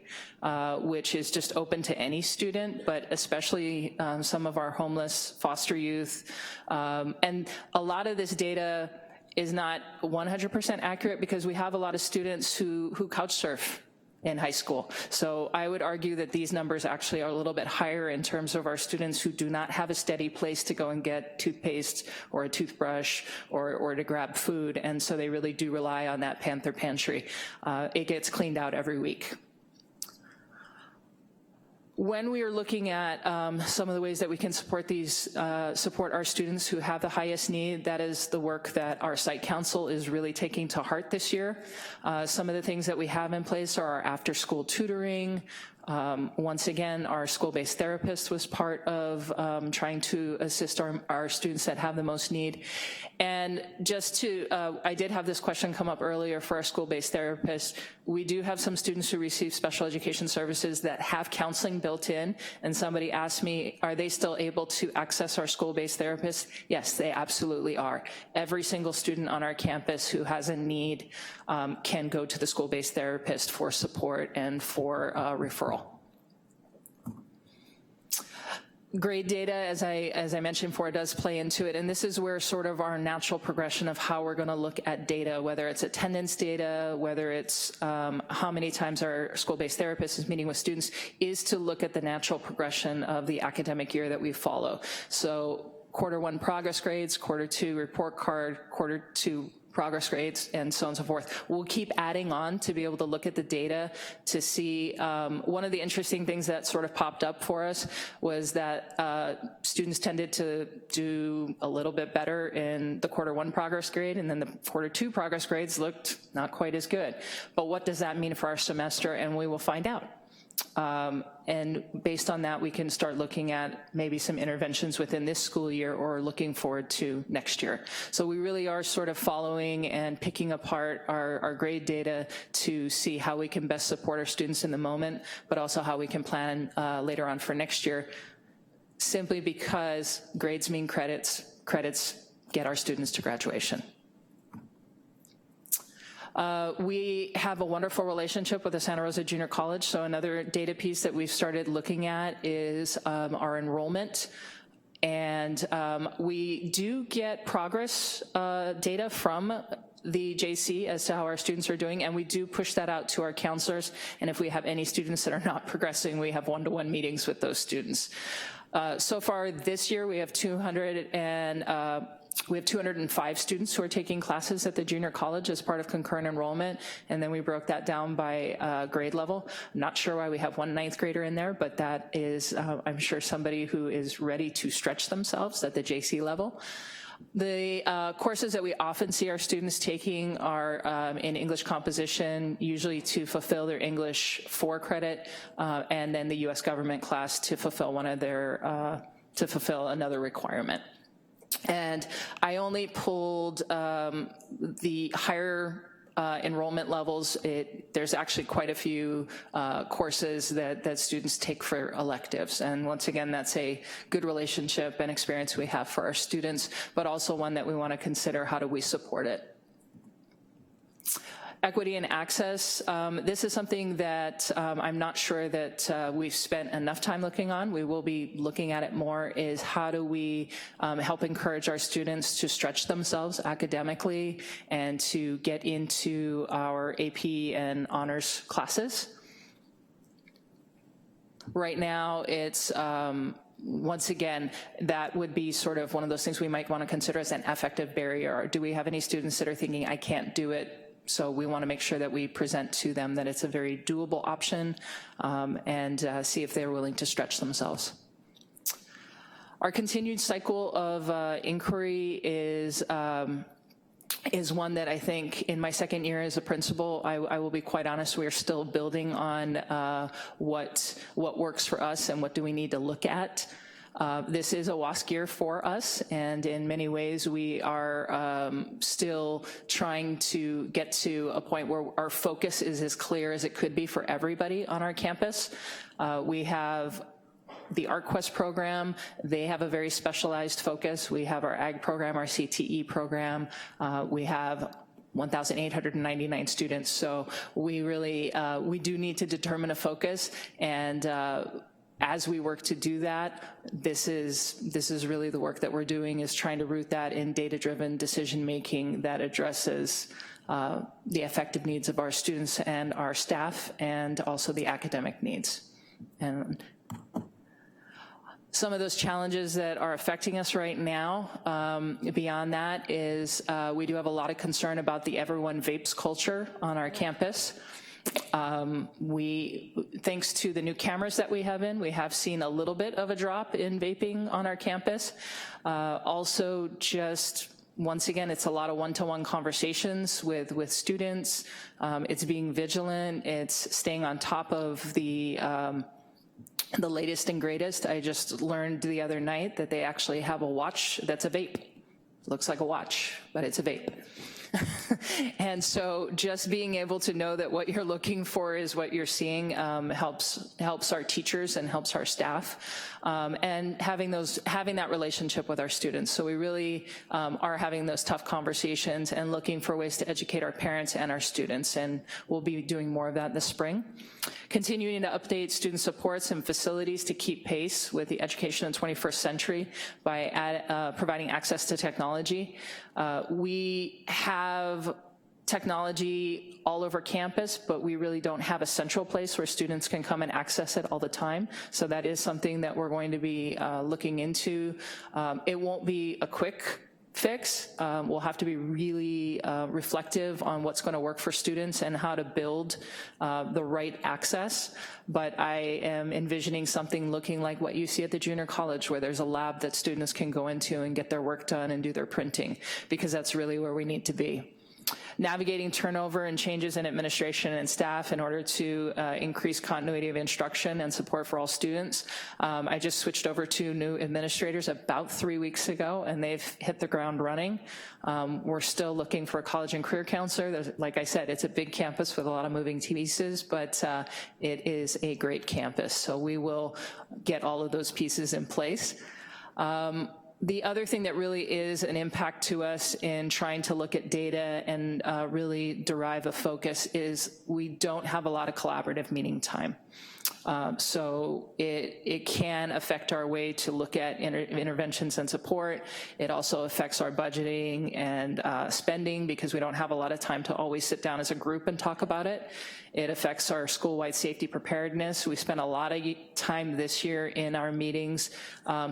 which is just open to any student, but especially some of our homeless foster youth. And a lot of this data is not 100% accurate because we have a lot of students who couch surf in high school. So I would argue that these numbers actually are a little bit higher in terms of our students who do not have a steady place to go and get toothpaste or a toothbrush or to grab food, and so they really do rely on that Panther Pantry. It gets cleaned out every week. When we are looking at some of the ways that we can support support our students who have the highest need, that is the work that our site council is really taking to heart this year. Some of the things that we have in place are our after-school tutoring. Once again, our school-based therapist was part of trying to assist our students that have the most need. And just to, I did have this question come up earlier for our school-based therapist. We do have some students who receive special education services that have counseling built in, and somebody asked me, are they still able to access our school-based therapist? Yes, they absolutely are. Every single student on our campus who has a need can go to the school-based therapist for support and for referral. Grade data, as I mentioned before, does play into it, and this is where sort of our natural progression of how we're gonna look at data, whether it's attendance data, whether it's how many times our school-based therapist is meeting with students, is to look at the natural progression of the academic year that we follow. So Q1 progress grades, Q2 report card, Q2 progress grades, and so on and so forth. We'll keep adding on to be able to look at the data to see. One of the interesting things that sort of popped up for us was that students tended to do a little bit better in the Q1 progress grade, and then the Q2 progress grades looked not quite as good. But what does that mean for our semester? And we will find out. And based on that, we can start looking at maybe some interventions within this school year or looking forward to next year. So we really are sort of following and picking apart our grade data to see how we can best support our students in the moment, but also how we can plan later on for next year, simply because grades mean credits, credits get our students to graduation. We have a wonderful relationship with the Santa Rosa Junior College, so another data piece that we've started looking at is our enrollment. And we do get progress data from the JC as to how our students are doing, and we do push that out to our counselors, and if we have any students that are not progressing, we have one-to-one meetings with those students. So far this year, we have 205 students who are taking classes at the junior college as part of concurrent enrollment, and then we broke that down by grade level. I'm not sure why we have one 9th grader in there, but that is, I'm sure, somebody who is ready to stretch themselves at the JC level. The courses that we often see our students taking are in English composition, usually to fulfill their English 4 credit, and then the US government class to fulfill one of their, to fulfill another requirement. And I only pulled the higher enrollment levels. There's actually quite a few courses that students take for electives. And once again, that's a good relationship and experience we have for our students, but also one that we want to consider, how do we support it? Equity and access, this is something that I'm not sure that we've spent enough time looking on. We will be looking at it more, is how do we help encourage our students to stretch themselves academically and to get into our AP and honors classes. Right now, it's once again, that would be sort of one of those things we might want to consider as an affective barrier. Do we have any students that are thinking, I can't do it? So we want to make sure that we present to them that it's a very doable option, and see if they're willing to stretch themselves. Our continued cycle of inquiry is one that I think in my second year as a principal, I will be quite honest, we are still building on what works for us and what do we need to look at. This is a WASC year for us, and in many ways we are still trying to get to a point where our focus is as clear as it could be for everybody on our campus. We have the ArtQuest program. They have a very specialized focus. We have our AG program, our CTE program. We have 1,899 students, so we really, we do need to determine a focus, and as we work to do that, this is really the work that we're doing, is trying to root that in data-driven decision-making that addresses the effective needs of our students and our staff, and also the academic needs. And some of those challenges that are affecting us right now, beyond that, is we do have a lot of concern about the everyone vapes culture on our campus. Thanks to the new cameras that we have in, we have seen a little bit of a drop in vaping on our campus. Also, just once again, it's a lot of one-to-one conversations with students. It's being vigilant. It's staying on top of the latest and greatest. I just learned the other night that they actually have a watch that's a vape. Looks like a watch, but it's a vape. And so just being able to know that what you're looking for is what you're seeing helps our teachers and helps our staff, and having that relationship with our students. So we really are having those tough conversations and looking for ways to educate our parents and our students, and we'll be doing more of that this spring. Continuing to update student supports and facilities to keep pace with the education in the 21st century by providing access to technology. We have technology all over campus, but we really don't have a central place where students can come and access it all the time. So that is something that we're going to be looking into. It won't be a quick fix. We'll have to be really reflective on what's going to work for students and how to build the right access. But I am envisioning something looking like what you see at the junior college, where there's a lab that students can go into and get their work done and do their printing, because that's really where we need to be. Navigating turnover and changes in administration and staff in order to increase continuity of instruction and support for all students. I just switched over to new administrators about 3 weeks ago, and they've hit the ground running. We're still looking for a college and career counselor. Like I said, it's a big campus with a lot of moving pieces, but it is a great campus. So we will get all of those pieces in place. The other thing that really is an impact to us in trying to look at data and really derive a focus is we don't have a lot of collaborative meeting time. So it can affect our way to look at interventions and support. It also affects our budgeting and spending, because we don't have a lot of time to always sit down as a group and talk about it. It affects our school-wide safety preparedness. We spent a lot of time this year in our meetings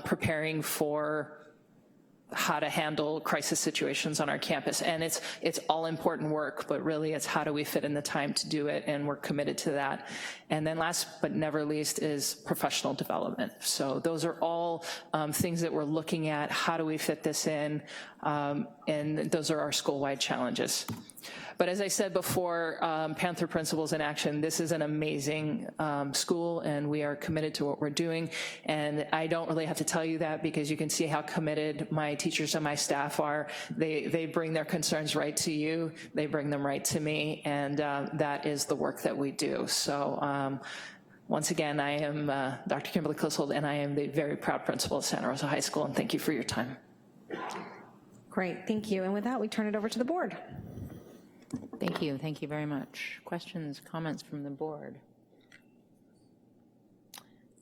preparing for how to handle crisis situations on our campus. And it's all important work, but really it's how do we fit in the time to do it, and we're committed to that. And then last but never least is professional development. So those are all things that we're looking at. How do we fit this in? And those are our school-wide challenges. But as I said before, Panther Principals in Action, this is an amazing school, and we are committed to what we're doing. And I don't really have to tell you that, because you can see how committed my teachers and my staff are. They bring their concerns right to you. They bring them right to me, and that is the work that we do. So once again, I am Dr. Kimberly Clissold, and I am the very proud principal of Santa Rosa High School, and thank you for your time.
Great, thank you. And with that, we turn it over to the board.
Thank you very much. Questions, comments from the board?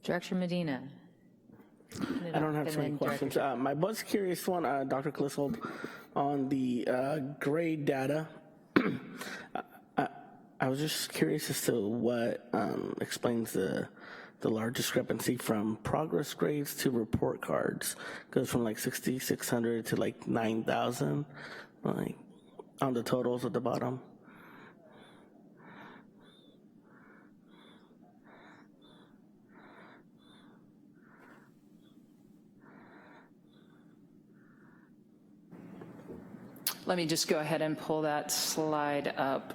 Director Medina.
I don't have too many questions. My was curious one, Dr. Clissold, on the grade data. I was just curious as to what explains the large discrepancy from progress grades to report cards. Goes from like 6,600 to like 9,000, like on the totals at the bottom.
Let me just go ahead and pull that slide up.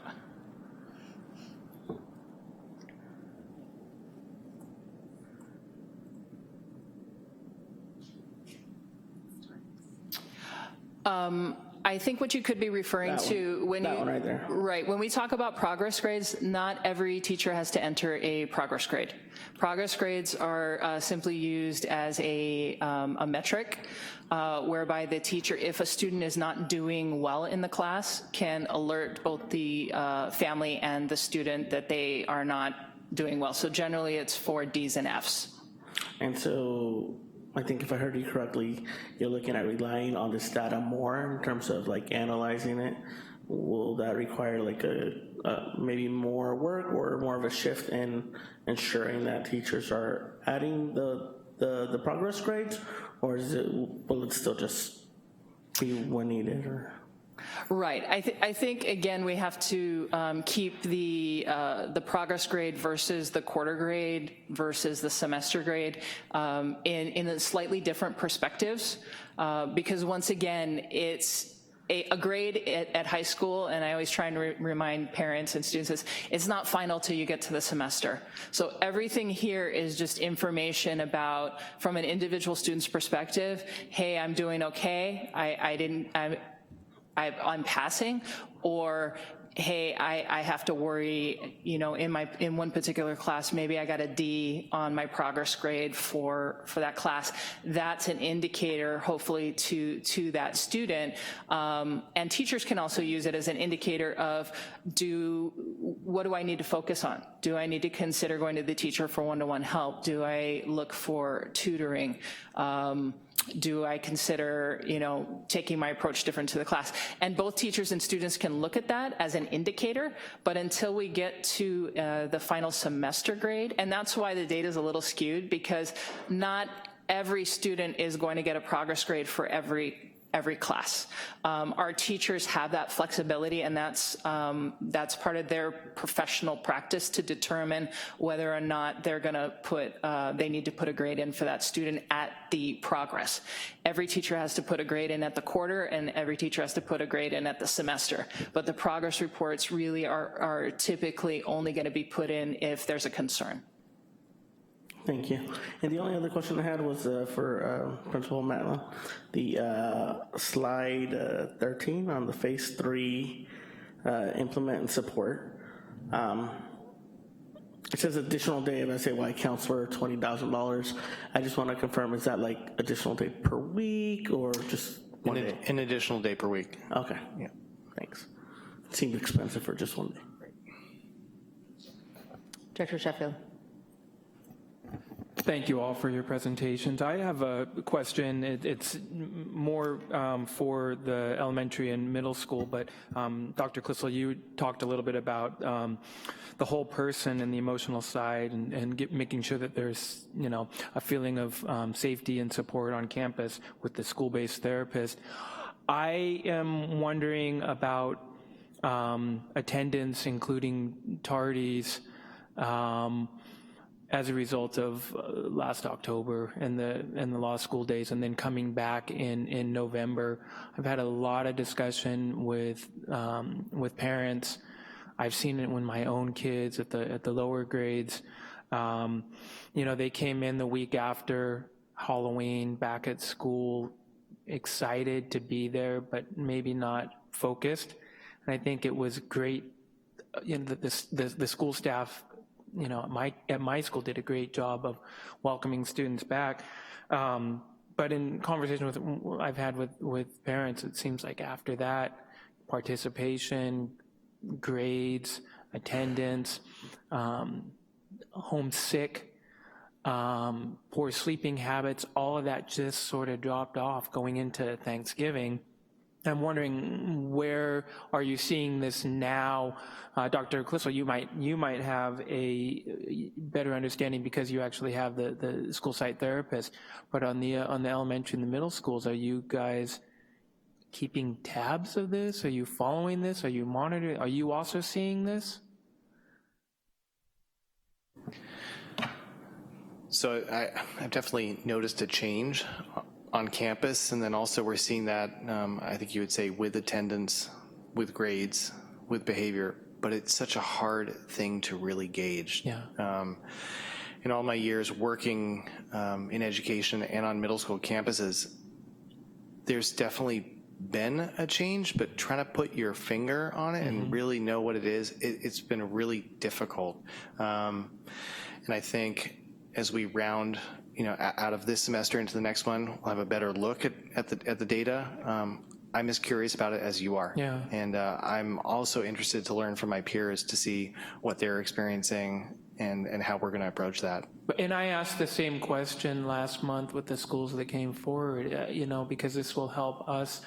I think what you could be referring to when
that one right there.
Right, when we talk about progress grades, not every teacher has to enter a progress grade. Progress grades are simply used as a metric whereby the teacher, if a student is not doing well in the class, can alert both the family and the student that they are not doing well. So generally it's for D's and F's.
And so I think if I heard you correctly, you're looking at relying on this data more in terms of like analyzing it. Will that require like maybe more work or more of a shift in ensuring that teachers are adding the progress grades, or will it still just be when needed? Or?
Right. I think again we have to keep the progress grade versus the quarter grade versus the semester grade in a slightly different perspectives, because once again it's a grade at high school, and I always try and remind parents and students it's not final till you get to the semester. So everything here is just information about, from an individual student's perspective, hey, I'm doing okay. I'm passing, or hey, I have to worry, you know, in one particular class, maybe I got a D on my progress grade for that class. That's an indicator, hopefully, to that student. And teachers can also use it as an indicator of what do I need to focus on? Do I need to consider going to the teacher for one-to-one help? Do I look for tutoring? Do I consider, you know, taking my approach different to the class? And both teachers and students can look at that as an indicator, but until we get to the final semester grade, and that's why the data is a little skewed, because not every student is going to get a progress grade for every class. Our teachers have that flexibility, and that's part of their professional practice to determine whether or not they're gonna they need to put a grade in for that student at the progress. Every teacher has to put a grade in at the quarter, and every teacher has to put a grade in at the semester. But the progress reports really are typically only gonna be put in if there's a concern.
Thank you. And the only other question I had was for Principal Matla. The slide 13 on the phase 3 implement and support. It says additional day of SAY counts for $20,000. I just want to confirm, is that like additional day per week or just one day?
An additional day per week.
Okay, yeah, thanks. It seemed expensive for just one day.
Director Sheffield.
Thank you all for your presentations. I have a question. It's more for the elementary and middle school, but Dr. Klissel, you talked a little bit about the whole person and the emotional side and making sure that there's, you know, a feeling of safety and support on campus with the school-based therapist. I am wondering about attendance, including tardies, as a result of last October and the law school days, and then coming back in November. I've had a lot of discussion with parents. I've seen it with my own kids at the lower grades. You know, they came in the week after Halloween back at school, excited to be there, but maybe not focused. And I think it was great, you know, the school staff, you know, at my school did a great job of welcoming students back. But in conversation I've had with parents, it seems like after that, participation, grades, attendance, homesick, poor sleeping habits, all of that just sort of dropped off going into Thanksgiving. I'm wondering, where are you seeing this now? Dr. Klissel, you might have a better understanding because you actually have the school site therapist, but on the elementary and the middle schools, are you guys keeping tabs of this? Are you following this? Are you monitoring? Are you also seeing this?
So I've definitely noticed a change on campus, and then also we're seeing that, I think you would say, with attendance, with grades, with behavior, but it's such a hard thing to really gauge.
Yeah.
In all my years working in education and on middle school campuses, there's definitely been a change, but trying to put your finger on it and really know what it is, it's been really difficult. And I think as we round, you know, out of this semester into the next one, we'll have a better look at the data. I'm as curious about it as you are.
Yeah.
And I'm also interested to learn from my peers to see what they're experiencing and how we're gonna approach that.
And I asked the same question last month with the schools that came forward, you know, because this will help us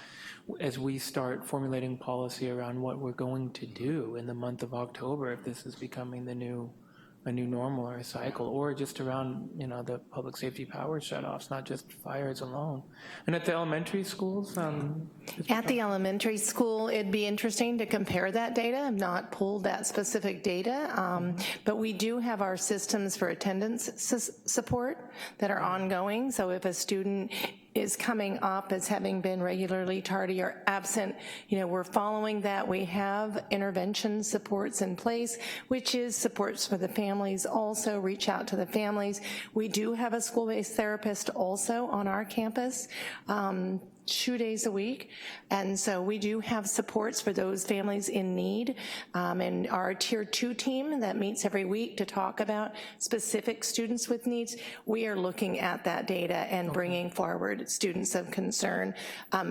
as we start formulating policy around what we're going to do in the month of October, if this is becoming a new normal or a cycle, or just around, you know, the public safety power shutoffs, not just fires alone. And at the elementary schools?
At the elementary school, it'd be interesting to compare that data. I've not pulled that specific data, but we do have our systems for attendance support that are ongoing. So if a student is coming up as having been regularly tardy or absent, you know, we're following that. We have intervention supports in place, which is supports for the families. Also reach out to the families. We do have a school-based therapist also on our campus. 2 days a week, and so we do have supports for those families in need, and our Tier 2 team that meets every week to talk about specific students with needs, we are looking at that data and bringing forward students of concern,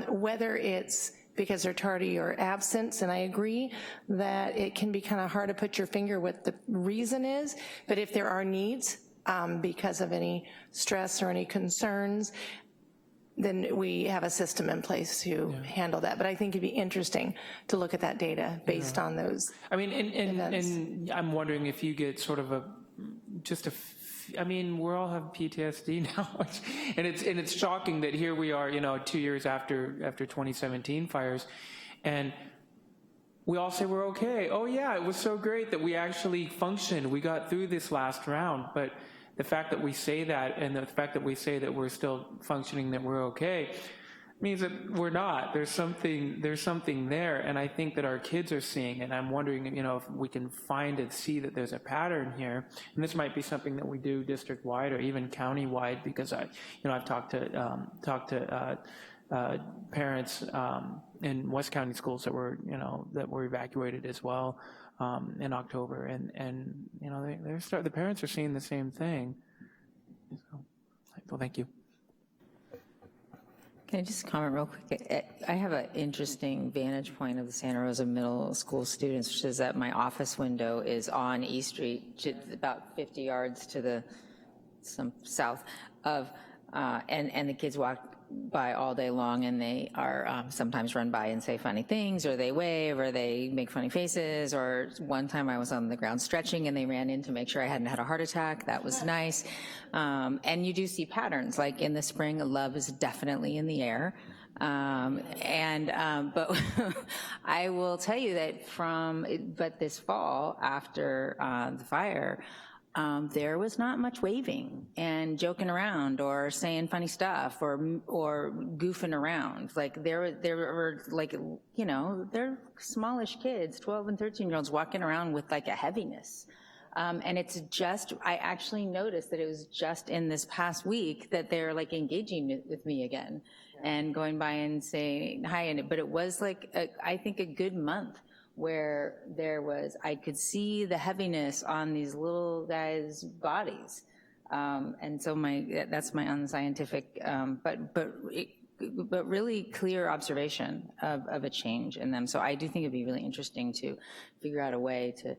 whether it's because they're tardy or absent, and I agree that it can be kind of hard to put your finger what the reason is, but if there are needs because of any stress or any concerns, then we have a system in place to handle that. But I think it'd be interesting to look at that data based on those.
I mean, and I'm wondering if you get sort of I mean, we all have PTSD now, and it's shocking that here we are, 2 years after 2017 fires, and we all say we're okay. Oh yeah, it was so great that we actually functioned. We got through this last round, but the fact that we say that, and the fact that we say that we're still functioning, that we're okay, means that we're not. There's something there, and I think that our kids are seeing it. And I'm wondering, if we can find and see that there's a pattern here. And this might be something that we do district-wide or even county-wide, because I've talked to parents in West County schools that were evacuated as well. In October, and the parents are seeing the same thing. So, thank you.
Can I just comment real quick? I have an interesting vantage point of the Santa Rosa Middle School students, which is that my office window is on East Street, about 50 yards to some south of, and the kids walk by all day long, and they are sometimes run by and say funny things, or they wave, or they make funny faces, or one time I was on the ground stretching and they ran in to make sure I hadn't had a heart attack. That was nice. And you do see patterns, like in the spring, love is definitely in the air. But I will tell you that but this fall after the fire, there was not much waving and joking around or saying funny stuff or goofing around. Like there were like, they're smallish kids, 12 and 13-year-olds walking around with like a heaviness. And it's just, I actually noticed that it was just in this past week that they're like engaging with me again and going by and saying hi. But it was like, I think a good month where I could see the heaviness on these little guys' bodies. And so that's my unscientific, but really clear observation of a change in them. So I do think it'd be really interesting to figure out a way to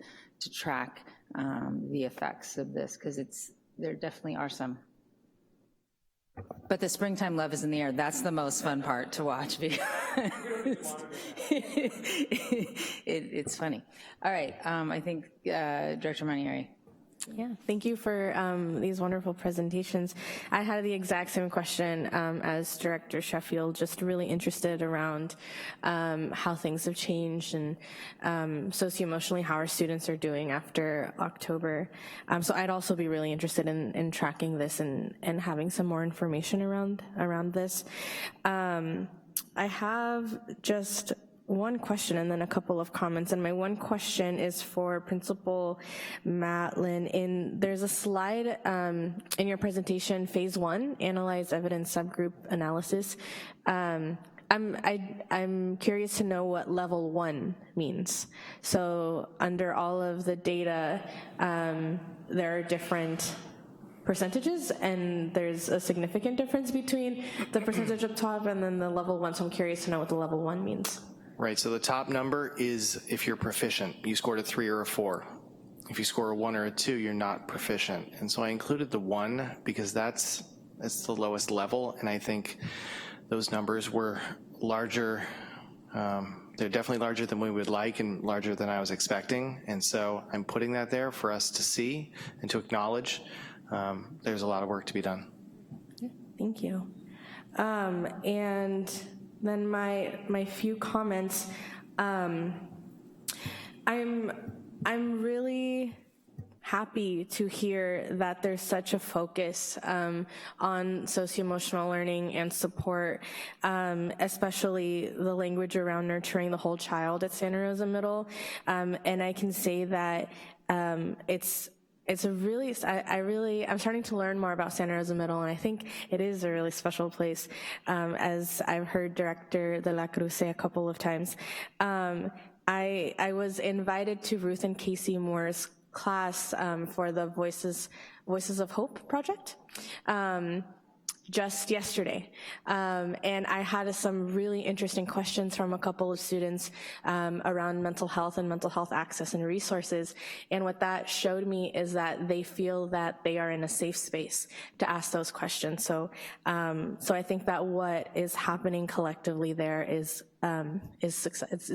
track the effects of this, because there definitely are some. But the springtime love is in the air. That's the most fun part to watch, because it's funny. All right, I think Director Manieri.
Yeah, thank you for these wonderful presentations. I had the exact same question as Director Sheffield, just really interested around how things have changed and socio-emotionally how our students are doing after October. So I'd also be really interested in tracking this and having some more information around this. I have just one question and then a couple of comments, and my one question is for Principal Matlin. There's a slide in your presentation, Phase 1, Analyze Evidence Subgroup Analysis. I'm curious to know what Level 1 means. So under all of the data, there are different percentages, and there's a significant difference between the percentage up top and then the Level 1, so I'm curious to know what the Level 1 means.
Right, so the top number is if you're proficient. You scored a 3 or a 4. If you score a 1 or a 2, you're not proficient. And so I included the 1 because that's the lowest level, and I think those numbers were larger. They're definitely larger than we would like and larger than I was expecting, and so I'm putting that there for us to see and to acknowledge there's a lot of work to be done.
Thank you. And then my few comments. I'm really happy to hear that there's such a focus on socio-emotional learning and support, especially the language around nurturing the whole child at Santa Rosa Middle. And I can say that it's it's a really, I'm starting to learn more about Santa Rosa Middle, and I think it is a really special place, as I've heard Director De La Cruz say a couple of times. I was invited to Ruth and Casey Moore's class for the Voices of Hope project. Just yesterday. And I had some really interesting questions from a couple of students around mental health and mental health access and resources. And what that showed me is that they feel that they are in a safe space to ask those questions. So I think that what is happening collectively there is it's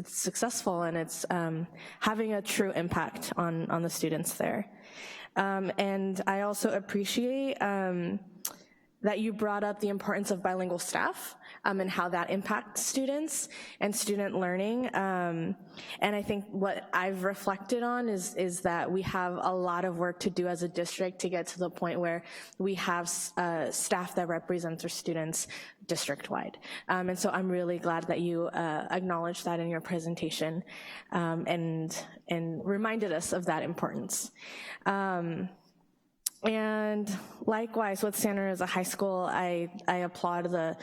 successful, and it's having a true impact on the students there. And I also appreciate that you brought up the importance of bilingual staff and how that impacts students and student learning. And I think what I've reflected on is that we have a lot of work to do as a district to get to the point where we have staff that represents our students district-wide. And so I'm really glad that you acknowledged that in your presentation and reminded us of that importance. And likewise, with Santa Rosa High School, I applaud the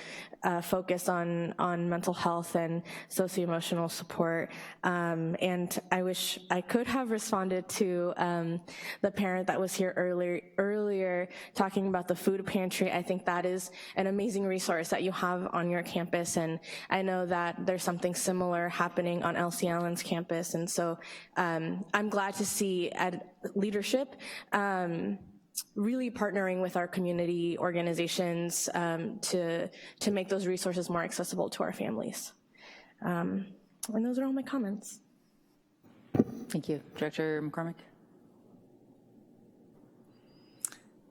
focus on mental health and socio-emotional support. And I wish I could have responded to the parent that was here earlier talking about the food pantry. I think that is an amazing resource that you have on your campus, and I know that there's something similar happening on Elsie Allen's campus. And so I'm glad to see leadership really partnering with our community organizations to make those resources more accessible to our families. And those are all my comments.
Thank you. Director McCormick.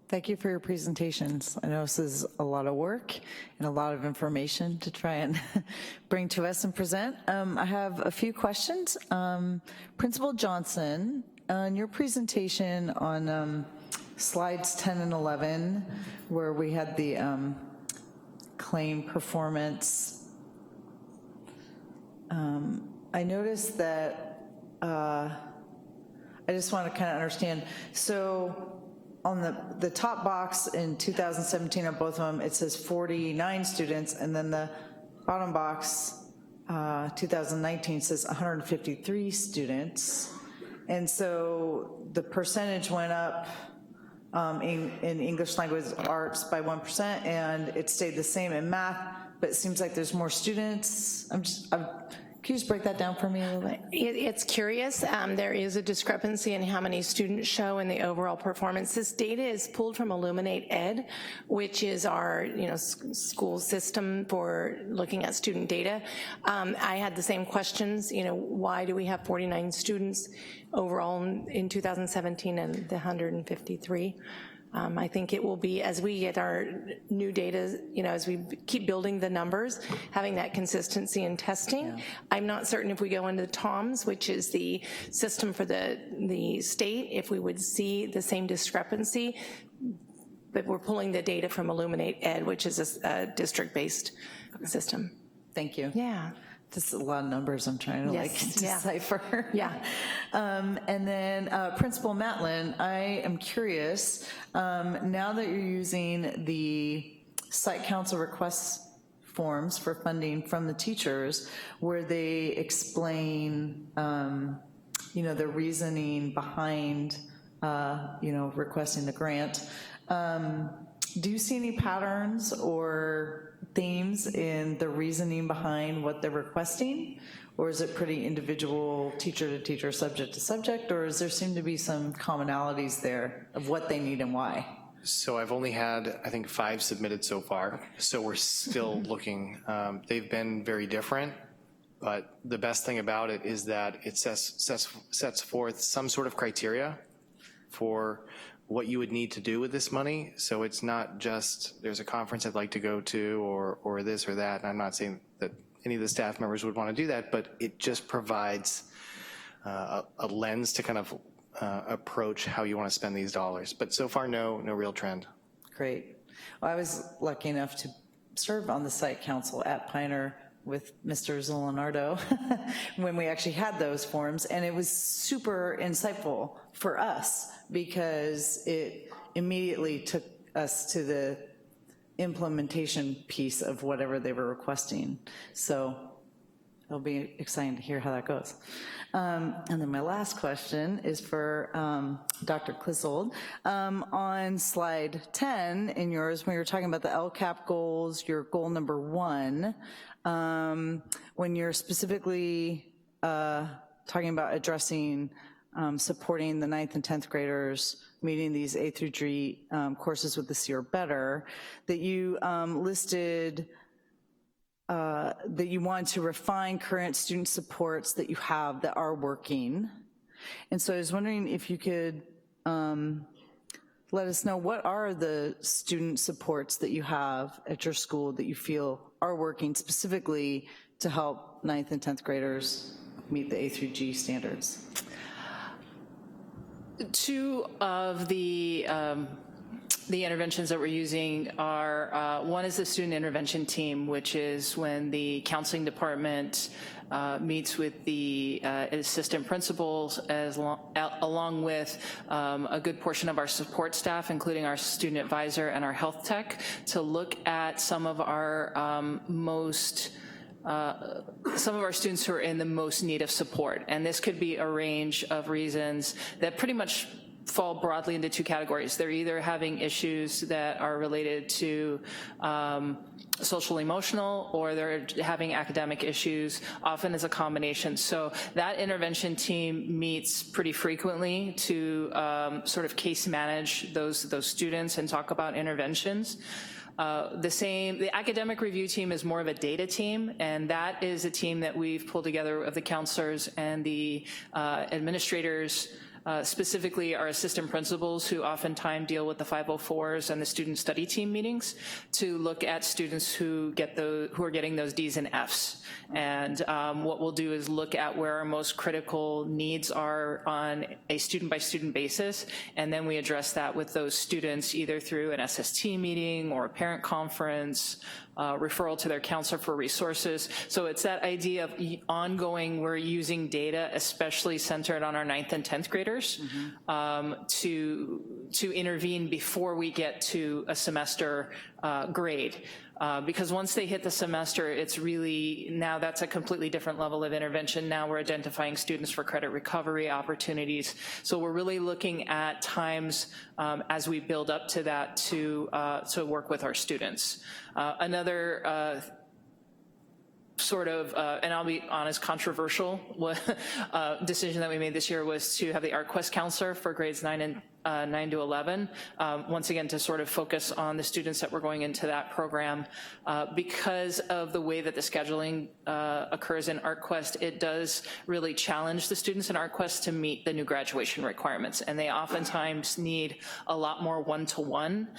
Thank you for your presentations. I know this is a lot of work and a lot of information to try and bring to us and present. I have a few questions. Principal Johnson, on your presentation on slides 10 and 11, where we had the claim performance, I noticed that, I just want to kind of understand, so on the top box in 2017 on both of them, it says 49 students, and then the bottom box, 2019, says 153 students. And so the percentage went up in English language arts by 1%, and it stayed the same in math, but it seems like there's more students. Can you just break that down for me a little bit?
It's curious. There is a discrepancy in how many students show in the overall performance. This data is pulled from Illuminate Ed, which is our school system for looking at student data. I had the same questions. Why do we have 49 students overall in 2017 and the 153? I think it will be, as we get our new data, as we keep building the numbers, having that consistency in testing. Yeah. I'm not certain if we go into TOMS, which is the system for the state, if we would see the same discrepancy, but we're pulling the data from Illuminate Ed, which is a district-based system.
Thank you.
Yeah.
Just a lot of numbers I'm trying to decipher.
Yeah.
And then Principal Matlin, I am curious, now that you're using the site council request forms for funding from the teachers, where they explain, the reasoning behind, requesting the grant, do you see any patterns or themes in the reasoning behind what they're requesting? Or is it pretty individual, teacher to teacher, subject to subject, or does there seem to be some commonalities there of what they need and why?
So I've only had, I think, 5 submitted so far, so we're still looking. They've been very different, but the best thing about it is that it sets forth some sort of criteria for what you would need to do with this money. So it's not just, there's a conference I'd like to go to or this or that, and I'm not saying that any of the staff members would want to do that, but it just provides a lens to kind of approach how you want to spend these dollars. But so far, no real trend.
Great. Well, I was lucky enough to serve on the site council at Pioneer with Mr. Zolinardo when we actually had those forms, and it was super insightful for us because it immediately took us to the implementation piece of whatever they were requesting. So it'll be exciting to hear how that goes. And then my last question is for Dr. Clissold. On slide 10 in yours, when you were talking about the LCAP goals, your goal number 1, when you're specifically talking about addressing supporting the 9th and 10th graders meeting these A through G courses with the C or better, that you listed that you want to refine current student supports that you have that are working. And so I was wondering if you could let us know what are the student supports that you have at your school that you feel are working specifically to help 9th and 10th graders meet the A through G standards.
2 of the interventions that we're using are, one is the student intervention team, which is when the counseling department meets with the assistant principals along with a good portion of our support staff, including our student advisor and our health tech, to look at some of our students who are in the most need of support. And this could be a range of reasons that pretty much fall broadly into 2 categories. They're either having issues that are related to social emotional, or they're having academic issues, often as a combination. So that intervention team meets pretty frequently to sort of case manage those students and talk about interventions. The academic review team is more of a data team, and that is a team that we've pulled together of the counselors and the administrators, specifically our assistant principals, who oftentimes deal with the 504s and the student study team meetings, to look at students who are getting those Ds and Fs. And what we'll do is look at where our most critical needs are on a student-by-student basis, and then we address that with those students either through an SST meeting or a parent conference, referral to their counselor for resources. So it's that idea of ongoing, we're using data, especially centered on our 9th and 10th graders, to intervene before we get to a semester grade. Because once they hit the semester, it's really, now that's a completely different level of intervention. Now we're identifying students for credit recovery opportunities. So we're really looking at times as we build up to that to work with our students. Another sort of, and I'll be honest, controversial decision that we made this year was to have the Art Quest counselor for grades 9 to 11, once again to sort of focus on the students that were going into that program. Because of the way that the scheduling occurs in Art Quest, it does really challenge the students in Art Quest to meet the new graduation requirements, and they oftentimes need a lot more one-to-one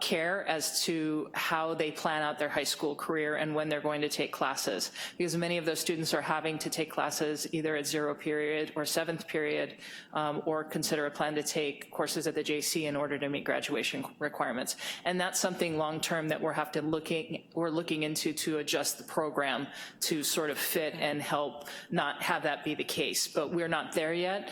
care as to how they plan out their high school career and when they're going to take classes, because many of those students are having to take classes either at 0 period or 7th period, or consider a plan to take courses at the JC in order to meet graduation requirements. And that's something long-term that we're looking into to adjust the program to sort of fit and help not have that be the case. But we're not there yet.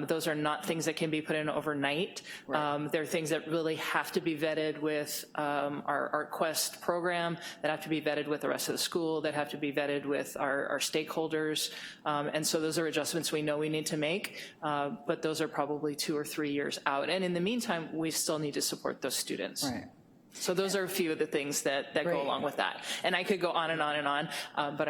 Those are not things that can be put in overnight. Right. They're things that really have to be vetted with our Art Quest program, that have to be vetted with the rest of the school, that have to be vetted with our stakeholders. And so those are adjustments we know we need to make, but those are probably 2 or 3 years out. And in the meantime, we still need to support those students. Right. So those are a few of the things that go along with that. And I could go on and on and on, but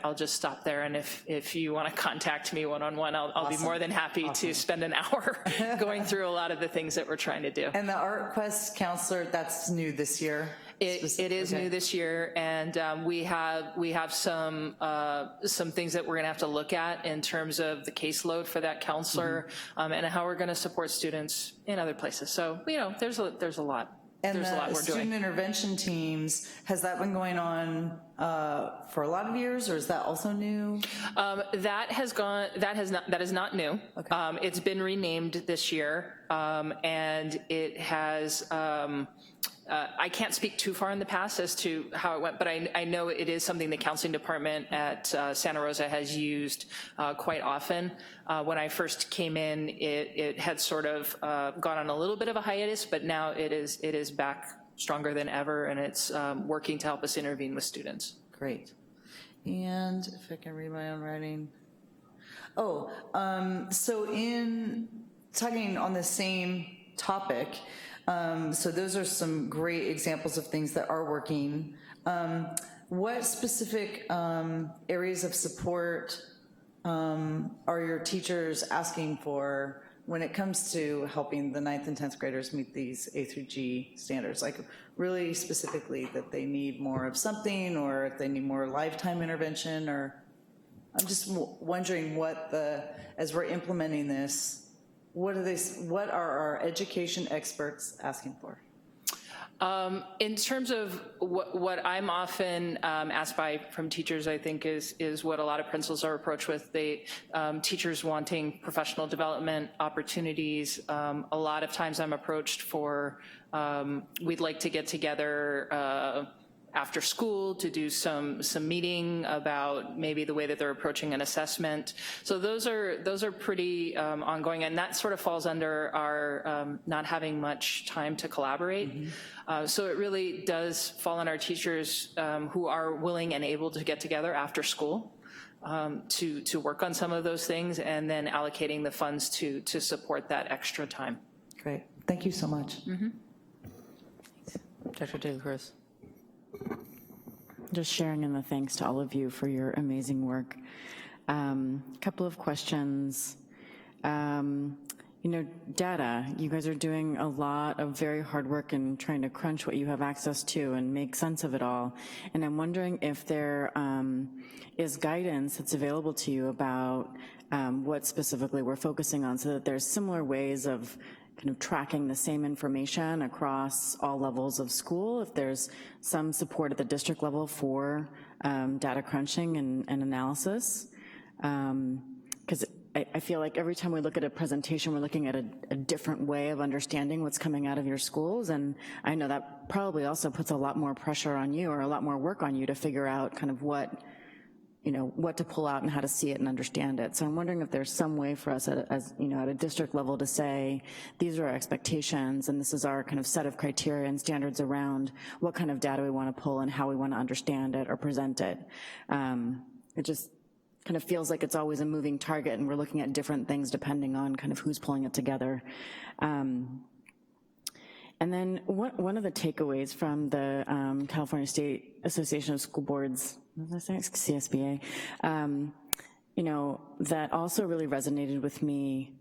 I'll just stop there. And if you want to contact me one-on-one, I'll be more than happy to spend an hour going through a lot of the things that we're trying to do.
And the Art Quest counselor, that's new this year?
It is new this year, and we have some things that we're going to have to look at in terms of the caseload for that counselor, and how we're going to support students in other places. So there's a lot.
And the student intervention teams, has that been going on for a lot of years, or is that also new?
That is not new. Okay. It's been renamed this year, and it has I can't speak too far in the past as to how it went, but I know it is something the counseling department at Santa Rosa has used quite often. When I first came in, it had sort of gone on a little bit of a hiatus, but now it is back stronger than ever, and it's working to help us intervene with students.
Great. And if I can read my own writing. Oh, so in talking on the same topic, so those are some great examples of things that are working. What specific areas of support are your teachers asking for when it comes to helping the 9th and 10th graders meet these A through G standards? Like really specifically that they need more of something, or if they need more lifetime intervention, or I'm just wondering what as we're implementing this, what are our education experts asking for?
In terms of what I'm often asked from teachers, I think is what a lot of principals are approached with. Teachers wanting professional development opportunities. A lot of times I'm approached for, we'd like to get together after school to do some meeting about maybe the way that they're approaching an assessment. So those are pretty ongoing, and that sort of falls under our not having much time to collaborate. Mm-hmm. So it really does fall on our teachers who are willing and able to get together after school to work on some of those things, and then allocating the funds to support that extra time.
Great, thank you so much.
Mm-hmm.
Dr. De La Cruz.
Just sharing in the thanks to all of you for your amazing work. Couple of questions. Data, you guys are doing a lot of very hard work in trying to crunch what you have access to and make sense of it all. And I'm wondering if there is guidance that's available to you about what specifically we're focusing on, so that there's similar ways of kind of tracking the same information across all levels of school, if there's some support at the district level for data crunching and analysis. Because I feel like every time we look at a presentation, we're looking at a different way of understanding what's coming out of your schools, and I know that probably also puts a lot more pressure on you, or a lot more work on you to figure out kind of what to pull out and how to see it and understand it. So I'm wondering if there's some way for us at a district level to say, these are our expectations and this is our kind of set of criteria and standards around what kind of data we want to pull and how we want to understand it or present it. It just kind of feels like it's always a moving target, and we're looking at different things depending on kind of who's pulling it together. And then one of the takeaways from the California State Association of School Boards, what was I saying? CSBA, that also really resonated with me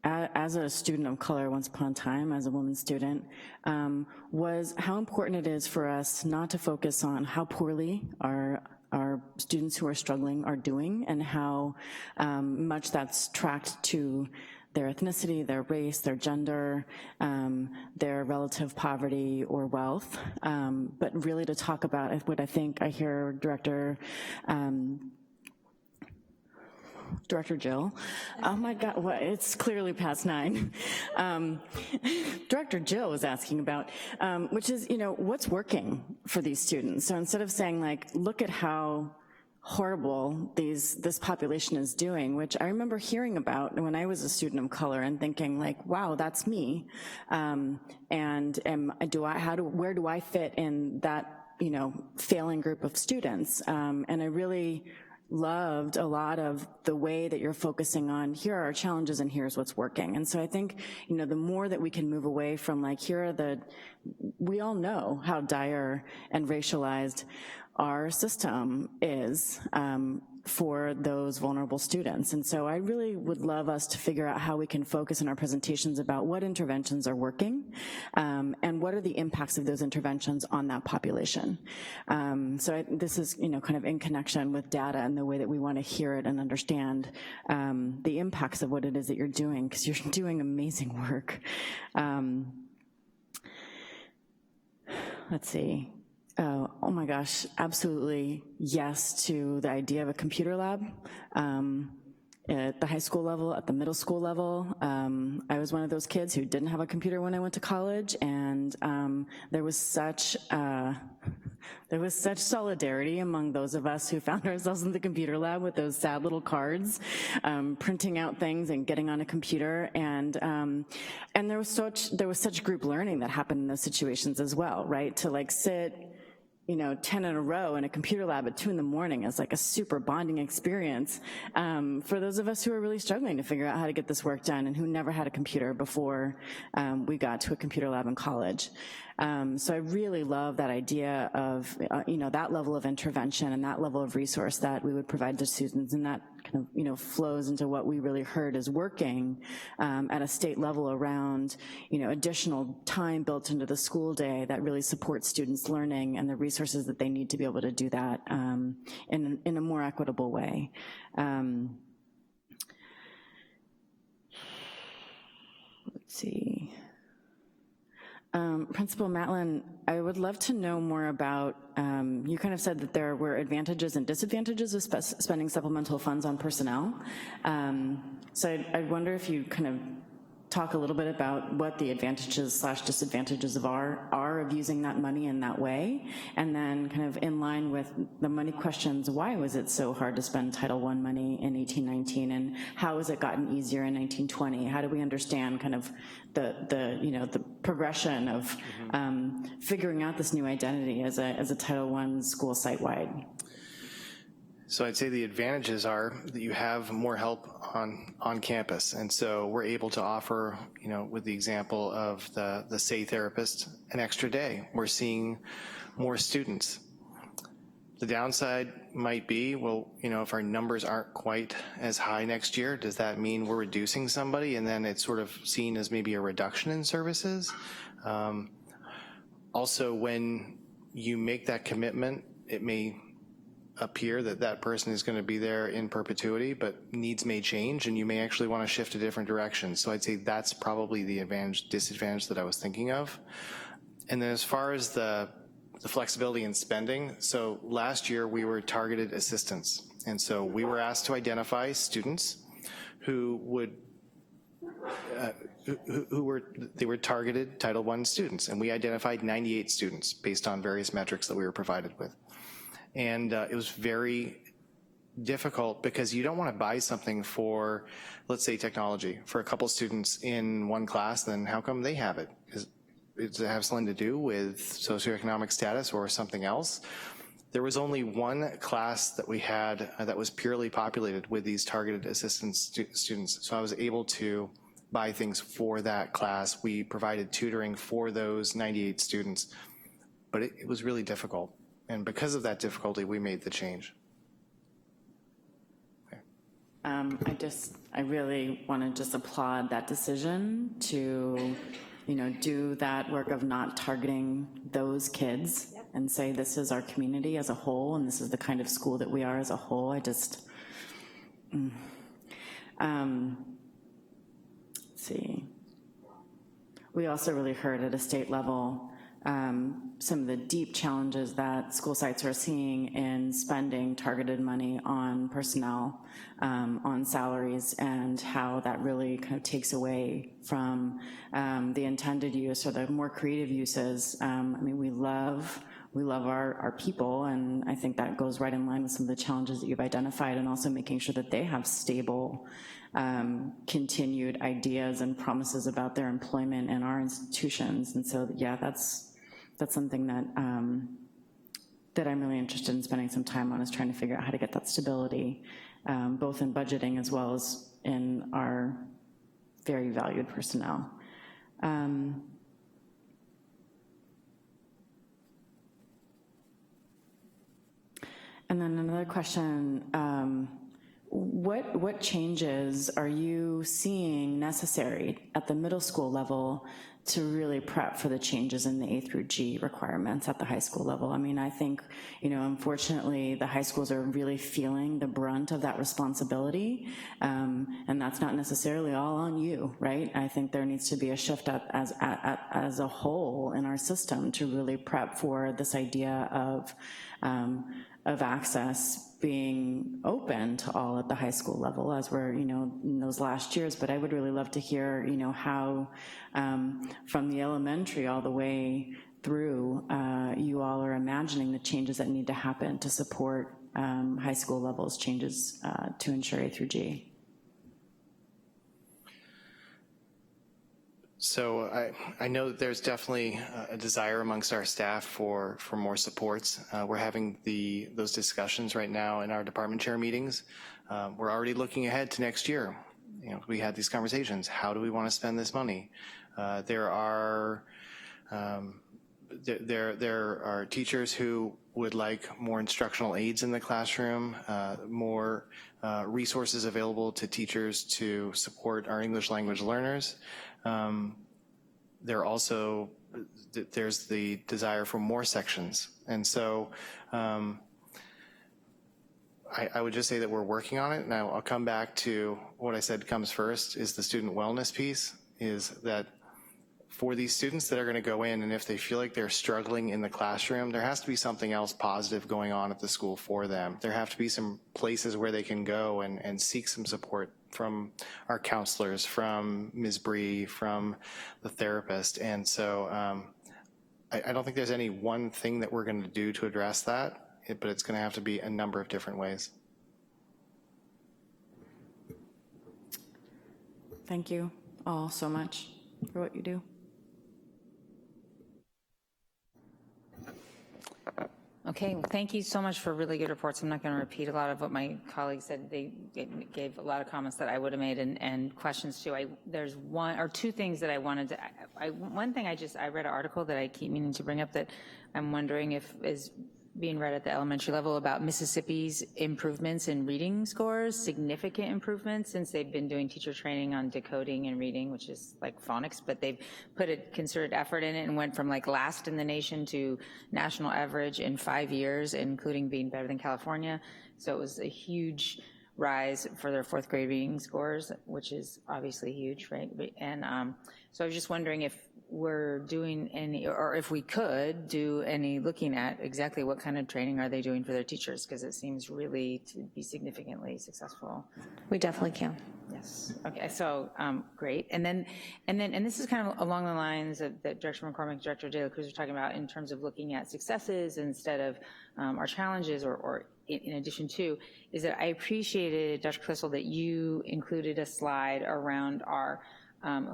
as a student of color once upon a time, as a woman student, was how important it is for us not to focus on how poorly our students who are struggling are doing, and how much that's tracked to their ethnicity, their race, their gender, their relative poverty or wealth, but really to talk about what I think I hear Director Jill, oh my God, it's clearly past 9. Director Jill was asking about, which is, what's working for these students? So instead of saying like, look at how horrible this population is doing, which I remember hearing about when I was a student of color and thinking like, wow, that's me. And where do I fit in that, failing group of students? And I really loved a lot of the way that you're focusing on, here are our challenges and here's what's working. And so I think, the more that we can move away from like, we all know how dire and racialized our system is for those vulnerable students. And so I really would love us to figure out how we can focus in our presentations about what interventions are working and what are the impacts of those interventions on that population. This is kind of in connection with data and the way that we want to hear it and understand the impacts of what it is that you're doing, because you're doing amazing work. Let's see. Oh my gosh, absolutely yes to the idea of a computer lab. at the high school level, at the middle school level. I was one of those kids who didn't have a computer when I went to college, and there was such solidarity among those of us who found ourselves in the computer lab with those sad little cards, printing out things and getting on a computer, and there was such group learning that happened in those situations as well, right? To like sit, 10 in a row in a computer lab at 2 in the morning is like a super bonding experience for those of us who are really struggling to figure out how to get this work done and who never had a computer before we got to a computer lab in college. So I really love that idea of, that level of intervention and that level of resource that we would provide to students, and that kind of, flows into what we really heard is working at a state level around, additional time built into the school day that really supports students' learning and the resources that they need to be able to do that in a more equitable way. Let's see. Principal Matlin, I would love to know more about, you kind of said that there were advantages and disadvantages of spending supplemental funds on personnel. So I wonder if you kind of talk a little bit about what the advantages / disadvantages are of using that money in that way, and then kind of in line with the money questions, why was it so hard to spend Title I money in 1819, and how has it gotten easier in 1920? How do we understand kind of the progression of figuring out this new identity as a Title I school site-wide?
So I'd say the advantages are that you have more help on campus, and so we're able to offer, with the example of the SAY therapist, an extra day. We're seeing more students. The downside might be, well, if our numbers aren't quite as high next year, does that mean we're reducing somebody and then it's sort of seen as maybe a reduction in services? Also, when you make that commitment, it may appear that that person is going to be there in perpetuity, but needs may change and you may actually want to shift a different direction. So I'd say that's probably the disadvantage that I was thinking of. And then as far as the flexibility in spending, so last year we were targeted assistants. And so we were asked to identify students who were targeted Title I students, and we identified 98 students based on various metrics that we were provided with. And it was very difficult because you don't want to buy something for, let's say, technology for a couple students in one class, then how come they have it? Does it have something to do with socioeconomic status or something else? There was only one class that we had that was purely populated with these targeted assistance students. So I was able to buy things for that class. We provided tutoring for those 98 students, but it was really difficult. And because of that difficulty, we made the change. Okay.
I really want to just applaud that decision to, do that work of not targeting those kids and say this is our community as a whole and this is the kind of school that we are as a whole. Let's see. We also really heard at a state level some of the deep challenges that school sites are seeing in spending targeted money on personnel, on salaries, and how that really kind of takes away from the intended use or the more creative uses. We love our people, and I think that goes right in line with some of the challenges that you've identified, and also making sure that they have stable, continued ideas and promises about their employment in our institutions. And so, yeah, that's something that that I'm really interested in spending some time on, is trying to figure out how to get that stability, both in budgeting as well as in our very valued personnel. And then another question, what changes are you seeing necessary at the middle school level to really prep for the changes in the A through G requirements at the high school level? I think, unfortunately, the high schools are really feeling the brunt of that responsibility, and that's not necessarily all on you, right? I think there needs to be a shift as a whole in our system to really prep for this idea of of access being open to all at the high school level as we're, in those last years, but I would really love to hear, how from the elementary all the way through, you all are imagining the changes that need to happen to support high school levels changes to ensure A through G.
So I know that there's definitely a desire amongst our staff for more supports. We're having those discussions right now in our department chair meetings. We're already looking ahead to next year. We had these conversations. How do we want to spend this money? There are teachers who would like more instructional aids in the classroom, more resources available to teachers to support our English language learners. There's the desire for more sections. And so I would just say that we're working on it, and I'll come back to what I said comes first is the student wellness piece, is that for these students that are going to go in, and if they feel like they're struggling in the classroom, there has to be something else positive going on at the school for them. There have to be some places where they can go and seek some support from our counselors, from Ms. Bree, from the therapist. And so I don't think there's any one thing that we're going to do to address that, but it's going to have to be a number of different ways.
Thank you all so much for what you do.
Okay, well, thank you so much for really good reports. I'm not going to repeat a lot of what my colleagues said. They gave a lot of comments that I would have made and questions too. There's one or two things that I wanted to, one thing I read an article that I keep meaning to bring up that I'm wondering if is being read at the elementary level about Mississippi's improvements in reading scores, significant improvements since they've been doing teacher training on decoding and reading, which is like phonics, but they've put a concerted effort in it and went from like last in the nation to national average in 5 years, including being better than California. So it was a huge rise for their fourth grade reading scores, which is obviously huge, right? And so I was just wondering if we're doing any, or if we could do any looking at exactly what kind of training are they doing for their teachers, because it seems really to be significantly successful.
We definitely can.
Yes. Okay. So great. And this is kind of along the lines of that Director McCormick, Director De La Cruz are talking about in terms of looking at successes instead of our challenges, or in addition to, is that I appreciated, Dr. Klissel, that you included a slide around our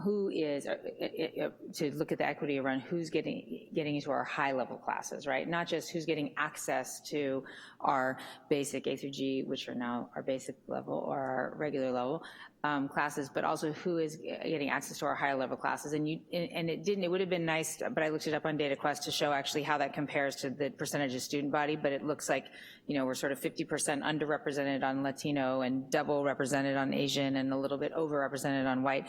who is, to look at the equity around who's getting into our high-level classes, right? Not just who's getting access to our basic A through G, which are now our basic level or our regular level classes, but also who is getting access to our higher-level classes. And it would have been nice, but I looked it up on DataQuest to show actually how that compares to the percentage of student body, but it looks like, we're sort of 50% underrepresented on Latino and double represented on Asian and a little bit overrepresented on white.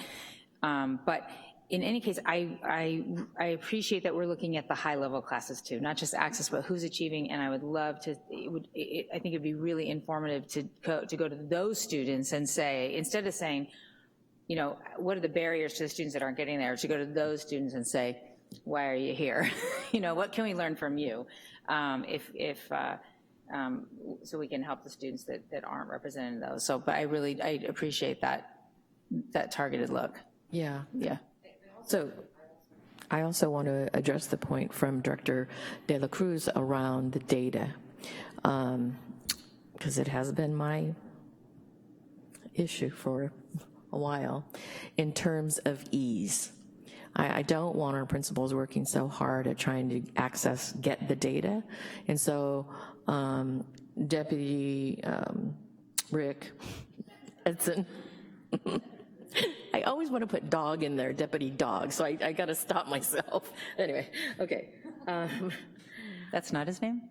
But in any case, I appreciate that we're looking at the high-level classes too, not just access, but who's achieving. And I would love to. I think it'd be really informative to go to those students and say, instead of saying, what are the barriers to the students that aren't getting there, to go to those students and say, why are you here? What can we learn from you? So we can help the students that aren't represented in those. So, but I appreciate that targeted look.
Yeah.
Yeah.
So I also want to address the point from Director De La Cruz around the data, because it has been my issue for a while in terms of ease. I don't want our principals working so hard at trying to get the data. And so Deputy Rick Edson, I always want to put dog in there, Deputy Dog, so I got to stop myself. Anyway, okay.
That's not his name?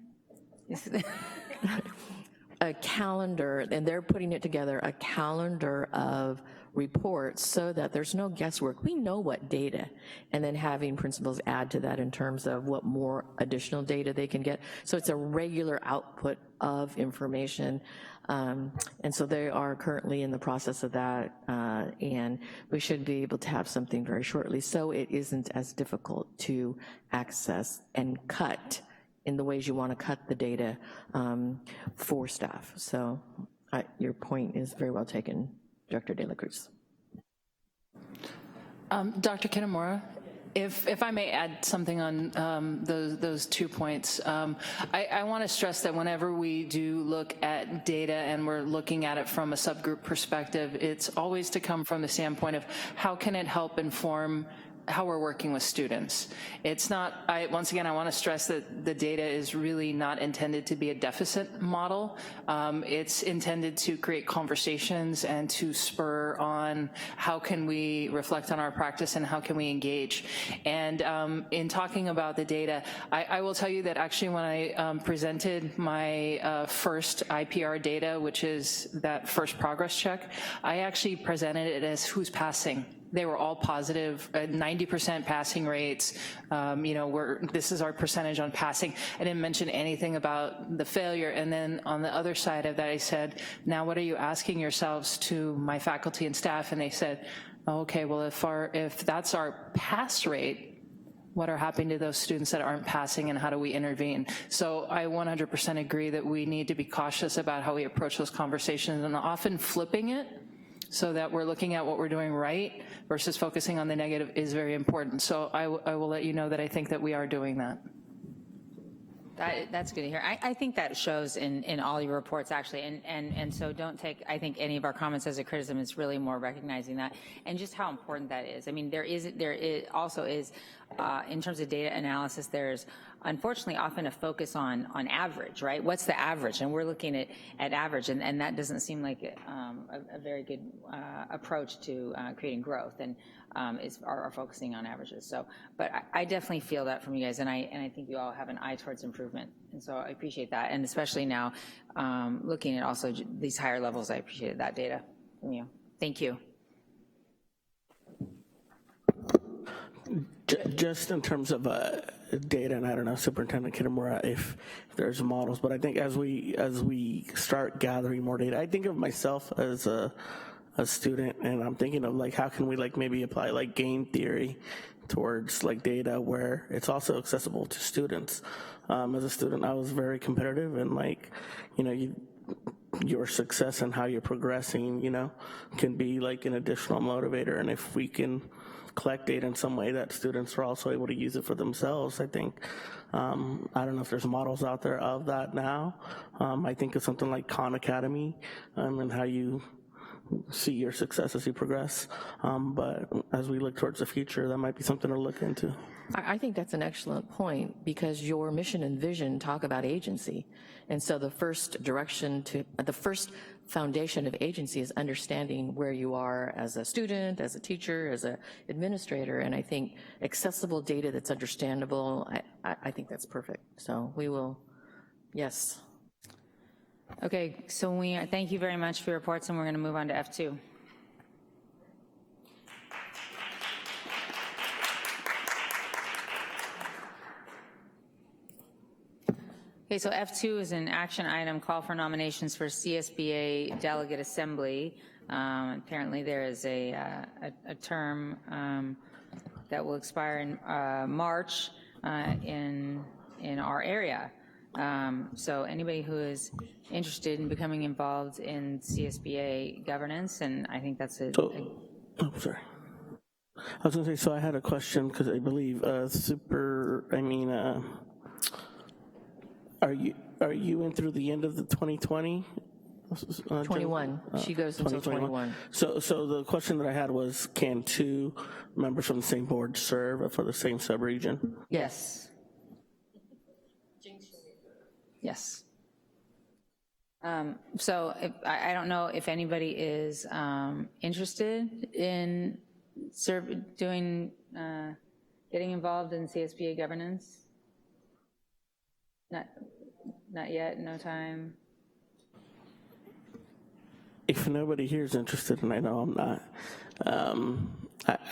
A calendar, and they're putting it together, a calendar of reports so that there's no guesswork. We know what data, and then having principals add to that in terms of what more additional data they can get. So it's a regular output of information. And so they are currently in the process of that, and we should be able to have something very shortly, so it isn't as difficult to access and cut in the ways you want to cut the data for staff. So your point is very well taken, Director De La Cruz.
Dr. Kitamura, if I may add something on those 2 points, I want to stress that whenever we do look at data and we're looking at it from a subgroup perspective, it's always to come from the standpoint of how can it help inform how we're working with students. It's not, once again, I want to stress that the data is really not intended to be a deficit model. It's intended to create conversations and to spur on how can we reflect on our practice and how can we engage. And in talking about the data, I will tell you that actually when I presented my first IPR data, which is that first progress check, I actually presented it as who's passing. They were all positive, 90% passing rates. This is our percentage on passing. I didn't mention anything about the failure. And then on the other side of that, I said, now what are you asking yourselves to my faculty and staff? And they said, okay, well, if that's our pass rate, what are happening to those students that aren't passing and how do we intervene? So I 100% agree that we need to be cautious about how we approach those conversations, and often flipping it so that we're looking at what we're doing right versus focusing on the negative is very important. So I will let you know that I think that we are doing that.
That's good to hear. I think that shows in all your reports, actually, and so don't take, I think, any of our comments as a criticism. It's really more recognizing that and just how important that is. I mean, there also is, in terms of data analysis, there's unfortunately often a focus on average, right? What's the average? And we're looking at average, and that doesn't seem like a very good approach to creating growth, and are focusing on averages. So, but I definitely feel that from you guys, and I think you all have an eye towards improvement, and so I appreciate that, and especially now looking at also these higher levels, I appreciated that data from you. Thank you.
Just in terms of data, and I don't know, Superintendent Kitamura, if there's models, but I think as we start gathering more data, I think of myself as a student, and I'm thinking of like how can we like maybe apply like game theory towards like data where it's also accessible to students. As a student, I was very competitive, and like, your success and how you're progressing, can be like an additional motivator. And if we can collect data in some way that students are also able to use it for themselves, I think, I don't know if there's models out there of that now. I think of something like Khan Academy and how you see your success as you progress. But as we look towards the future, that might be something to look into.
I think that's an excellent point, because your mission and vision talk about agency. And so the first foundation of agency is understanding where you are as a student, as a teacher, as an administrator. And I think accessible data that's understandable, I think that's perfect. So we will, yes.
Okay, so we thank you very much for your reports, and we're going to move on to F2. Okay, so F2 is an action item, call for nominations for CSBA Delegate Assembly. Apparently there is a term that will expire in March in our area. So anybody who is interested in becoming involved in CSBA governance, and I think that's a
sorry. I was going to say, so I had a question, because I believe are you in through the end of the 2020?
21. She goes until 21.
So the question that I had was, can two members from the same board serve for the same subregion?
Yes. Yes. So I don't know if anybody is interested in getting involved in CSBA governance. Not yet, no time.
If nobody here is interested, and I know I'm not,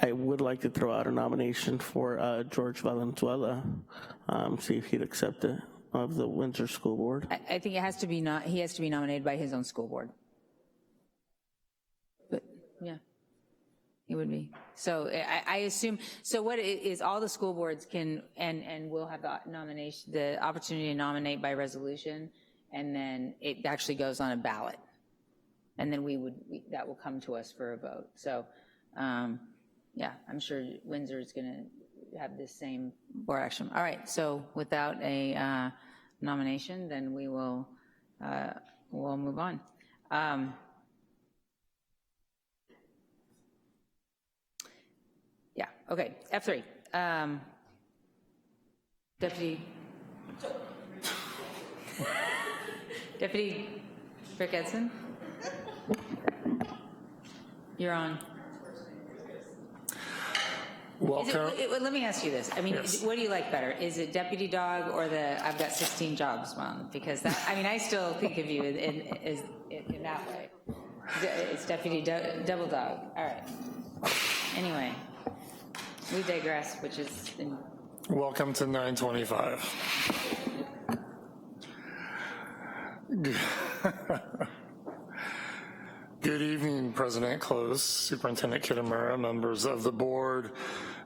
I would like to throw out a nomination for George Valenzuela, see if he'd accept it, of the Windsor School Board.
I think it has to be he has to be nominated by his own school board. But yeah, It would be. So I assume, so what it is, all the school boards can, and will have the nomination, the opportunity to nominate by resolution, and then it actually goes on a ballot. And then that will come to us for a vote. So yeah, I'm sure Windsor is gonna have this same board action. All right, so without a nomination, then we will, we'll move on. Yeah, okay, F3. Deputy Rick Edson, you're on.
Welcome.
Let me ask you this. I mean, yes. What do you like better? Is it deputy dog or the I've got 16 jobs one? Because that, I mean, I still think of you in that way. It's deputy double dog. All right. Anyway, we digress, which is...
Welcome to 925. Good evening, President Close, Superintendent Kitamura, members of the board.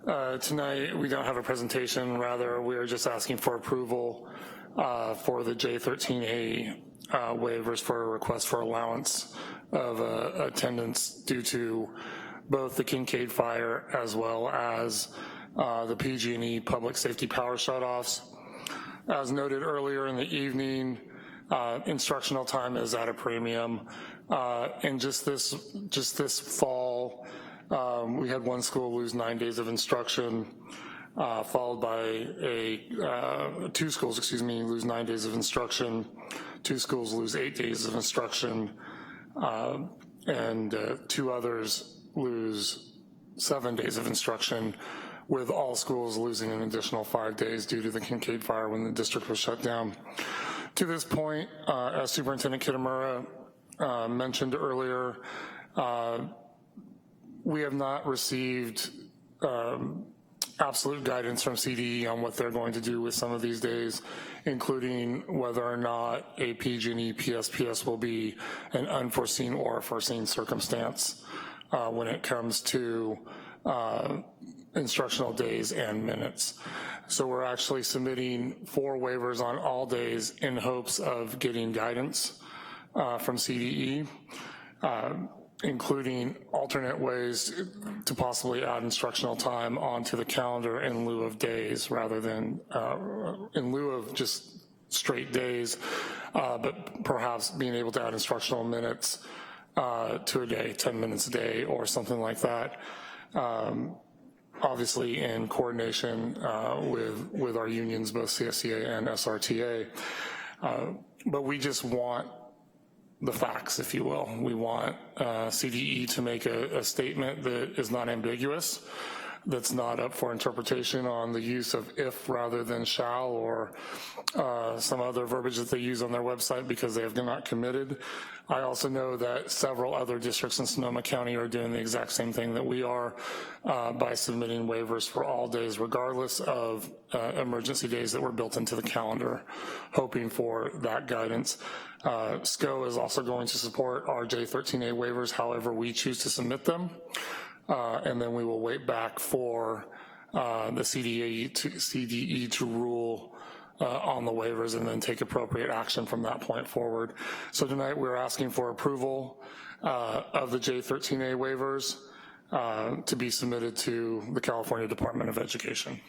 Tonight, we don't have a presentation. Rather, we are just asking for approval for the J13A waivers for a request for allowance of attendance due to both the Kincaid fire as well as the PG&E public safety power shutoffs. As noted earlier in the evening, instructional time is at a premium. And just this fall, we had one school lose 9 days of instruction, followed by two schools, lose 9 days of instruction. 2 schools lose 8 days of instruction, and 2 others lose 7 days of instruction, with all schools losing an additional 5 days due to the Kincaid fire when the district was shut down. To this point, as Superintendent Kitamura mentioned earlier, we have not received absolute guidance from CDE on what they're going to do with some of these days, including whether or not a PG&E PSPS will be an unforeseen or a foreseen circumstance when it comes to instructional days and minutes. So we're actually submitting 4 waivers on all days in hopes of getting guidance from CDE, including alternate ways to possibly add instructional time onto the calendar in lieu of days rather than in lieu of just straight days, but perhaps being able to add instructional minutes to a day, 10 minutes a day or something like that. Obviously in coordination with our unions, both CSCA and SRTA. But we just want the facts, if you will. We want CDE to make a statement that is not ambiguous, that's not up for interpretation on the use of if rather than shall, or some other verbiage that they use on their website because they have not committed. I also know that several other districts in Sonoma County are doing the exact same thing that we are by submitting waivers for all days, regardless of emergency days that were built into the calendar, hoping for that guidance. SCO is also going to support our J13A waivers however we choose to submit them. And then we will wait back for the CDE to rule on the waivers and then take appropriate action from that point forward. So tonight we're asking for approval of the J13A waivers to be submitted to the California Department of Education.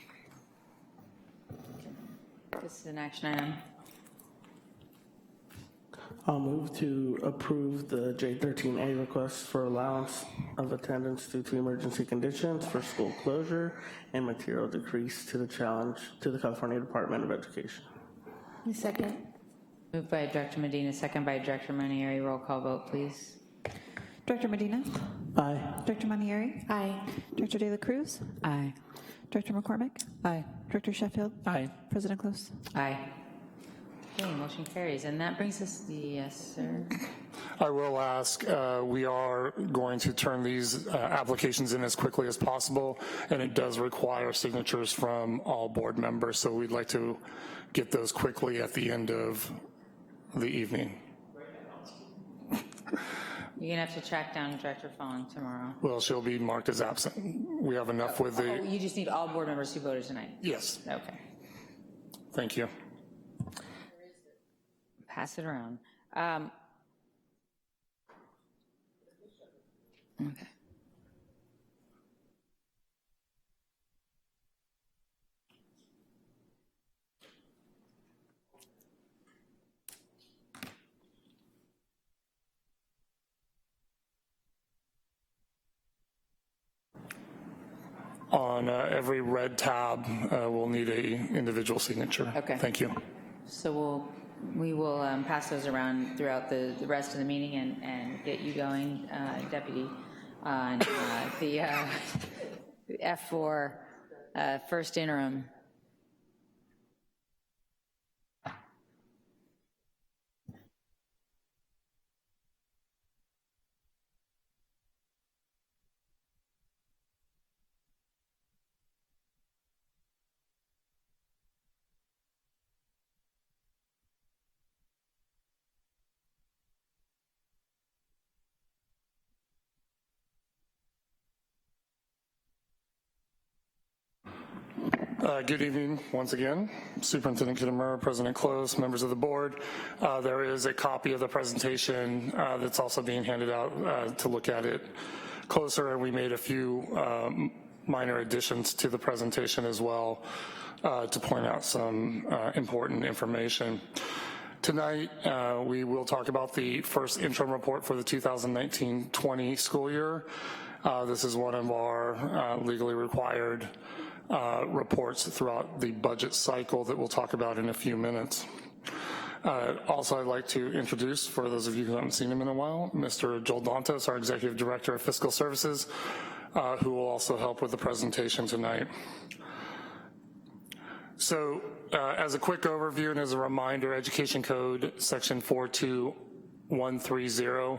This is an action item.
I'll move to approve the J13A request for allowance of attendance due to emergency conditions for school closure and material decrease to the challenge to the California Department of Education.
Second. Moved by Director Medina, second by Director Manieri. Roll call vote, please.
Director Medina?
Aye.
Director Manieri?
Aye.
Director De La Cruz?
Aye.
Director McCormick?
Aye.
Director Sheffield?
Aye.
President Close?
Aye. Okay, motion carries. And that brings us, yes, sir.
I will ask, we are going to turn these applications in as quickly as possible, and it does require signatures from all board members, so we'd like to get those quickly at the end of the evening.
You're gonna have to track down Director Fong tomorrow.
Well, she'll be marked as absent. We have enough with the...
Oh, you just need all board members who voted tonight?
Yes.
Okay.
Thank you.
Pass it around. Okay.
On every red tab, we'll need a individual signature.
Okay.
Thank you.
So we will pass those around throughout the rest of the meeting and get you going, Deputy, on the F4 first interim.
Good evening once again. Superintendent Kittamura, President Close, members of the board. There is a copy of the presentation that's also being handed out to look at it closer, and we made a few minor additions to the presentation as well to point out some important information. Tonight, we will talk about the first interim report for the 2019-20 school year. This is one of our legally required reports throughout the budget cycle that we'll talk about in a few minutes. Also, I'd like to introduce, for those of you who haven't seen him in a while, Mr. Joel Dantos, our Executive Director of Fiscal Services, who will also help with the presentation tonight. So, as a quick overview and as a reminder, Education Code Section 42130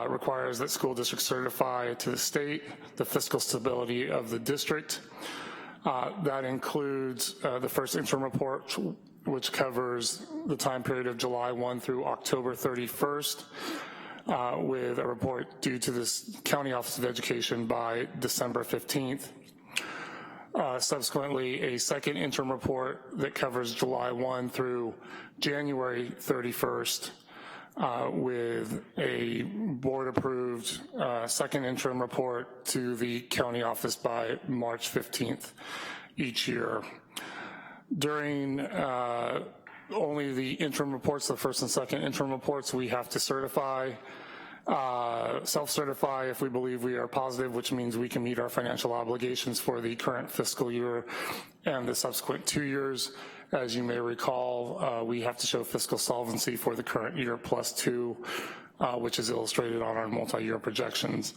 requires that school districts certify to the state the fiscal stability of the district. That includes the first interim report, which covers the time period of July 1 through October 31st, with a report due to this County Office of Education by December 15th. Subsequently, a second interim report that covers July 1 through January 31st, with a board-approved second interim report to the county office by March 15th each year. During only the interim reports, the first and second interim reports, we have to certify, self-certify if we believe we are positive, which means we can meet our financial obligations for the current fiscal year and the subsequent 2 years. As you may recall, we have to show fiscal solvency for the current year +2, which is illustrated on our multi-year projections.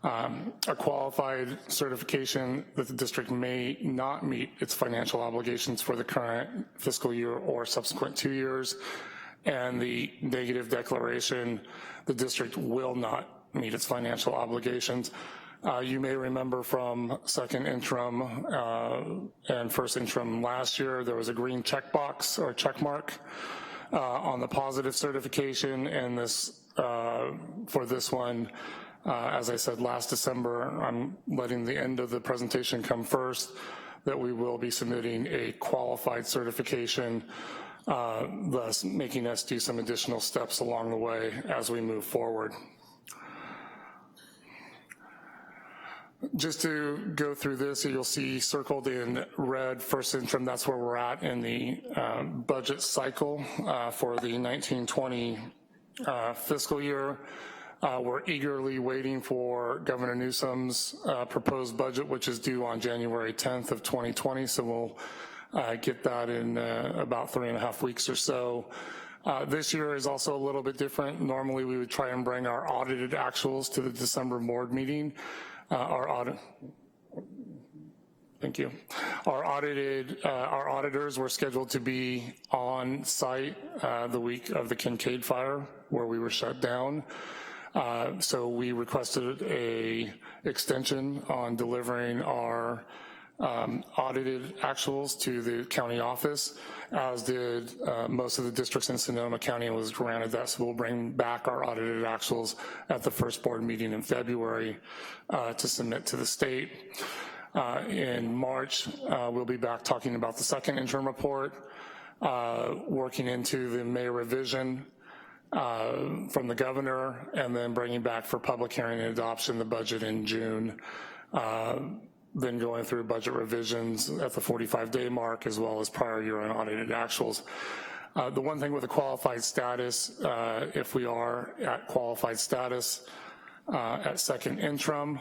A qualified certification that the district may not meet its financial obligations for the current fiscal year or subsequent 2 years, and the negative declaration, the district will not meet its financial obligations. You may remember from second interim and first interim last year, there was a green checkbox or check mark on the positive certification, and this for this one, as I said last December, I'm letting the end of the presentation come first, that we will be submitting a qualified certification, thus making us do some additional steps along the way as we move forward. Just to go through this, you'll see circled in red first interim, that's where we're at in the budget cycle for the 1920 fiscal year. We're eagerly waiting for Governor Newsom's proposed budget, which is due on January 10th of 2020, so we'll get that in about 3.5 weeks or so. This year is also a little bit different. Normally we would try and bring our audited actuals to the December board meeting. Thank you. Our auditors were scheduled to be on site the week of the Kincaid fire, where we were shut down. So we requested a extension on delivering our audited actuals to the county office, as did most of the districts in Sonoma County, and was granted that. So we'll bring back our audited actuals at the first board meeting in February to submit to the state. In March, we'll be back talking about the second interim report, working into the May revision from the governor, and then bringing back for public hearing and adoption the budget in June. Then going through budget revisions at the 45-day mark, as well as prior year unaudited actuals. The one thing with the qualified status, if we are at qualified status at second interim,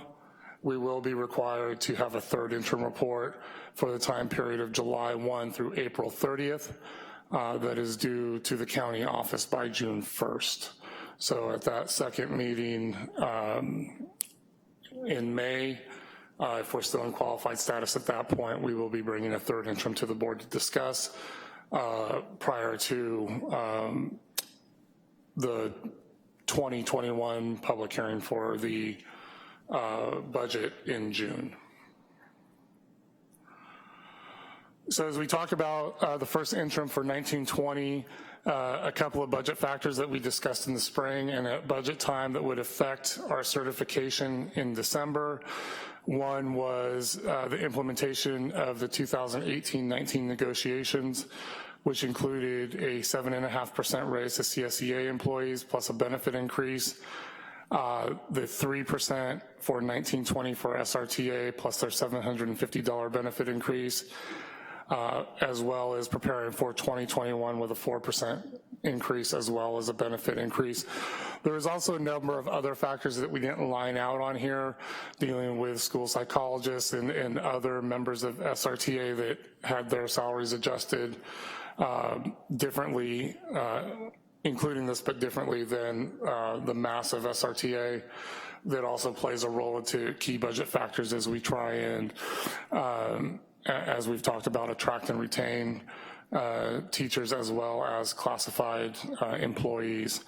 we will be required to have a third interim report for the time period of July 1 through April 30th. That is due to the county office by June 1st. So at that second meeting in May, if we're still in qualified status at that point, we will be bringing a third interim to the board to discuss prior to the 2021 public hearing for the budget in June. So as we talk about the first interim for 1920, a couple of budget factors that we discussed in the spring and at budget time that would affect our certification in December. One was the implementation of the 2018-19 negotiations, which included a 7.5% raise to CSEA employees plus a benefit increase. The 3% for 1920 for SRTA plus their $750 benefit increase, as well as preparing for 2021 with a 4% increase as well as a benefit increase. There was also a number of other factors that we didn't line out on here, dealing with school psychologists and other members of SRTA that had their salaries adjusted differently, including this, but differently than the massive SRTA. That also plays a role into key budget factors as we try and, as we've talked about, attract and retain teachers as well as classified employees.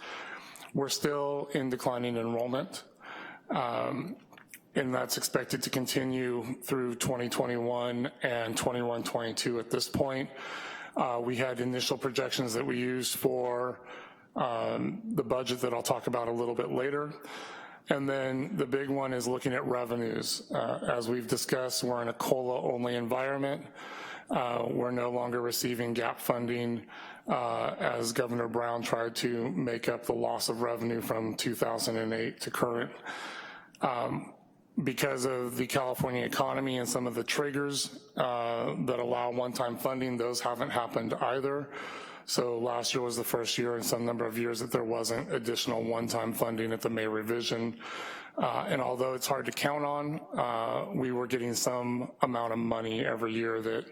We're still in declining enrollment, and that's expected to continue through 2021 and 21-22 at this point. We had initial projections that we used for the budget that I'll talk about a little bit later. And then the big one is looking at revenues. As we've discussed, we're in a COLA-only environment. We're no longer receiving gap funding as Governor Brown tried to make up the loss of revenue from 2008 to current. Because of the California economy and some of the triggers that allow one-time funding, those haven't happened either. So last year was the first year in some number of years that there wasn't additional one-time funding at the May revision. And although it's hard to count on, we were getting some amount of money every year that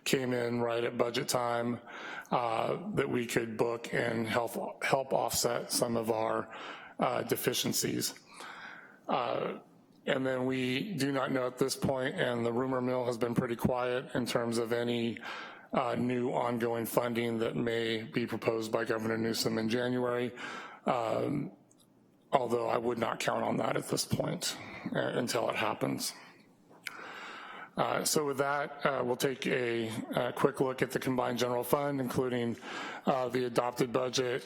came in right at budget time that we could book and help offset some of our deficiencies. And then we do not know at this point, and the rumor mill has been pretty quiet in terms of any new ongoing funding that may be proposed by Governor Newsom in January, although I would not count on that at this point until it happens. So with that, we'll take a quick look at the combined general fund, including the adopted budget,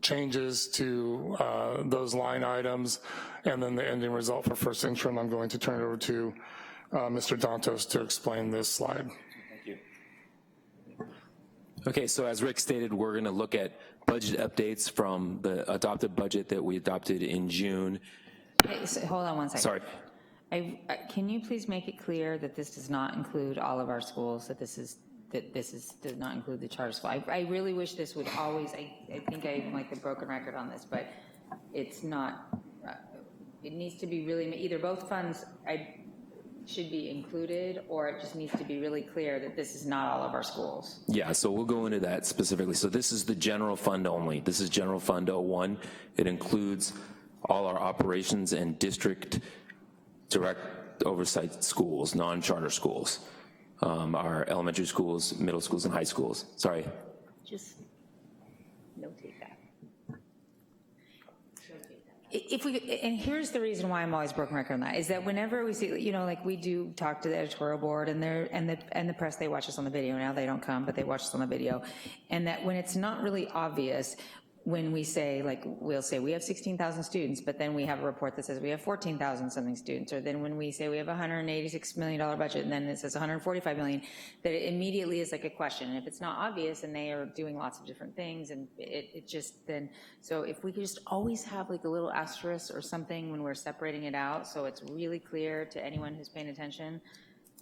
changes to those line items, and then the ending result for first interim. I'm going to turn it over to Mr. Dantos to explain this slide.
Thank you. Okay, so as Rick stated, we're gonna look at budget updates from the adopted budget that we adopted in June.
Hey, so hold on one second.
Sorry.
Can you please make it clear that this does not include all of our schools, that this does not include the charter school? I really wish this would always, I think I'm like the broken record on this, but it's not, it needs to be really, either both funds should be included, or it just needs to be really clear that this is not all of our schools.
Yeah, so we'll go into that specifically. So this is the general fund only. This is general fund 01. It includes all our operations and district direct oversight schools, non-charter schools, our elementary schools, middle schools, and high schools. Sorry.
Just notate that. if we, and here's the reason why I'm always broken record on that, is that whenever we see, you know, like we do talk to the editorial board and the press, they watch us on the video. Now they don't come, but they watch us on the video. And that when it's not really obvious, when we say, like, we'll say we have 16,000 students, but then we have a report that says we have 14,000 something students, or then when we say we have a $186 million budget, and then it says 145 million, that it immediately is like a question. And if it's not obvious, and they are doing lots of different things, and it just then, so if we could just always have like a little asterisk or something when we're separating it out, so it's really clear to anyone who's paying attention,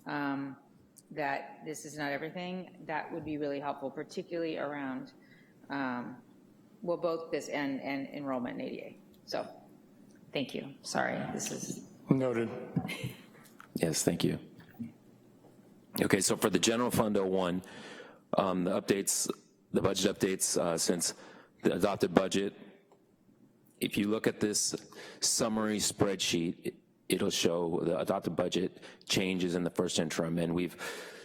that this is not everything, that would be really helpful, particularly around, well, both this and enrollment in ADA. So, thank you. Sorry, this is...
Noted.
Yes, thank you. Okay, so for the general fund 01, the updates, the budget updates since the adopted budget, if you look at this summary spreadsheet, it'll show the adopted budget changes in the first interim, and we've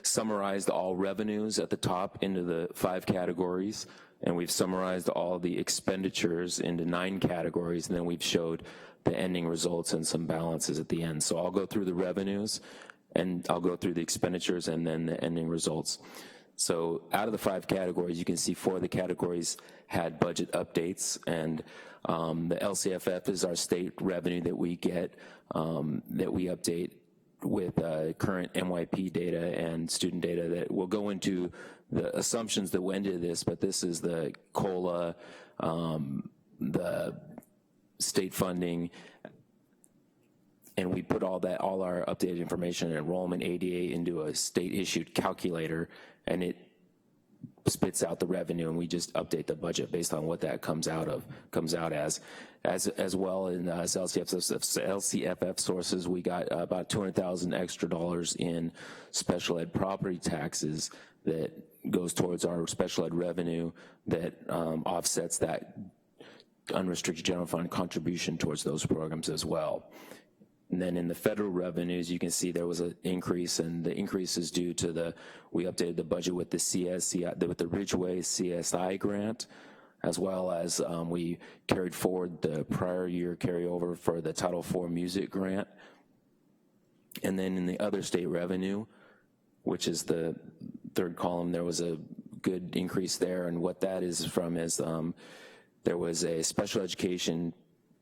summarized all revenues at the top into the 5 categories, and we've summarized all the expenditures into 9 categories, and then we've showed the ending results and some balances at the end. So I'll go through the revenues, and I'll go through the expenditures and then the ending results. So out of the 5 categories, you can see 4 of the categories had budget updates, and the LCFF is our state revenue that we get, that we update with current NYP data and student data that will go into the assumptions that went into this, but this is the COLA, the state funding, and we put all our updated information, enrollment, ADA, into a state-issued calculator, and it spits out the revenue, and we just update the budget based on what that comes out as well. In LCFF sources, we got about $200,000 extra in special ed property taxes that goes towards our special ed revenue that offsets that unrestricted general fund contribution towards those programs as well. And then in the federal revenues, you can see there was an increase, and the increase is due to we updated the budget with with the Ridgeway CSI grant, as well as we carried forward the prior year carryover for the Title IV music grant. And then in the other state revenue, which is the 3rd column, there was a good increase there, and what that is from is there was a special education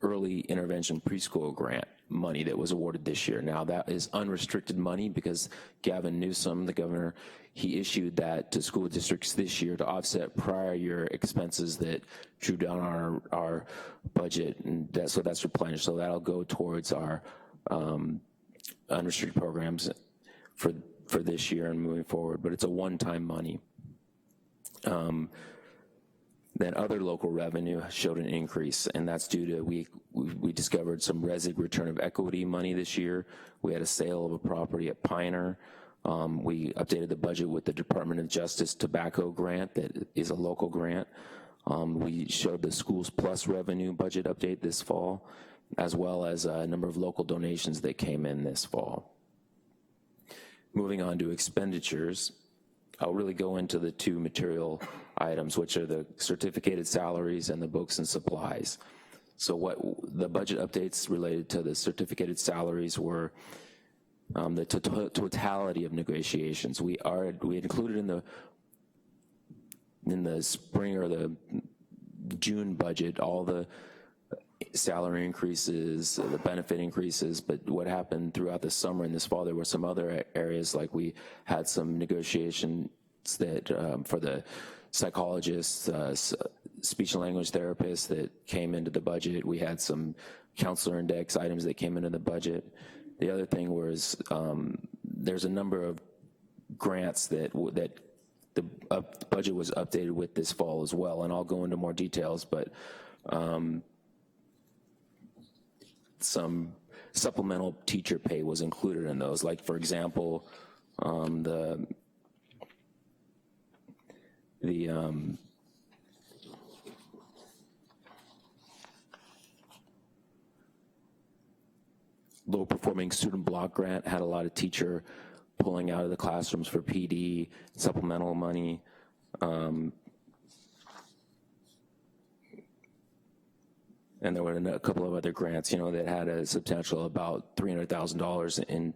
early intervention preschool grant money that was awarded this year. Now that is unrestricted money because Gavin Newsom, the governor, he issued that to school districts this year to offset prior year expenses that drew down our budget, and so that's replenished. So that'll go towards our unrestricted programs for this year and moving forward, but it's a one-time money. Then other local revenue showed an increase, and that's due to, we discovered some resident return of equity money this year. We had a sale of a property at Pioneer. We updated the budget with the Department of Justice tobacco grant that is a local grant. We showed the Schools Plus revenue budget update this fall, as well as a number of local donations that came in this fall. Moving on to expenditures, I'll really go into the 2 material items, which are the certificated salaries and the books and supplies. So what the budget updates related to the certificated salaries were the totality of negotiations. We had included in the spring or the June budget all the salary increases, the benefit increases, but what happened throughout the summer and this fall, there were some other areas, like we had some negotiations that for the psychologists, speech and language therapists that came into the budget. We had some counselor index items that came into the budget. The other thing was there's a number of grants that the budget was updated with this fall as well, and I'll go into more details, but some supplemental teacher pay was included in those. Like, for example, the low performing student block grant had a lot of teacher pulling out of the classrooms for PD, supplemental money. And there were a couple of other grants, you know, that had a substantial about $300,000 in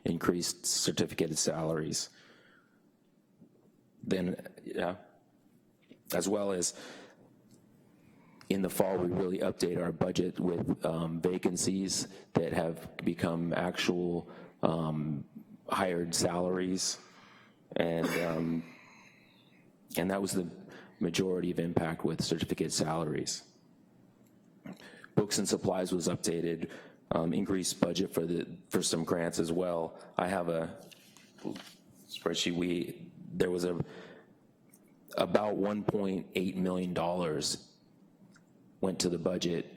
increased certificated salaries. Then, yeah, as well as in the fall, we really update our budget with vacancies that have become actual hired salaries, and that was the majority of impact with certificate salaries. Books and supplies was updated, increased budget for some grants as well. I have a spreadsheet. There was about $1.8 million went to the budget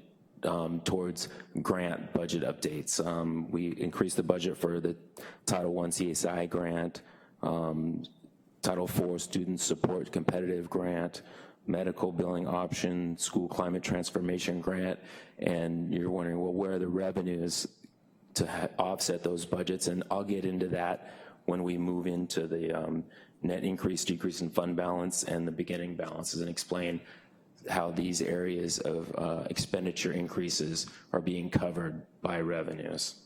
towards grant budget updates. We increased the budget for the Title I CSI grant, Title IV Student Support Competitive Grant, Medical Billing Option, School Climate Transformation Grant, and you're wondering, well, where are the revenues to offset those budgets? And I'll get into that when we move into the net increase, decrease in fund balance, and the beginning balances, and explain how these areas of expenditure increases are being covered by revenues.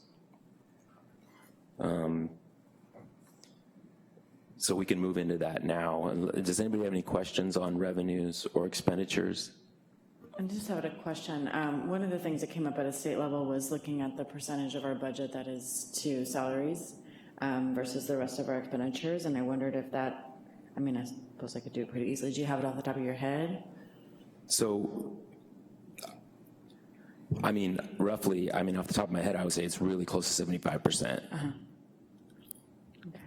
So we can move into that now. Does anybody have any questions on revenues or expenditures?
I just had a question. One of the things that came up at a state level was looking at the percentage of our budget that is to salaries versus the rest of our expenditures, and I wondered if that, I mean, I suppose I could do it pretty easily. Do you have it off the top of your head?
So, I mean, roughly, I mean, off the top of my head, I would say it's really close to 75%.
Okay.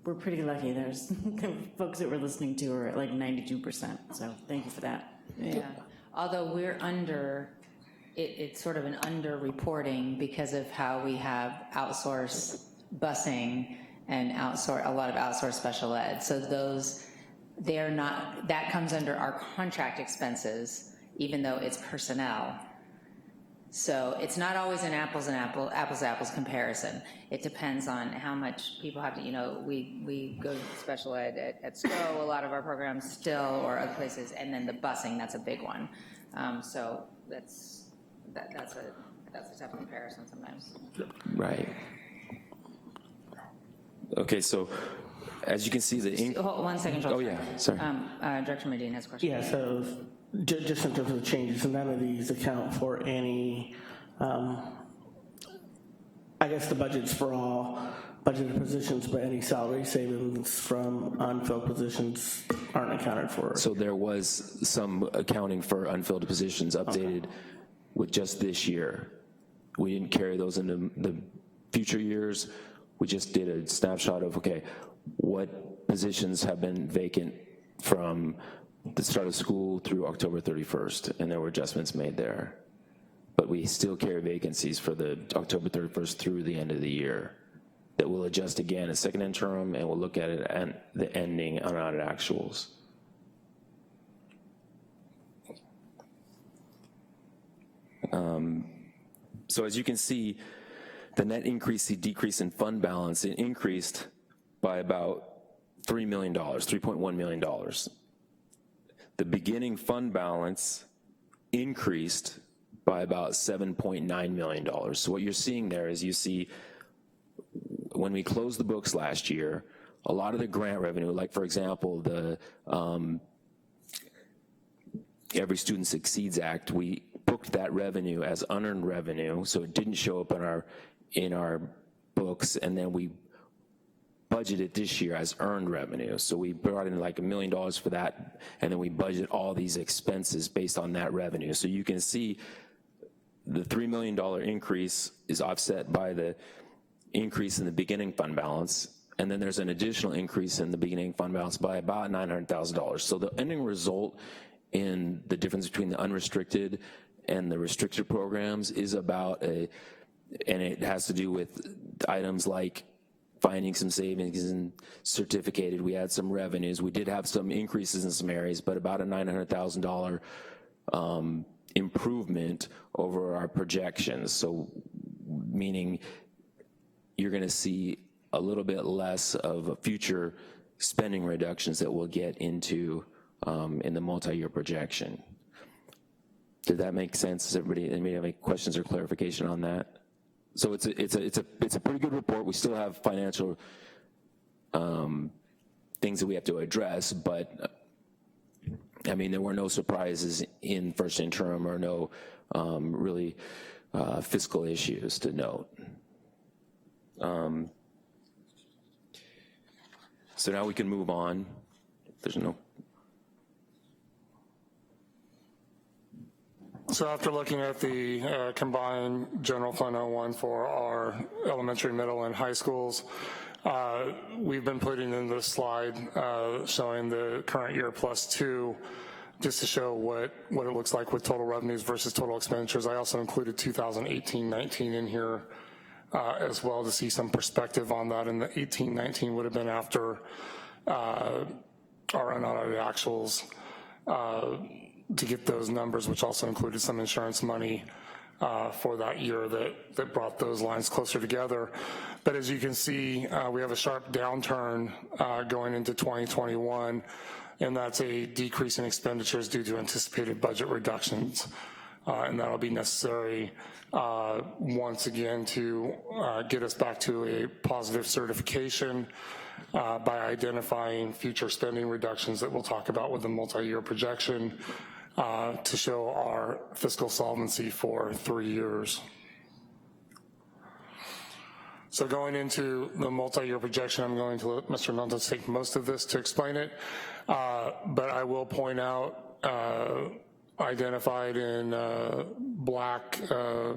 We're pretty lucky. There's the folks that we're listening to are at like 92%, so thank you for that.
Yeah, although we're under, it's sort of an under-reporting because of how we have outsourced busing and a lot of outsourced special ed. So those, they're not, that comes under our contract expenses, even though it's personnel. So it's not always an apples to apples comparison. It depends on how much people have to, you know, we go to special ed at SCO, a lot of our programs still, or other places, and then the busing, that's a big one. So that's a tough comparison sometimes.
Right. Okay, so as you can see,
Hold 1 second, Joel.
Oh yeah, sorry.
Director Medina has a question.
Yeah, so just in terms of the changes, none of these account for any, I guess the budget's for all budgeted positions, but any salary savings from unfilled positions aren't accounted for.
So there was some accounting for unfilled positions updated with just this year. We didn't carry those into the future years. We just did a snapshot of, okay, what positions have been vacant from the start of school through October 31st, and there were adjustments made there. But we still carry vacancies for the October 31st through the end of the year that will adjust again a second interim, and we'll look at it at the ending unaudited actuals. So as you can see, the net increase, the decrease in fund balance, it increased by about $3 million, $3.1 million. The beginning fund balance increased by about $7.9 million. So what you're seeing there is you see when we closed the books last year, a lot of the grant revenue, like for example, the Every Student Succeeds Act, we booked that revenue as unearned revenue, so it didn't show up in our books, and then we budgeted this year as earned revenue. So we brought in like $1 million for that, and then we budget all these expenses based on that revenue. So you can see the $3 million increase is offset by the increase in the beginning fund balance, and then there's an additional increase in the beginning fund balance by about $900,000. So the ending result in the difference between the unrestricted and the restricted programs is about and it has to do with items like finding some savings and certificated. We had some revenues. We did have some increases in some areas, but about a $900,000 improvement over our projections. So meaning you're gonna see a little bit less of future spending reductions that we'll get into in the multi-year projection. Did that make sense? Does anybody have any questions or clarification on that? So it's a pretty good report. We still have financial things that we have to address, but I mean, there were no surprises in first interim or no really fiscal issues to note. So now we can move on. There's no.
So after looking at the combined general fund 01 for our elementary, middle, and high schools, we've been putting in this slide showing the current year +2, just to show what it looks like with total revenues versus total expenditures. I also included 2018-19 in here as well to see some perspective on that. And the 18-19 would have been after our unaudited actuals to get those numbers, which also included some insurance money for that year that brought those lines closer together. But as you can see, we have a sharp downturn going into 2021, and that's a decrease in expenditures due to anticipated budget reductions. And that'll be necessary once again to get us back to a positive certification by identifying future spending reductions that we'll talk about with the multi-year projection to show our fiscal solvency for 3 years. So going into the multi-year projection, I'm going to let Mr. Nantos take most of this to explain it, but I will point out identified in black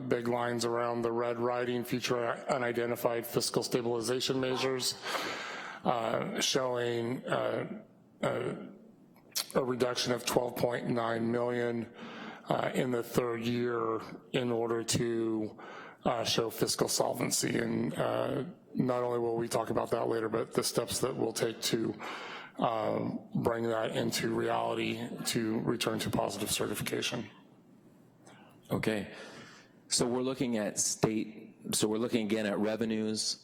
big lines around the red writing, future unidentified fiscal stabilization measures, showing a reduction of $12.9 million in the third year in order to show fiscal solvency. And not only will we talk about that later, but the steps that we'll take to bring that into reality to return to positive certification.
Okay, so we're looking at we're looking again at revenues,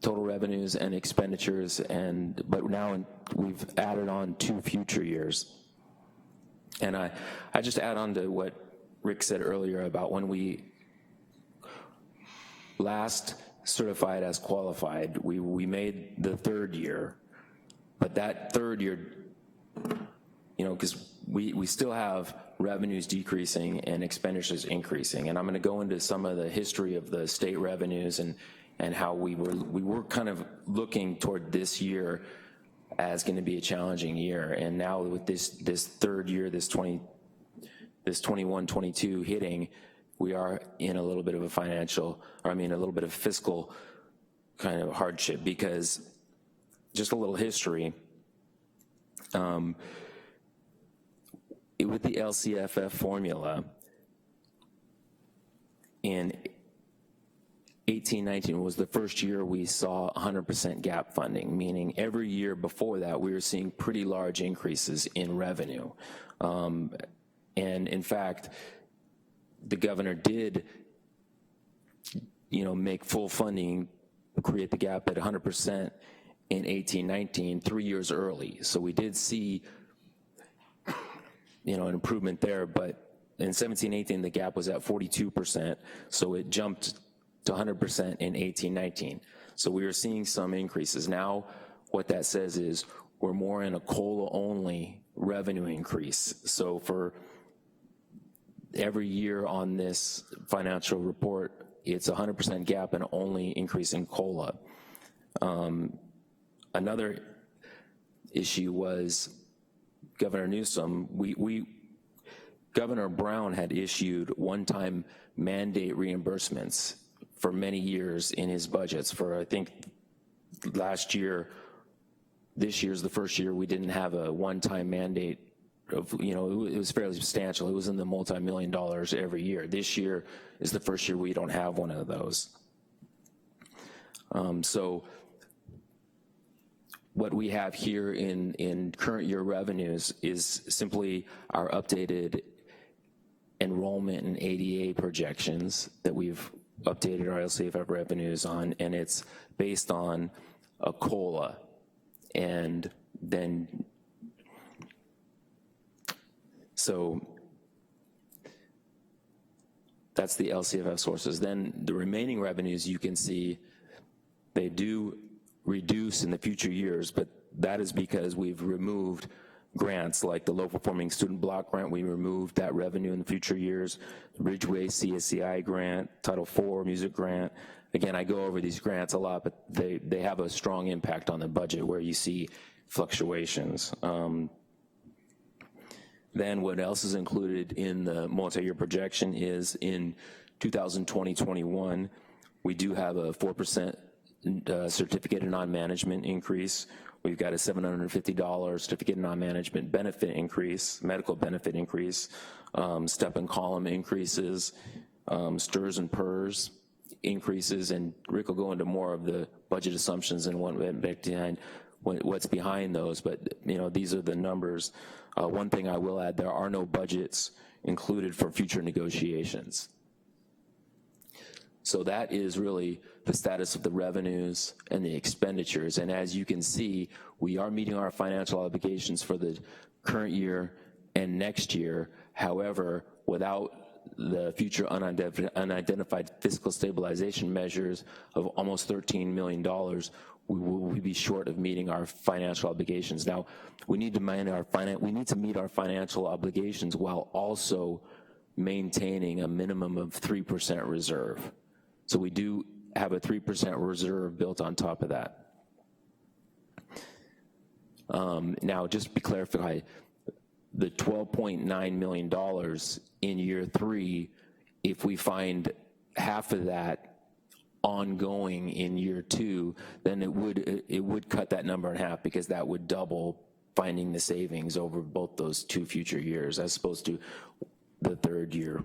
total revenues and expenditures, but now we've added on 2 future years. And I just add on to what Rick said earlier about when we last certified as qualified, we made the third year, but that third year, you know, because we still have revenues decreasing and expenditures increasing. And I'm gonna go into some of the history of the state revenues and how we were kind of looking toward this year as gonna be a challenging year. And now with this third year, this 21-22 hitting, we are in a little bit of a a little bit of fiscal kind of hardship, because just a little history, with the LCFF formula in 18-19 was the first year we saw 100% gap funding, meaning every year before that we were seeing pretty large increases in revenue. And in fact, the governor did, make full funding, create the gap at 100% in 18-19, 3 years early. So we did see, an improvement there, but in 17-18, the gap was at 42%, so it jumped to 100% in 18-19. So we are seeing some increases. Now, what that says is we're more in a COLA-only revenue increase. So for every year on this financial report, it's 100% gap and only increase in COLA. Another issue was Governor Newsom. Governor Brown had issued one-time mandate reimbursements for many years in his budgets. For, I think, last year, this year's the first year we didn't have a one-time mandate of, it was fairly substantial. It was in the multi-million dollars every year. This year is the first year we don't have one of those. So what we have here in current year revenues is simply our updated enrollment and ADA projections that we've updated our LCFF revenues on, and it's based on a COLA. And then, so That's the LCFF sources. Then the remaining revenues, you can see they do reduce in the future years, but that is because we've removed grants like the low performing student block grant. We removed that revenue in the future years. Bridgeway CSCI grant, Title IV music grant. Again, I go over these grants a lot, but they have a strong impact on the budget where you see fluctuations. Then what else is included in the multi-year projection is in 2020-21, we do have a 4% certificate of non-management increase. We've got a $750 certificate of non-management benefit increase, medical benefit increase, step and column increases, STRS and PERS increases, and Rick will go into more of the budget assumptions and what's behind those, but these are the numbers. One thing I will add, there are no budgets included for future negotiations. So that is really the status of the revenues and the expenditures. And as you can see, we are meeting our financial obligations for the current year and next year. However, without the future unidentified fiscal stabilization measures of almost $13 million, we will be short of meeting our financial obligations. Now, we need to meet our financial obligations while also maintaining a minimum of 3% reserve. So we do have a 3% reserve built on top of that. Now, just to be clarified, the $12.9 million in year 3, if we find half of that ongoing in year 2, then it would cut that number in half, because that would double finding the savings over both those 2 future years as opposed to the 3rd year.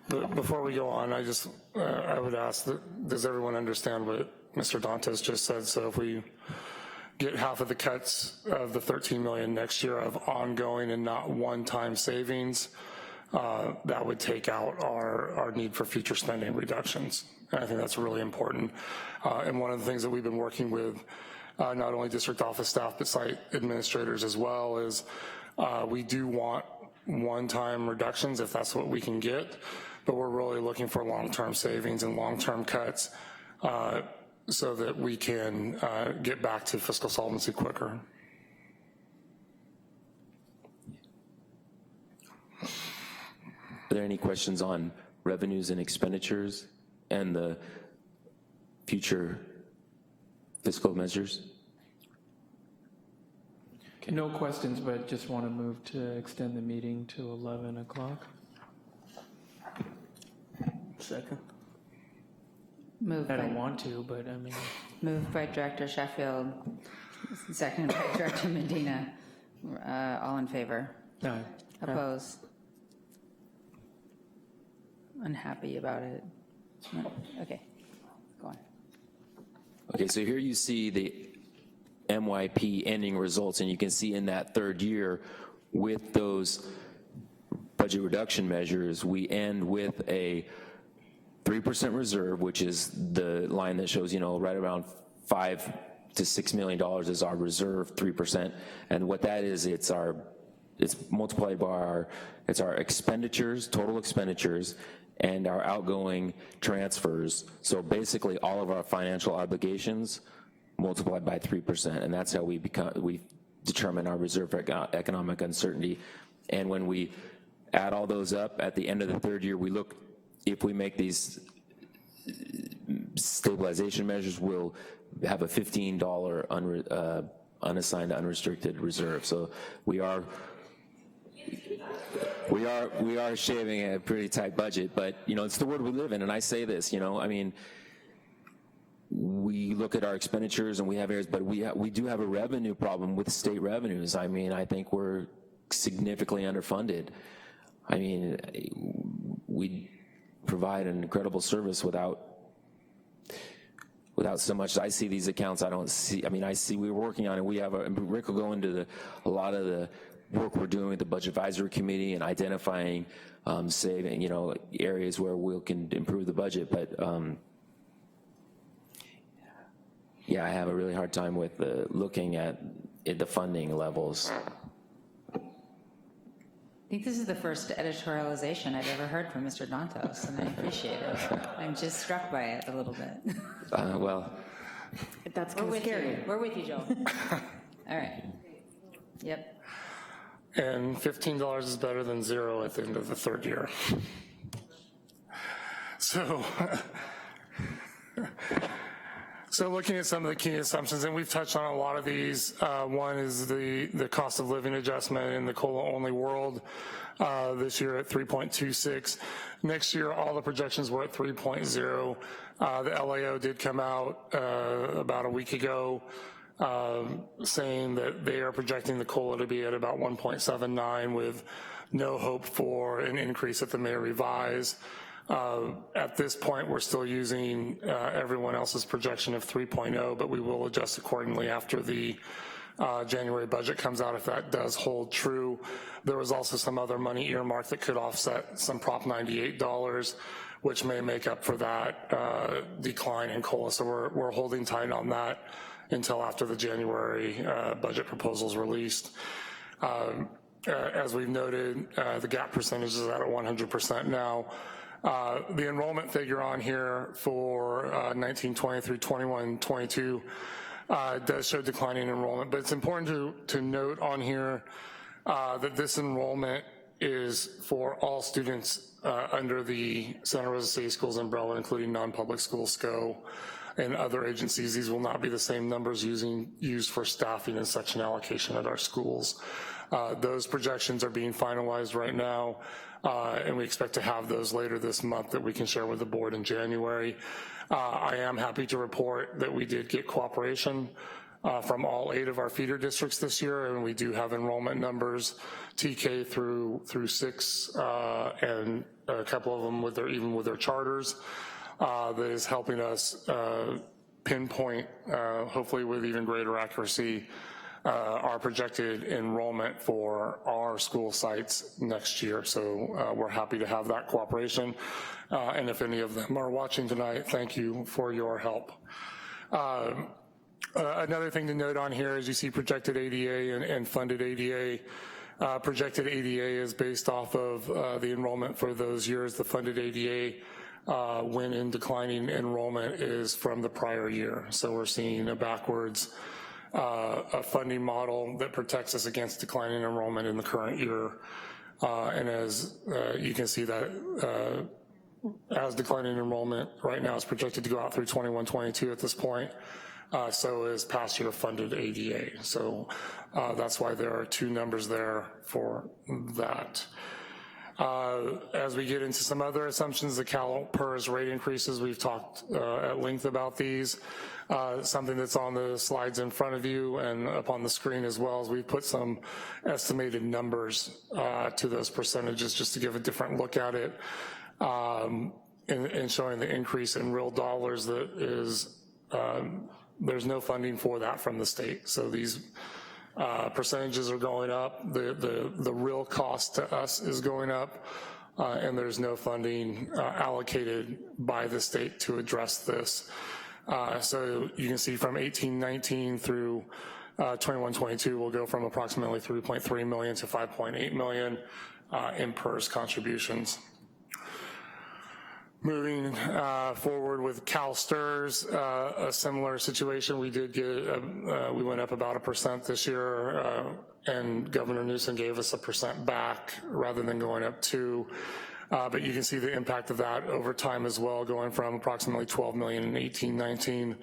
Before we go on, I would ask, does everyone understand what Mr. Dantes just said? So if we get half of the cuts of the $13 million next year of ongoing and not one-time savings, that would take out our need for future spending reductions. And I think that's really important. And one of the things that we've been working with, not only district office staff, but site administrators as well, is we do want one-time reductions if that's what we can get, but we're really looking for long-term savings and long-term cuts so that we can get back to fiscal solvency quicker.
Are there any questions on revenues and expenditures and the future fiscal measures?
Okay, no questions, but just want to move to extend the meeting to 11 o'clock.
Second.
Moved
I
by,
don't want to, but I mean.
moved by Director Sheffield, seconded by Director Medina. All in favor?
No.
Opposed? Unhappy about it? No. Okay, go on.
Okay, so here you see the MYP ending results, and you can see in that 3rd year with those budget reduction measures, we end with a 3% reserve, which is the line that shows, right around $5 to $6 million is our reserve, 3%. And what that is, it's multiplied by our expenditures, total expenditures, and our outgoing transfers. So basically all of our financial obligations multiplied by 3%, and that's how we determine our reserve for economic uncertainty. And when we add all those up at the end of the 3rd year, we look, if we make these stabilization measures, we'll have a $15 unassigned unrestricted reserve. So we are shaving a pretty tight budget, but it's the world we live in, and I say this, I mean, we look at our expenditures and we have areas, but we do have a revenue problem with state revenues. I mean, I think we're significantly underfunded. I mean, we provide an incredible service without so much. I see these accounts, I don't see, I see we're working on it. We have Rick will go into a lot of the work we're doing with the Budget Advisory Committee and identifying saving, areas where we can improve the budget, but yeah, I have a really hard time with looking at the funding levels.
think this is the first editorialization I've ever heard from Mr. Dantos, and I appreciate it. I'm just struck by it a little bit.
Well,
That's
We're
kind of
with
scary.
you. We're with you, Joel. All right. Yep.
And $15 is better than zero at the end of the third year. So, so looking at some of the key assumptions, and we've touched on a lot of these. One is the cost of living adjustment in the COLA-only world. This year at 3.26. Next year, all the projections were at 3.0. The LAO did come out about a week ago saying that they are projecting the COLA to be at about 1.79 with no hope for an increase that they may revise. At this point, we're still using everyone else's projection of 3.0, but we will adjust accordingly after the January budget comes out if that does hold true. There was also some other money earmarked that could offset some Prop 98 dollars, which may make up for that decline in COLA. So we're holding tight on that until after the January budget proposal is released. As we've noted, the gap percentage is at 100% now. The enrollment figure on here for 1920 through 21-22 does show declining enrollment, but it's important to note on here that this enrollment is for all students under the Santa Rosa City Schools umbrella, including non-public schools, SCO, and other agencies. These will not be the same numbers used for staffing and section allocation at our schools. Those projections are being finalized right now, and we expect to have those later this month that we can share with the board in January. I am happy to report that we did get cooperation from all 8 of our feeder districts this year, and we do have enrollment numbers, TK through 6, and a couple of them even with their charters, that is helping us pinpoint, hopefully with even greater accuracy, our projected enrollment for our school sites next year. So we're happy to have that cooperation. And if any of them are watching tonight, thank you for your help. Another thing to note on here is you see projected ADA and funded ADA. Projected ADA is based off of the enrollment for those years. The funded ADA, when in declining enrollment, is from the prior year. So we're seeing a backwards a funding model that protects us against declining enrollment in the current year. And as you can see that as declining enrollment right now is projected to go out through 21-22 at this point, so is past year funded ADA. So that's why there are 2 numbers there for that. As we get into some other assumptions, the CalPERS rate increases, we've talked at length about these. Something that's on the slides in front of you and up on the screen as well, as we put some estimated numbers to those percentages just to give a different look at it, and showing the increase in real dollars that is, there's no funding for that from the state. So these percentages are going up, the real cost to us is going up, and there's no funding allocated by the state to address this. So you can see from 18-19 through 21-22, we'll go from approximately 3.3 million to 5.8 million in PERS contributions. Moving forward with CalSTRS, a similar situation. We did get, we went up about 1% this year, and Governor Newsom gave us 1% back rather than going up 2%. But you can see the impact of that over time as well, going from approximately 12 million in 18-19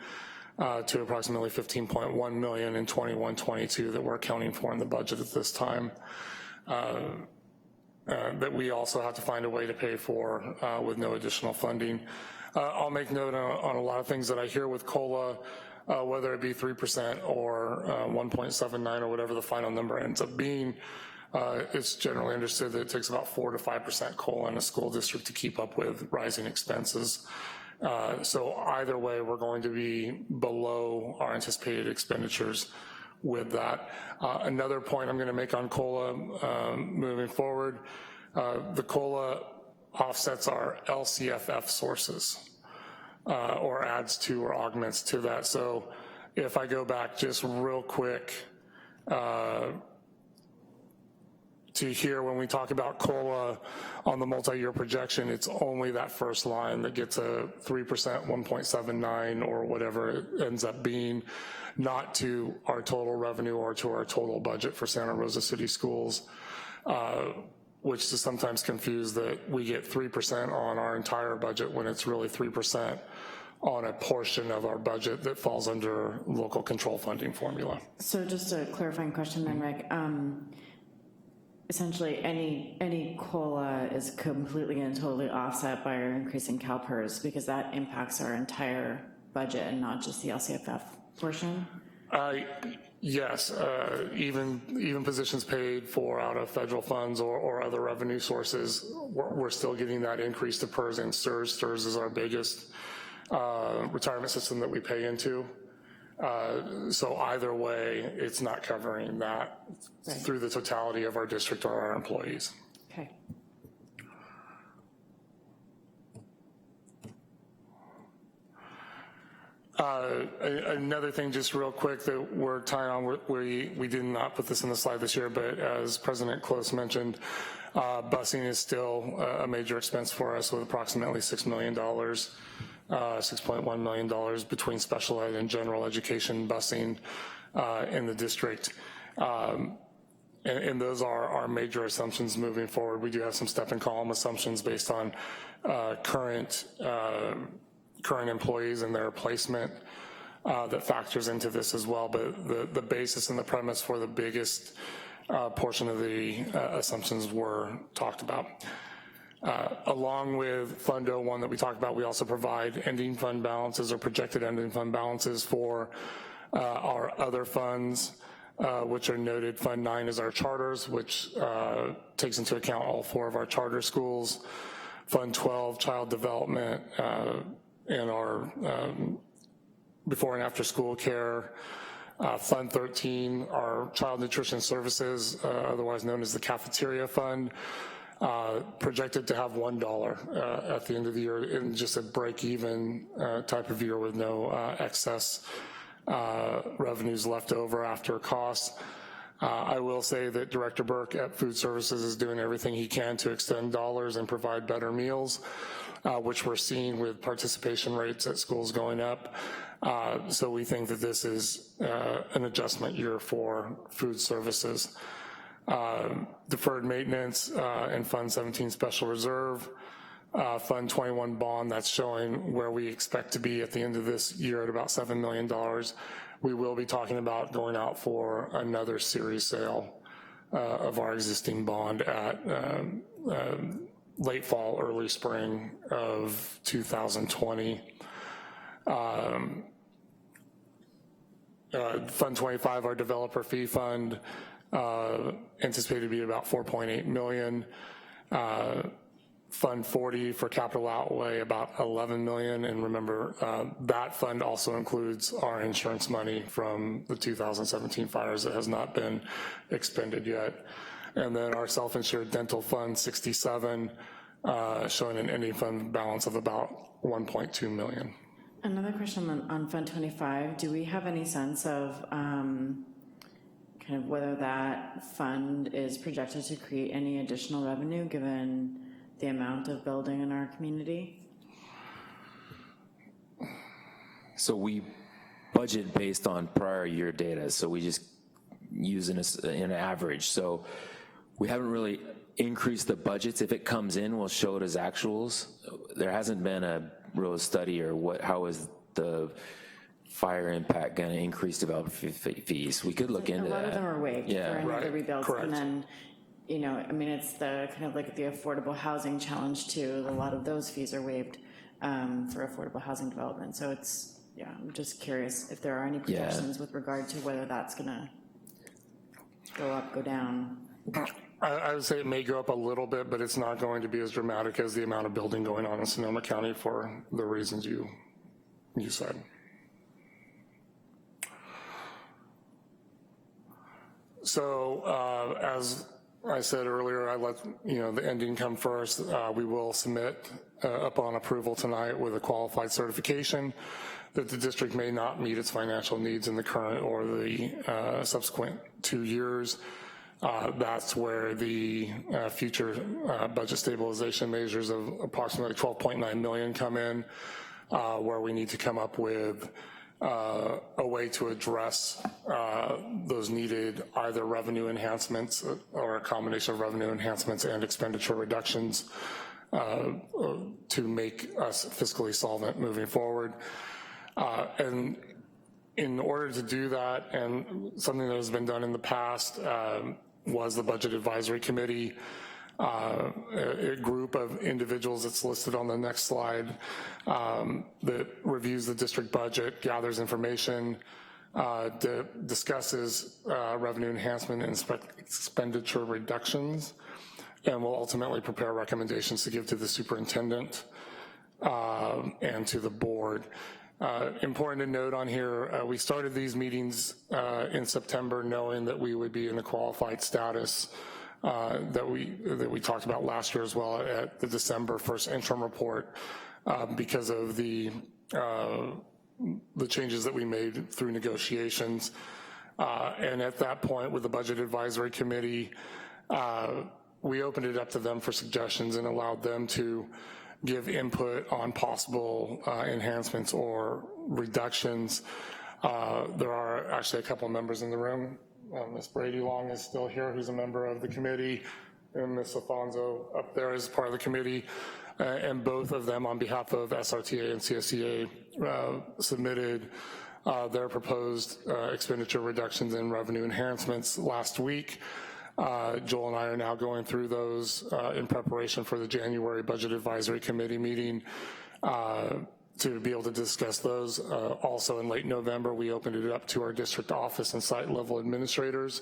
to approximately 15.1 million in 21-22 that we're accounting for in the budget at this time. That we also have to find a way to pay for with no additional funding. I'll make note on a lot of things that I hear with COLA, whether it be 3% or 1.79 or whatever the final number ends up being. It's generally understood that it takes about 4 to 5% COLA in a school district to keep up with rising expenses. So either way, we're going to be below our anticipated expenditures with that. Another point I'm going to make on COLA moving forward, the COLA offsets our LCFF sources or adds to or augments to that. So if I go back just real quick to hear when we talk about COLA on the multi-year projection, it's only that first line that gets a 3%, 1.79, or whatever it ends up being, not to our total revenue or to our total budget for Santa Rosa City Schools, which is sometimes confused that we get 3% on our entire budget when it's really 3% on a portion of our budget that falls under local control funding formula.
So just a clarifying question then, Rick. Essentially, any COLA is completely and totally offset by our increase in CalPERS, because that impacts our entire budget and not just the LCFF portion?
Yes, even positions paid for out of federal funds or other revenue sources, we're still getting that increase to PERS and STRS. STRS is our biggest retirement system that we pay into. So either way, it's not covering that through the totality of our district or our employees.
Okay.
Another thing, just real quick, that we're tying on, we did not put this in the slide this year, but as President Close mentioned, busing is still a major expense for us, with approximately $6 million, $6.1 million between special ed and general education busing in the district. And those are our major assumptions moving forward. We do have some step and column assumptions based on current employees and their placement that factors into this as well. But the basis and the premise for the biggest portion of the assumptions were talked about. Along with Fund 01 that we talked about, we also provide ending fund balances or projected ending fund balances for our other funds, which are noted. Fund 9 is our charters, which takes into account all 4 of our charter schools. Fund 12, child development, and our before and after school care. Fund 13, our child nutrition services, otherwise known as the cafeteria fund, projected to have $1 at the end of the year in just a break-even type of year with no excess revenues left over after costs. I will say that Director Burke at Food Services is doing everything he can to extend dollars and provide better meals, which we're seeing with participation rates at schools going up. So we think that this is an adjustment year for food services. Deferred maintenance and Fund 17 special reserve, Fund 21 bond, that's showing where we expect to be at the end of this year at about $7 million. We will be talking about going out for another series sale of our existing bond at late fall, early spring of 2020. Fund 25, our developer fee fund, anticipated to be about $4.8 million. Fund 40 for capital outlay, about $11 million. And remember, that fund also includes our insurance money from the 2017 fires that has not been expended yet. And then our self-insured dental fund, 67, showing an ending fund balance of about $1.2 million.
Another question on Fund 25. Do we have any sense of kind of whether that fund is projected to create any additional revenue given the amount of building in our community?
So we budget based on prior year data, so we just use an average. So we haven't really increased the budgets. If it comes in, we'll show it as actuals. There hasn't been a real study or how is the fire impact going to increase development fees. We could look into that.
A lot of them are waived for any of the rebuilds.
Correct.
And then, you know, I mean, it's the kind of like the affordable housing challenge too. A lot of those fees are waived for affordable housing development. So it's, yeah, I'm just curious if there are any projections with regard to whether that's gonna go up, go down.
I would say it may go up a little bit, but it's not going to be as dramatic as the amount of building going on in Sonoma County for the reasons you said. So as I said earlier, I let the ending come first. We will submit upon approval tonight with a qualified certification that the district may not meet its financial needs in the current or the subsequent 2 years. That's where the future budget stabilization measures of approximately $12.9 million come in, where we need to come up with a way to address those needed either revenue enhancements or a combination of revenue enhancements and expenditure reductions to make us fiscally solvent moving forward. And in order to do that, and something that has been done in the past was the Budget Advisory Committee, a group of individuals that's listed on the next slide that reviews the district budget, gathers information, discusses revenue enhancement and expenditure reductions, and will ultimately prepare recommendations to give to the superintendent and to the board. Important to note on here, we started these meetings in September knowing that we would be in a qualified status that we talked about last year as well at the December 1st interim report because of the changes that we made through negotiations. And at that point with the Budget Advisory Committee, we opened it up to them for suggestions and allowed them to give input on possible enhancements or reductions. There are actually a couple of members in the room. Ms. Brady Long is still here, who's a member of the committee, and Ms. Alfonso up there is part of the committee, and both of them on behalf of SRTA and CSEA submitted their proposed expenditure reductions and revenue enhancements last week. Joel and I are now going through those in preparation for the January Budget Advisory Committee meeting to be able to discuss those. Also in late November, we opened it up to our district office and site level administrators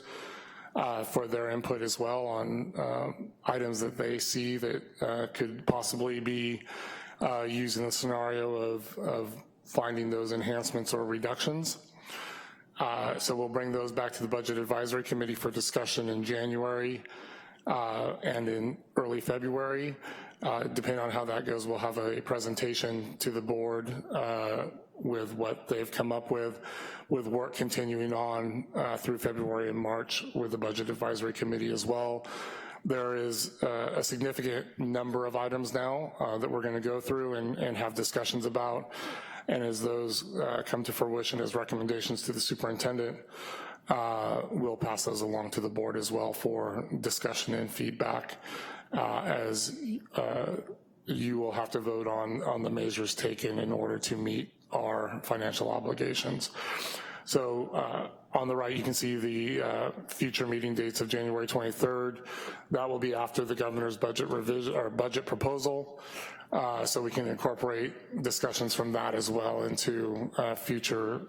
for their input as well on items that they see that could possibly be used in the scenario of finding those enhancements or reductions. So we'll bring those back to the Budget Advisory Committee for discussion in January and in early February. Depending on how that goes, we'll have a presentation to the board with what they've come up with work continuing on through February and March with the Budget Advisory Committee as well. There is a significant number of items now that we're gonna go through and have discussions about. And as those come to fruition as recommendations to the superintendent, we'll pass those along to the board as well for discussion and feedback as you will have to vote on the measures taken in order to meet our financial obligations. So on the right, you can see the future meeting dates of January 23rd. That will be after the governor's budget revision or budget proposal. So we can incorporate discussions from that as well into future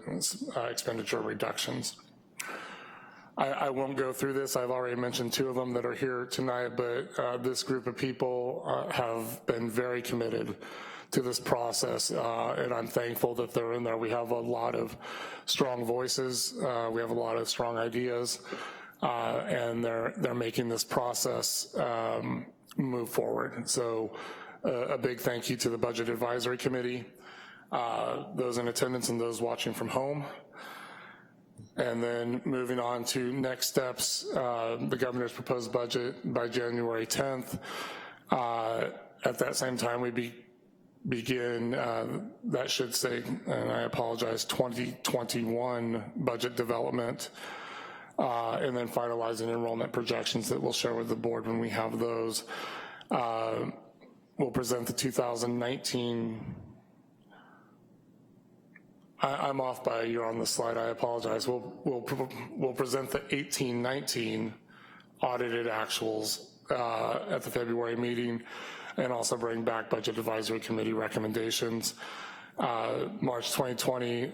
expenditure reductions. I won't go through this. I've already mentioned two of them that are here tonight, but this group of people have been very committed to this process, and I'm thankful that they're in there. We have a lot of strong voices. We have a lot of strong ideas, and they're making this process move forward. So a big thank you to the Budget Advisory Committee, those in attendance and those watching from home. And then moving on to next steps, the governor's proposed budget by January 10th. At that same time, we begin, that should say, and I apologize, 2021 budget development, and then finalizing enrollment projections that we'll share with the board when we have those. We'll present the 2019, I'm off by a year on the slide, I apologize. We'll present the 18-19 audited actuals at the February meeting, and also bring back Budget Advisory Committee recommendations. March 2020,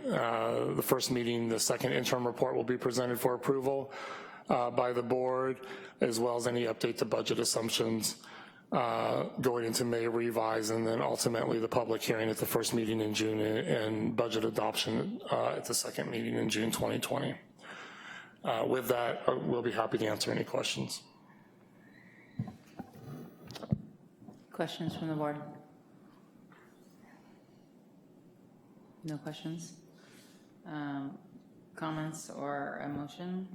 the first meeting, the second interim report will be presented for approval by the board, as well as any update to budget assumptions going into May revise, and then ultimately the public hearing at the first meeting in June and budget adoption at the second meeting in June 2020. With that, we'll be happy to answer any questions.
Questions from the board? No questions? Comments or a motion?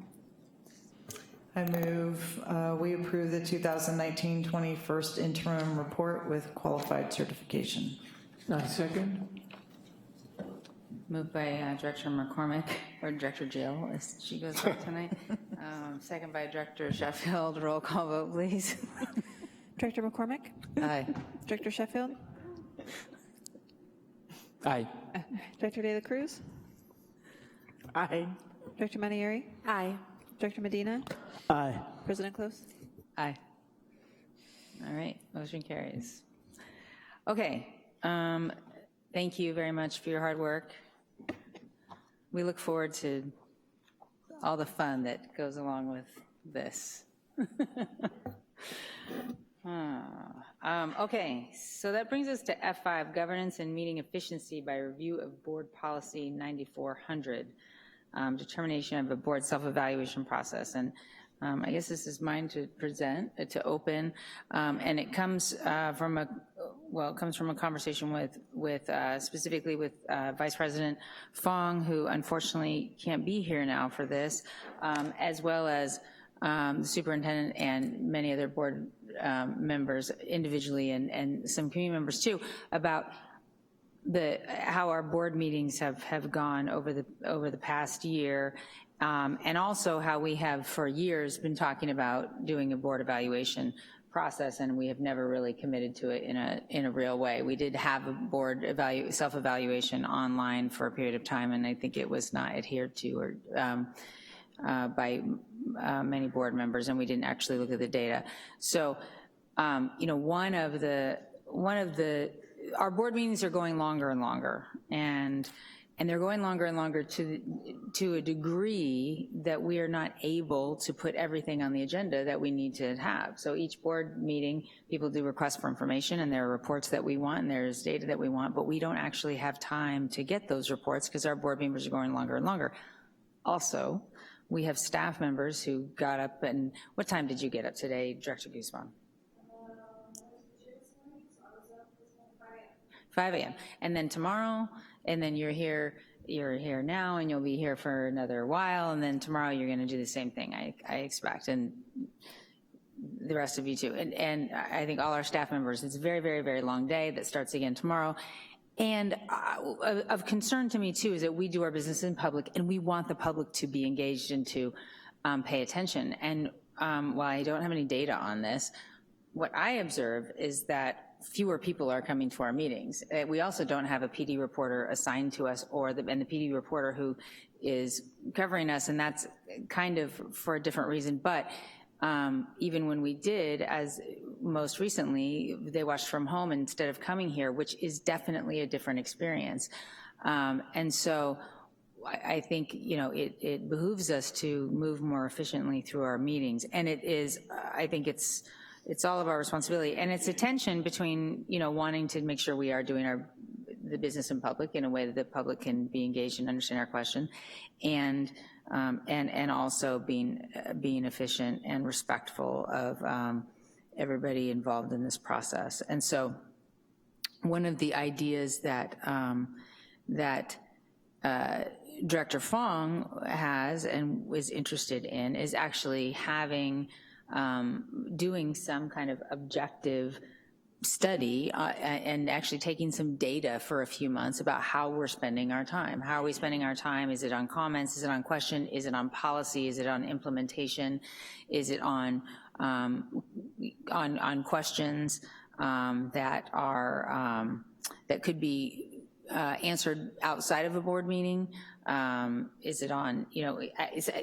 I move we approve the 2019-20 first interim report with qualified certification.
I second.
Moved by Director McCormick, or Director Jill, as she goes by tonight. Second by Director Sheffield. Roll call vote, please.
Director McCormick?
Aye.
Director Sheffield?
Aye.
Director De La Cruz?
Aye.
Director Manieri?
Aye.
Director Medina?
Aye.
President Close?
Aye. All right, motion carries. Okay, thank you very much for your hard work. We look forward to all the fun that goes along with this. Okay, so that brings us to F5, governance and meeting efficiency by review of board policy 9400, determination of a board self-evaluation process. And I guess this is mine to present, to open, and it comes from a conversation with specifically with Vice President Fong, who unfortunately can't be here now for this, as well as the superintendent and many other board members individually and some community members too, about how our board meetings have gone over the past year, and also how we have for years been talking about doing a board evaluation process, and we have never really committed to it in a real way. We did have a board self-evaluation online for a period of time, and I think it was not adhered to or by many board members, and we didn't actually look at the data. So, you know, our board meetings are going longer and longer, and they're going longer and longer to a degree that we are not able to put everything on the agenda that we need to have. So each board meeting, people do requests for information, and there are reports that we want, and there's data that we want, but we don't actually have time to get those reports because our board meetings are going longer and longer. Also, we have staff members who got up, and what time did you get up today, Director Guzman? 5 a.m. And then tomorrow, and then you're here now, and you'll be here for another while, and then tomorrow you're going to do the same thing, I expect, and the rest of you too. And I think all our staff members, it's a very, very, very long day that starts again tomorrow. And of concern to me too is that we do our business in public, and we want the public to be engaged and to pay attention. And while I don't have any data on this, what I observe is that fewer people are coming to our meetings. We also don't have a PD reporter assigned to us, and the PD reporter who is covering us, and that's kind of for a different reason. But even when we did, as most recently, they watched from home instead of coming here, which is definitely a different experience. And so I think, you know, it behooves us to move more efficiently through our meetings. And it is, I think it's all of our responsibility. And it's a tension between, you know, wanting to make sure we are doing the business in public in a way that the public can be engaged and understand our question, and also being efficient and respectful of everybody involved in this process. And so one of the ideas that Director Fong has and was interested in is actually doing some kind of objective study and actually taking some data for a few months about how we're spending our time. How are we spending our time? Is it on comments? Is it on question? Is it on policy? Is it on implementation? Is it on questions that are that could be answered outside of a board meeting? Is it on, you know,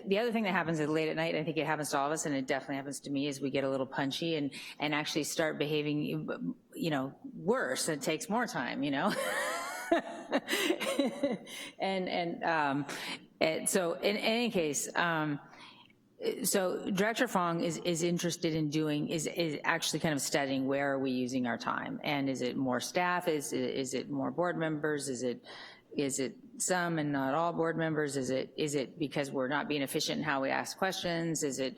the other thing that happens is late at night, I think it happens to all of us, and it definitely happens to me, is we get a little punchy and actually start behaving, you know, worse. It takes more time, you know. and so in any case, so Director Fong is interested in doing, is actually kind of studying where are we using our time, and is it more staff, is it more board members, is it some and not all board members, is it because we're not being efficient in how we ask questions, is it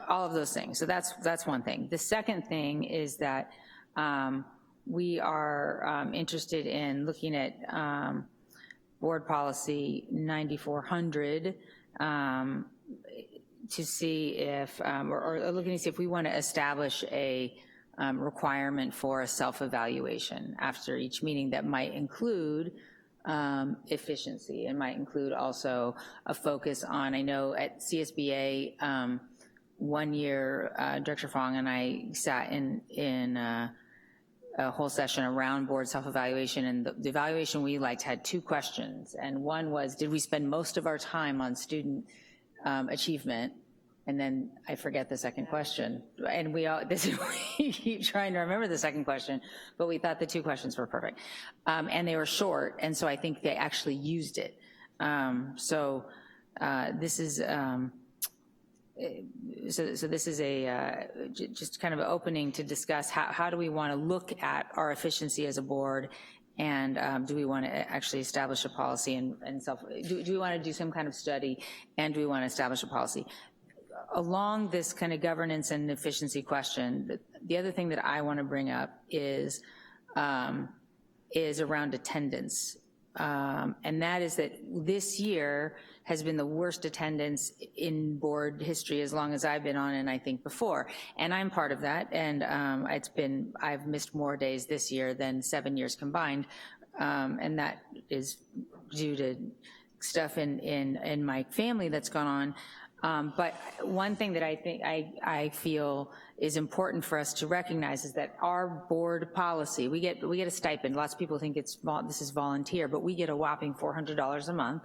all of those things. So that's one thing. The second thing is that we are interested in looking at board policy 9400 to see if, or looking to see if we want to establish a requirement for a self-evaluation after each meeting that might include efficiency and might include also a focus on, I know at CSBA, 1 year, Director Fong and I sat in a whole session around board self-evaluation, and the evaluation we liked had 2 questions, and one was, did we spend most of our time on student achievement? And then I forget the second question, and we keep trying to remember the second question, but we thought the 2 questions were perfect, and they were short, and so I think they actually used it. This is this is a just kind of an opening to discuss how do we want to look at our efficiency as a board, and do we want to actually establish a policy and do we want to do some kind of study, and do we want to establish a policy? Along this kind of governance and efficiency question, the other thing that I want to bring up is around attendance. And that is that this year has been the worst attendance in board history as long as I've been on, and I think before. And I'm part of that, and I've missed more days this year than 7 years combined, and that is due to stuff in my family that's gone on. But one thing that I feel is important for us to recognize is that our board policy, we get a stipend. Lots of people think this is volunteer, but we get a whopping $400 a month,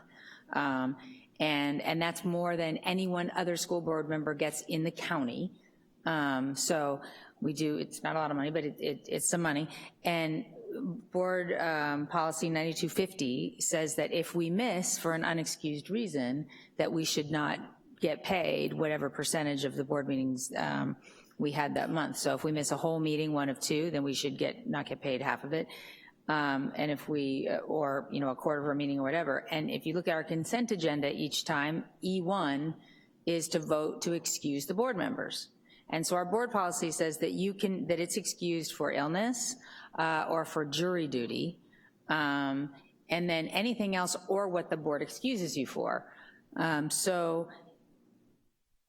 and that's more than any one other school board member gets in the county. So we do. It's not a lot of money, but it's some money. And board policy 9250 says that if we miss for an unexcused reason, that we should not get paid whatever percentage of the board meetings we had that month. So if we miss a whole meeting, 1 of 2, then we should not get paid half of it. And if we, or a quarter of our meeting or whatever. And if you look at our consent agenda each time, E1 is to vote to excuse the board members. And so our board policy says that that it's excused for illness or for jury duty, and then anything else or what the board excuses you for.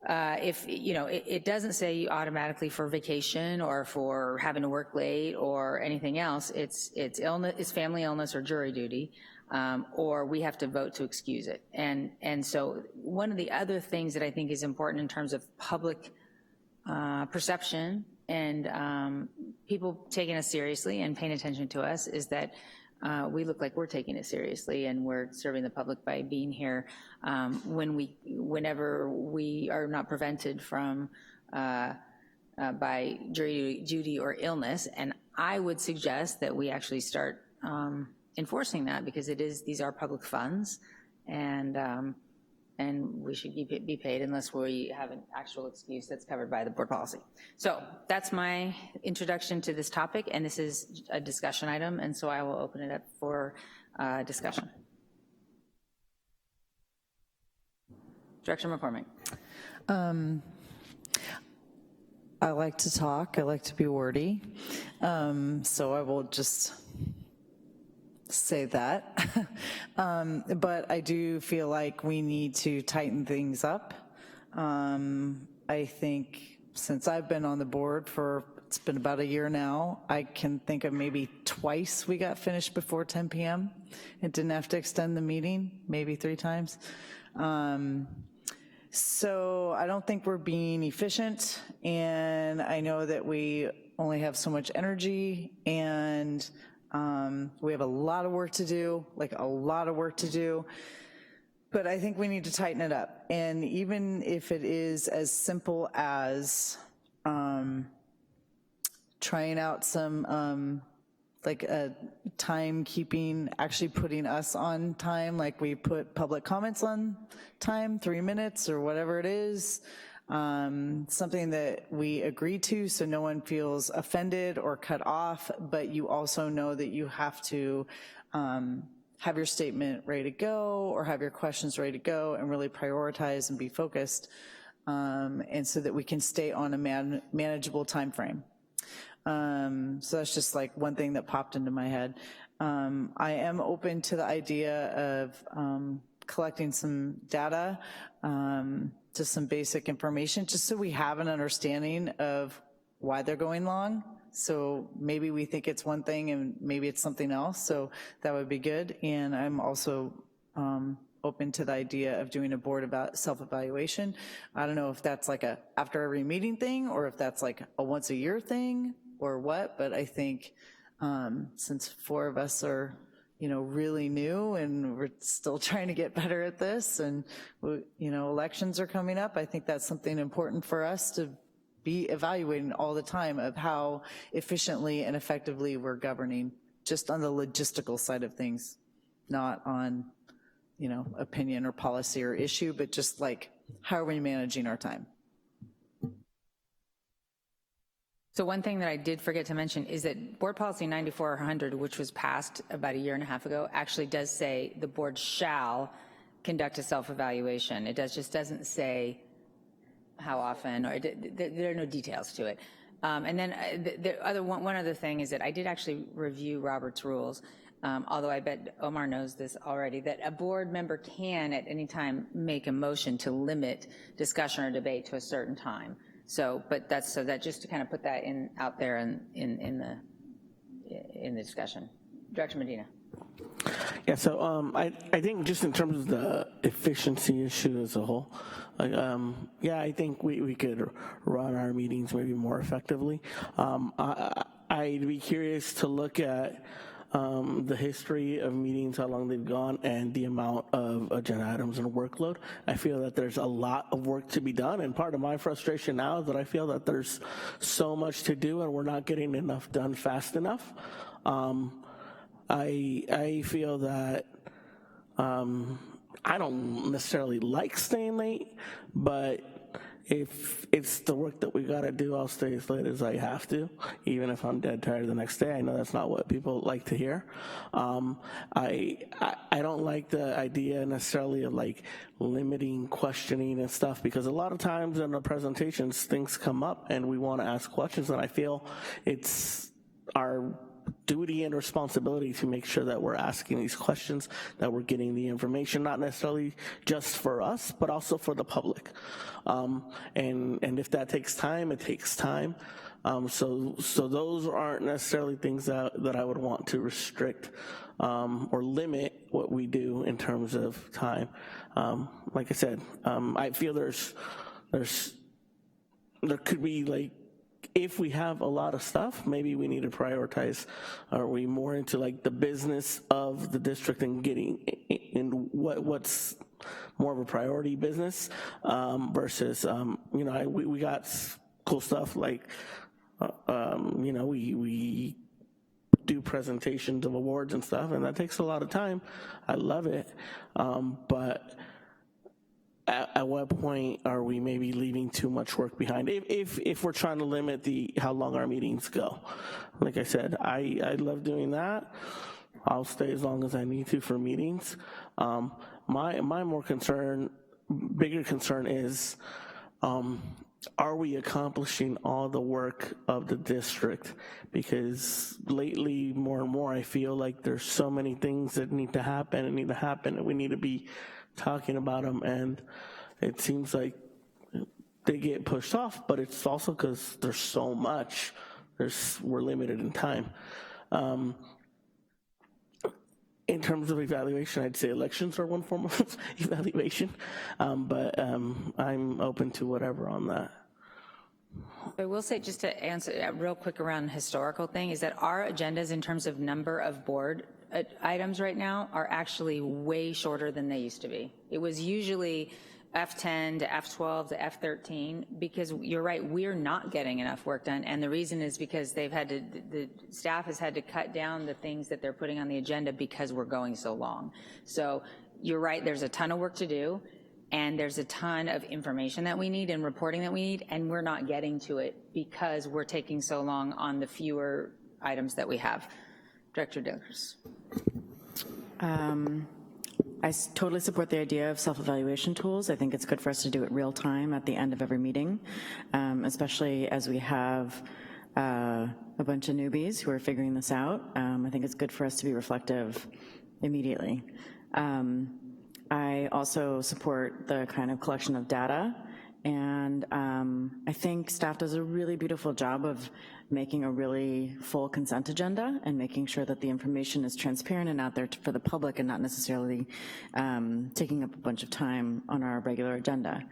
If, it doesn't say automatically for vacation or for having to work late or anything else, it's illness, it's family illness or jury duty, or we have to vote to excuse it. And so one of the other things that I think is important in terms of public perception and people taking us seriously and paying attention to us is that we look like we're taking it seriously and we're serving the public by being here whenever we are not prevented from by jury duty or illness. And I would suggest that we actually start enforcing that, because these are public funds, and we should be paid unless we have an actual excuse that's covered by the board policy. So that's my introduction to this topic, and this is a discussion item, and so I will open it up for discussion. Director McCormick.
I like to talk, I like to be wordy, so I will just say that. But I do feel like we need to tighten things up. I think since I've been on the board it's been about a year now, I can think of maybe twice we got finished before 10 p.m. and didn't have to extend the meeting, maybe 3 times. So I don't think we're being efficient, and I know that we only have so much energy, and we have a lot of work to do, but I think we need to tighten it up. And even if it is as simple as trying out some like a timekeeping, actually putting us on time, like we put public comments on time, 3 minutes or whatever it is, something that we agree to so no one feels offended or cut off, but you also know that you have to have your statement ready to go or have your questions ready to go and really prioritize and be focused, and so that we can stay on a manageable time frame. So that's just like one thing that popped into my head. I am open to the idea of collecting some data. just some basic information, just so we have an understanding of why they're going long. So maybe we think it's one thing and maybe it's something else, so that would be good. And I'm also open to the idea of doing a board about self-evaluation. I don't know if that's like a after every meeting thing or if that's like a once a year thing or what, but I think since 4 of us are really new and we're still trying to get better at this, and elections are coming up, I think that's something important for us to be evaluating all the time of how efficiently and effectively we're governing, just on the logistical side of things, not on, opinion or policy or issue, but just like, how are we managing our time?
So one thing that I did forget to mention is that Board Policy 9400, which was passed about 1.5 years ago, actually does say the board shall conduct a self-evaluation. It just doesn't say how often, or there are no details to it. And then one other thing is that I did actually review Robert's rules, although I bet Omar knows this already, that a board member can at any time make a motion to limit discussion or debate to a certain time. So, but that's that just to kind of put that out there in the discussion. Director Medina.
Yeah, so I think just in terms of the efficiency issue as a whole, I think we could run our meetings maybe more effectively. I'd be curious to look at the history of meetings, how long they've gone, and the amount of agenda items and workload. I feel that there's a lot of work to be done, and part of my frustration now is that I feel that there's so much to do and we're not getting enough done fast enough. I feel that I don't necessarily like staying late, but if it's the work that we gotta do, I'll stay as late as I have to, even if I'm dead tired the next day. I know that's not what people like to hear. I don't like the idea necessarily of like limiting questioning and stuff, because a lot of times in the presentations things come up and we want to ask questions, and I feel it's our duty and responsibility to make sure that we're asking these questions, that we're getting the information, not necessarily just for us, but also for the public. And if that takes time, it takes time. So those aren't necessarily things that I would want to restrict or limit what we do in terms of time. Like I said, I feel there could be like, if we have a lot of stuff, maybe we need to prioritize. Are we more into like the business of the district and getting in what's more of a priority business versus, we got cool stuff like, we do presentations of awards and stuff, and that takes a lot of time. I love it, but at what point are we maybe leaving too much work behind? If we're trying to limit how long our meetings go. Like I said, I love doing that. I'll stay as long as I need to for meetings. My bigger concern is, are we accomplishing all the work of the district? Because lately, more and more, I feel like there's so many things that need to happen and we need to be talking about them, and it seems like they get pushed off, but it's also because there's so much, we're limited in time. In terms of evaluation, I'd say elections are one form of evaluation, but I'm open to whatever on that.
I will say, just to answer real quick around historical thing, is that our agendas in terms of number of board items right now are actually way shorter than they used to be. It was usually F10 to F12 to F13, because you're right, we're not getting enough work done, and the reason is because the staff has had to cut down the things that they're putting on the agenda because we're going so long. So you're right, there's a ton of work to do, and there's a ton of information that we need and reporting that we need, and we're not getting to it because we're taking so long on the fewer items that we have. Director Dillers.
I totally support the idea of self-evaluation tools. I think it's good for us to do it real time at the end of every meeting, especially as we have a bunch of newbies who are figuring this out. I think it's good for us to be reflective immediately. I also support the kind of collection of data, and I think staff does a really beautiful job of making a really full consent agenda and making sure that the information is transparent and out there for the public and not necessarily taking up a bunch of time on our regular agenda.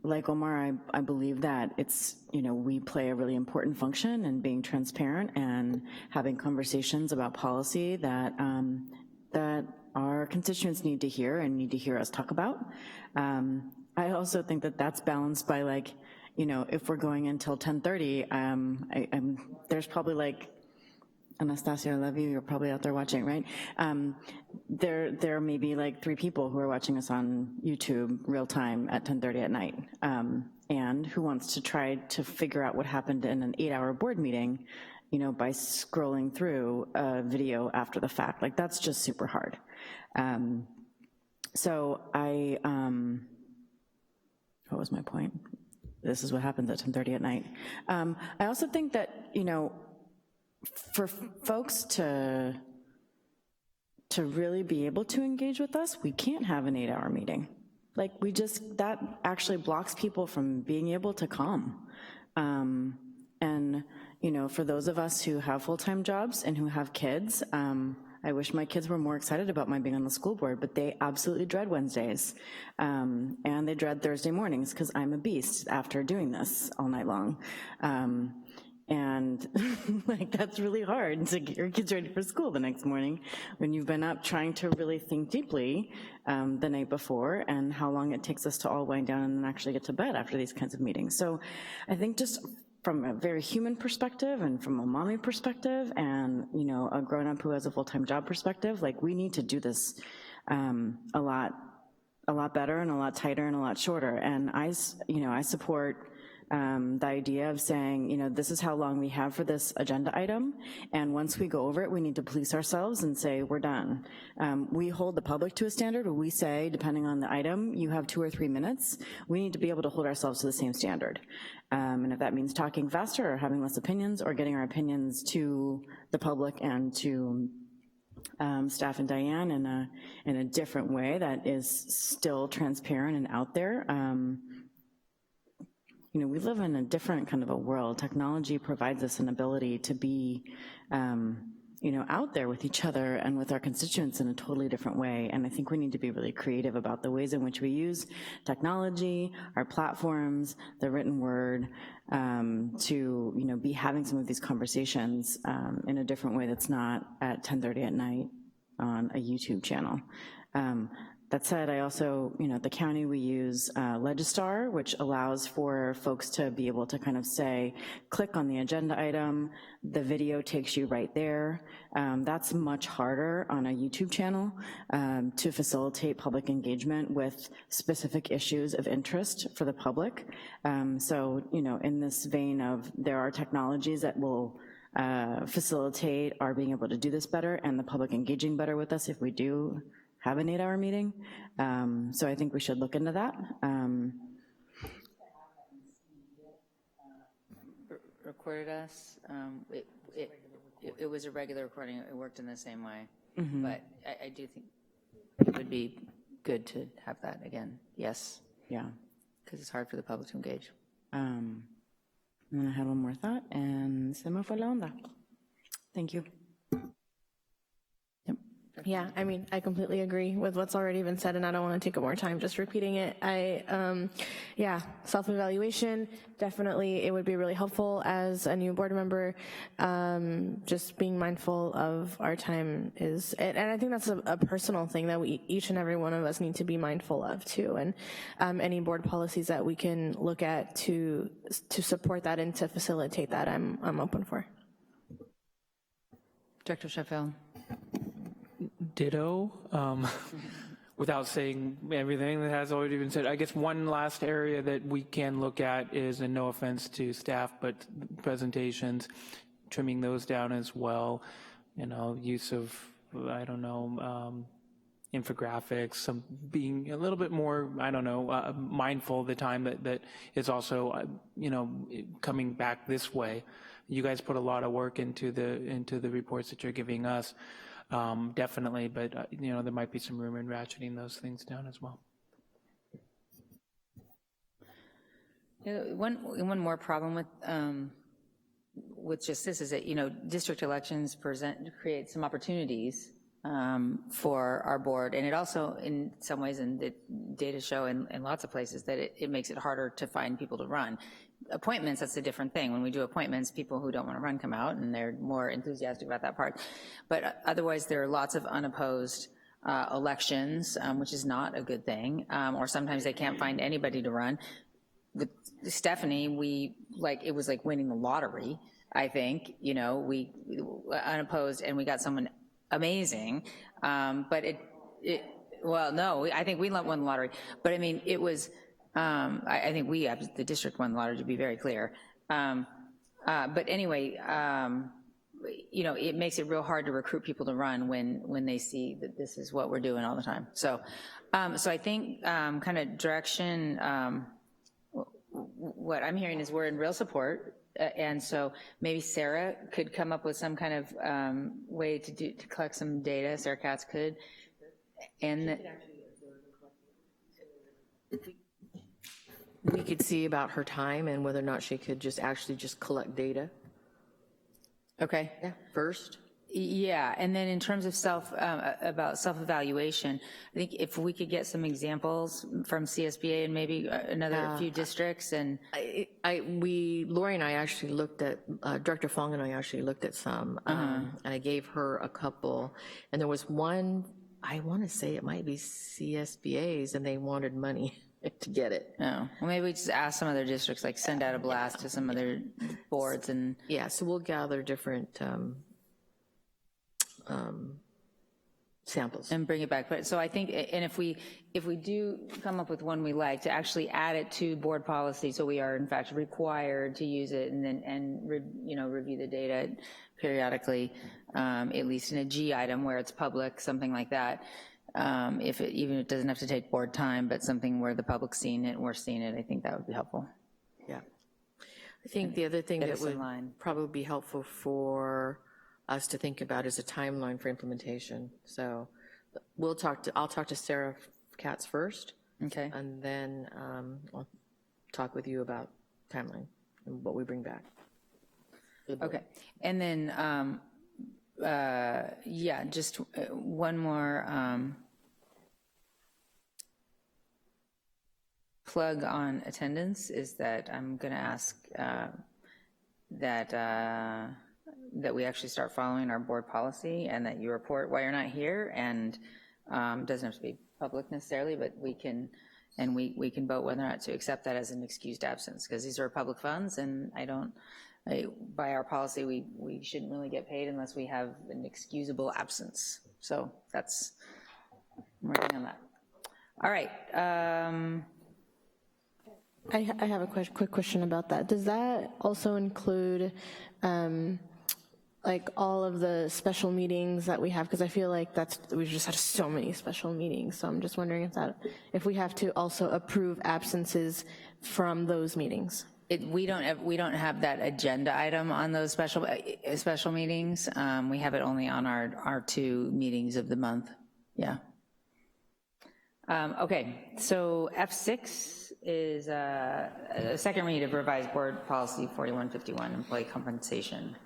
Like Omar, I believe that it's, we play a really important function in being transparent and having conversations about policy that, that our constituents need to hear and need to hear us talk about. I also think that that's balanced by, like, if we're going until 10:30, there's probably like, Anastasia, I love you, you're probably out there watching, right? There may be like 3 people who are watching us on YouTube real time at 10:30 at night, and who wants to try to figure out what happened in an 8-hour board meeting, by scrolling through a video after the fact. Like, that's just super hard. So what was my point? This is what happens at 10:30 at night. I also think that, for folks to really be able to engage with us, we can't have an 8-hour meeting. Like, that actually blocks people from being able to come. And, for those of us who have full-time jobs and who have kids, I wish my kids were more excited about my being on the school board, but they absolutely dread Wednesdays. And they dread Thursday mornings because I'm a beast after doing this all night long. And like, that's really hard to get your kids ready for school the next morning when you've been up trying to really think deeply the night before, and how long it takes us to all wind down and actually get to bed after these kinds of meetings. So I think just from a very human perspective and from a mommy perspective and, a grown-up who has a full-time job perspective, like, we need to do this a lot better and a lot tighter and a lot shorter. And I support the idea of saying, this is how long we have for this agenda item, and once we go over it, we need to police ourselves and say, we're done. We hold the public to a standard where we say, depending on the item, you have 2 or 3 minutes. We need to be able to hold ourselves to the same standard. And if that means talking faster or having less opinions or getting our opinions to the public and to staff and Diane in a different way that is still transparent and out there, we live in a different kind of a world. Technology provides us an ability to be, out there with each other and with our constituents in a totally different way. And I think we need to be really creative about the ways in which we use technology, our platforms, the written word, to, be having some of these conversations in a different way that's not at 10:30 at night on a YouTube channel. That said, I also, at the county we use Legistar, which allows for folks to be able to kind of say, click on the agenda item, the video takes you right there. That's much harder on a YouTube channel to facilitate public engagement with specific issues of interest for the public. So, in this vein of, there are technologies that will facilitate our being able to do this better and the public engaging better with us if we do have an 8-hour meeting. So I think we should look into that.
Recorded us. It was a regular recording. It worked in the same way. But I do think it would be good to have that again. Yes.
Yeah.
Because it's hard for the public to engage.
I'm gonna have one more thought, and se me fue la onda. Thank you.
Yeah, I completely agree with what's already been said, and I don't want to take up more time just repeating it. Yeah, self-evaluation, definitely it would be really helpful as a new board member. Just being mindful of our time is, and I think that's a personal thing that each and every one of us need to be mindful of too, and any board policies that we can look at to support that and to facilitate that, I'm open for.
Director Sheffield.
Ditto. Without saying everything that has already been said, I guess one last area that we can look at is, and no offense to staff, but presentations, trimming those down as well. Use of, I don't know, infographics, being a little bit more, I don't know, mindful of the time that is also, coming back this way. You guys put a lot of work into the reports that you're giving us. definitely, but there might be some room in ratcheting those things down as well.
One more problem with just this is that district elections create some opportunities for our board, and it also, in some ways, and the data show in lots of places, that it makes it harder to find people to run. Appointments, that's a different thing. When we do appointments, people who don't want to run come out, and they're more enthusiastic about that part. But otherwise, there are lots of unopposed elections, which is not a good thing, or sometimes they can't find anybody to run. With Stephanie, it was like winning the lottery, I think, we unopposed, and we got someone amazing, but well, no, I think we won the lottery, but I mean, it was, I think the district won the lottery, to be very clear. But anyway, it makes it real hard to recruit people to run when they see that this is what we're doing all the time. So I think kind of direction, what I'm hearing is we're in real support, and so maybe Sarah could come up with some kind of way to collect some data. Sarah Katz could, and
we could see about her time and whether or not she could actually collect data.
Okay.
Yeah. First.
Yeah, and then in terms of about self-evaluation, I think if we could get some examples from CSBA and maybe another few districts, and
Lori and I actually looked at, Director Fong and I actually looked at some, and I gave her a couple, and there was one, I want to say it might be CSBA's, and they wanted money to get it.
Oh, well, maybe we just ask some other districts, like send out a blast to some other boards, and
yeah, so we'll gather different samples
and bring it back. But so I think, and if we do come up with one we like, to actually add it to board policy, so we are in fact required to use it, and then review the data periodically, at least in a G item where it's public, something like that. Even if it doesn't have to take board time, but something where the public's seen it and we're seeing it, I think that would be helpful.
Yeah, I think the other thing that would probably be helpful for us to think about is a timeline for implementation. So I'll talk to Sarah Katz first.
Okay.
And then I'll talk with you about timeline and what we bring back.
Okay. And then, just one more plug on attendance is that I'm going to ask that we actually start following our board policy, and that you report why you're not here, and doesn't have to be public necessarily, but we can vote whether or not to accept that as an excused absence, because these are public funds, and by our policy, we shouldn't really get paid unless we have an excusable absence. So I'm working on that. All right.
I have a quick question about that. Does that also include like all of the special meetings that we have? Because I feel like we've just had so many special meetings. So I'm just wondering if we have to also approve absences from those meetings.
We don't have that agenda item on those special meetings. We have it only on our 2 meetings of the month. Yeah. Okay, so F6 is a second read of revised board policy 4151, employee compensation,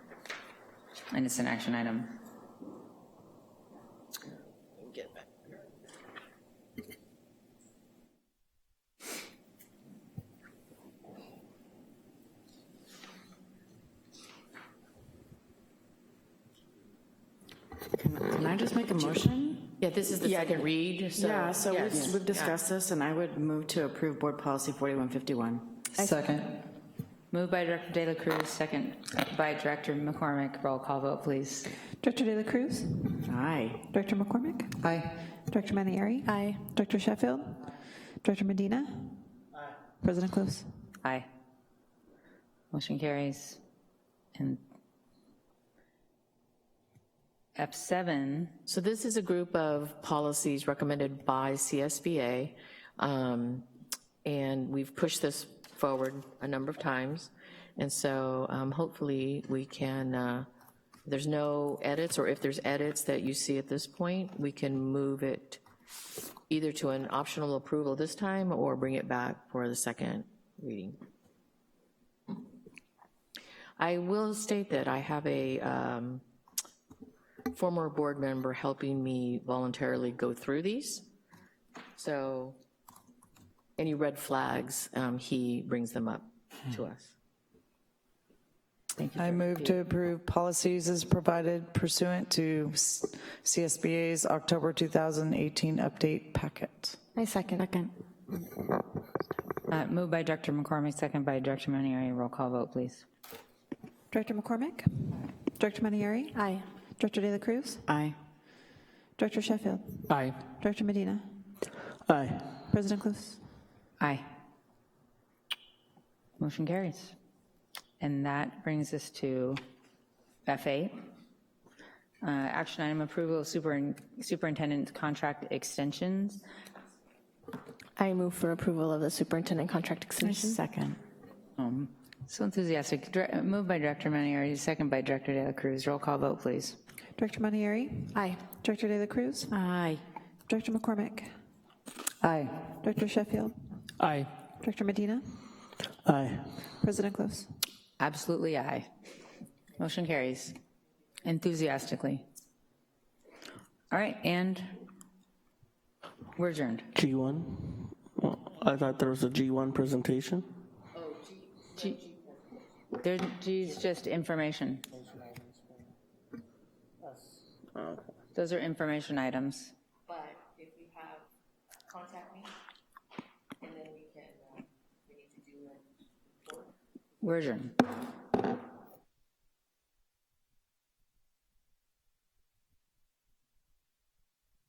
and it's an action item.
Can I just make a motion?
Yeah, this is the second read. So
We've discussed this, and I would move to approve board policy 4151.
Second. Moved by Director De La Cruz, second by Director McCormick. Roll call vote, please.
Director De La Cruz?
Aye.
Director McCormick?
Aye.
Director Manieri? Aye. Director Sheffield? Director Medina? Aye. President Close?
Aye. Motion carries. And F7.
So this is a group of policies recommended by CSBA, and we've pushed this forward a number of times, and so hopefully we can there's no edits, or if there's edits that you see at this point, we can move it either to an optional approval this time or bring it back for the second reading. I will state that I have a former board member helping me voluntarily go through these. So any red flags, he brings them up to us.
I move to approve policies as provided pursuant to CSBA's October 2018 update packet.
I second.
Moved by Director McCormick, second by Director Manieri. Roll call vote, please.
Director McCormick? Director Manieri?
Aye.
Director De La Cruz?
Aye.
Director Sheffield?
Aye.
Director Medina?
Aye.
President Close?
Aye. Motion carries. And that brings us to F8. Action item approval of superintendent's contract extensions.
I move for approval of the superintendent contract extension.
Second.
So enthusiastic. Moved by Director Manieri, second by Director De La Cruz. Roll call vote, please.
Director Manieri?
Aye.
Director De La Cruz?
Aye.
Director McCormick?
Aye.
Director Sheffield?
Aye.
Director Medina?
Aye.
President Close?
Absolutely aye. Motion carries enthusiastically. All right, and we're adjourned.
G1? Well, I thought there was a G1 presentation.
G's just information. Those are information items.
But if you have, contact me, and then we need to do a report.
We're adjourned.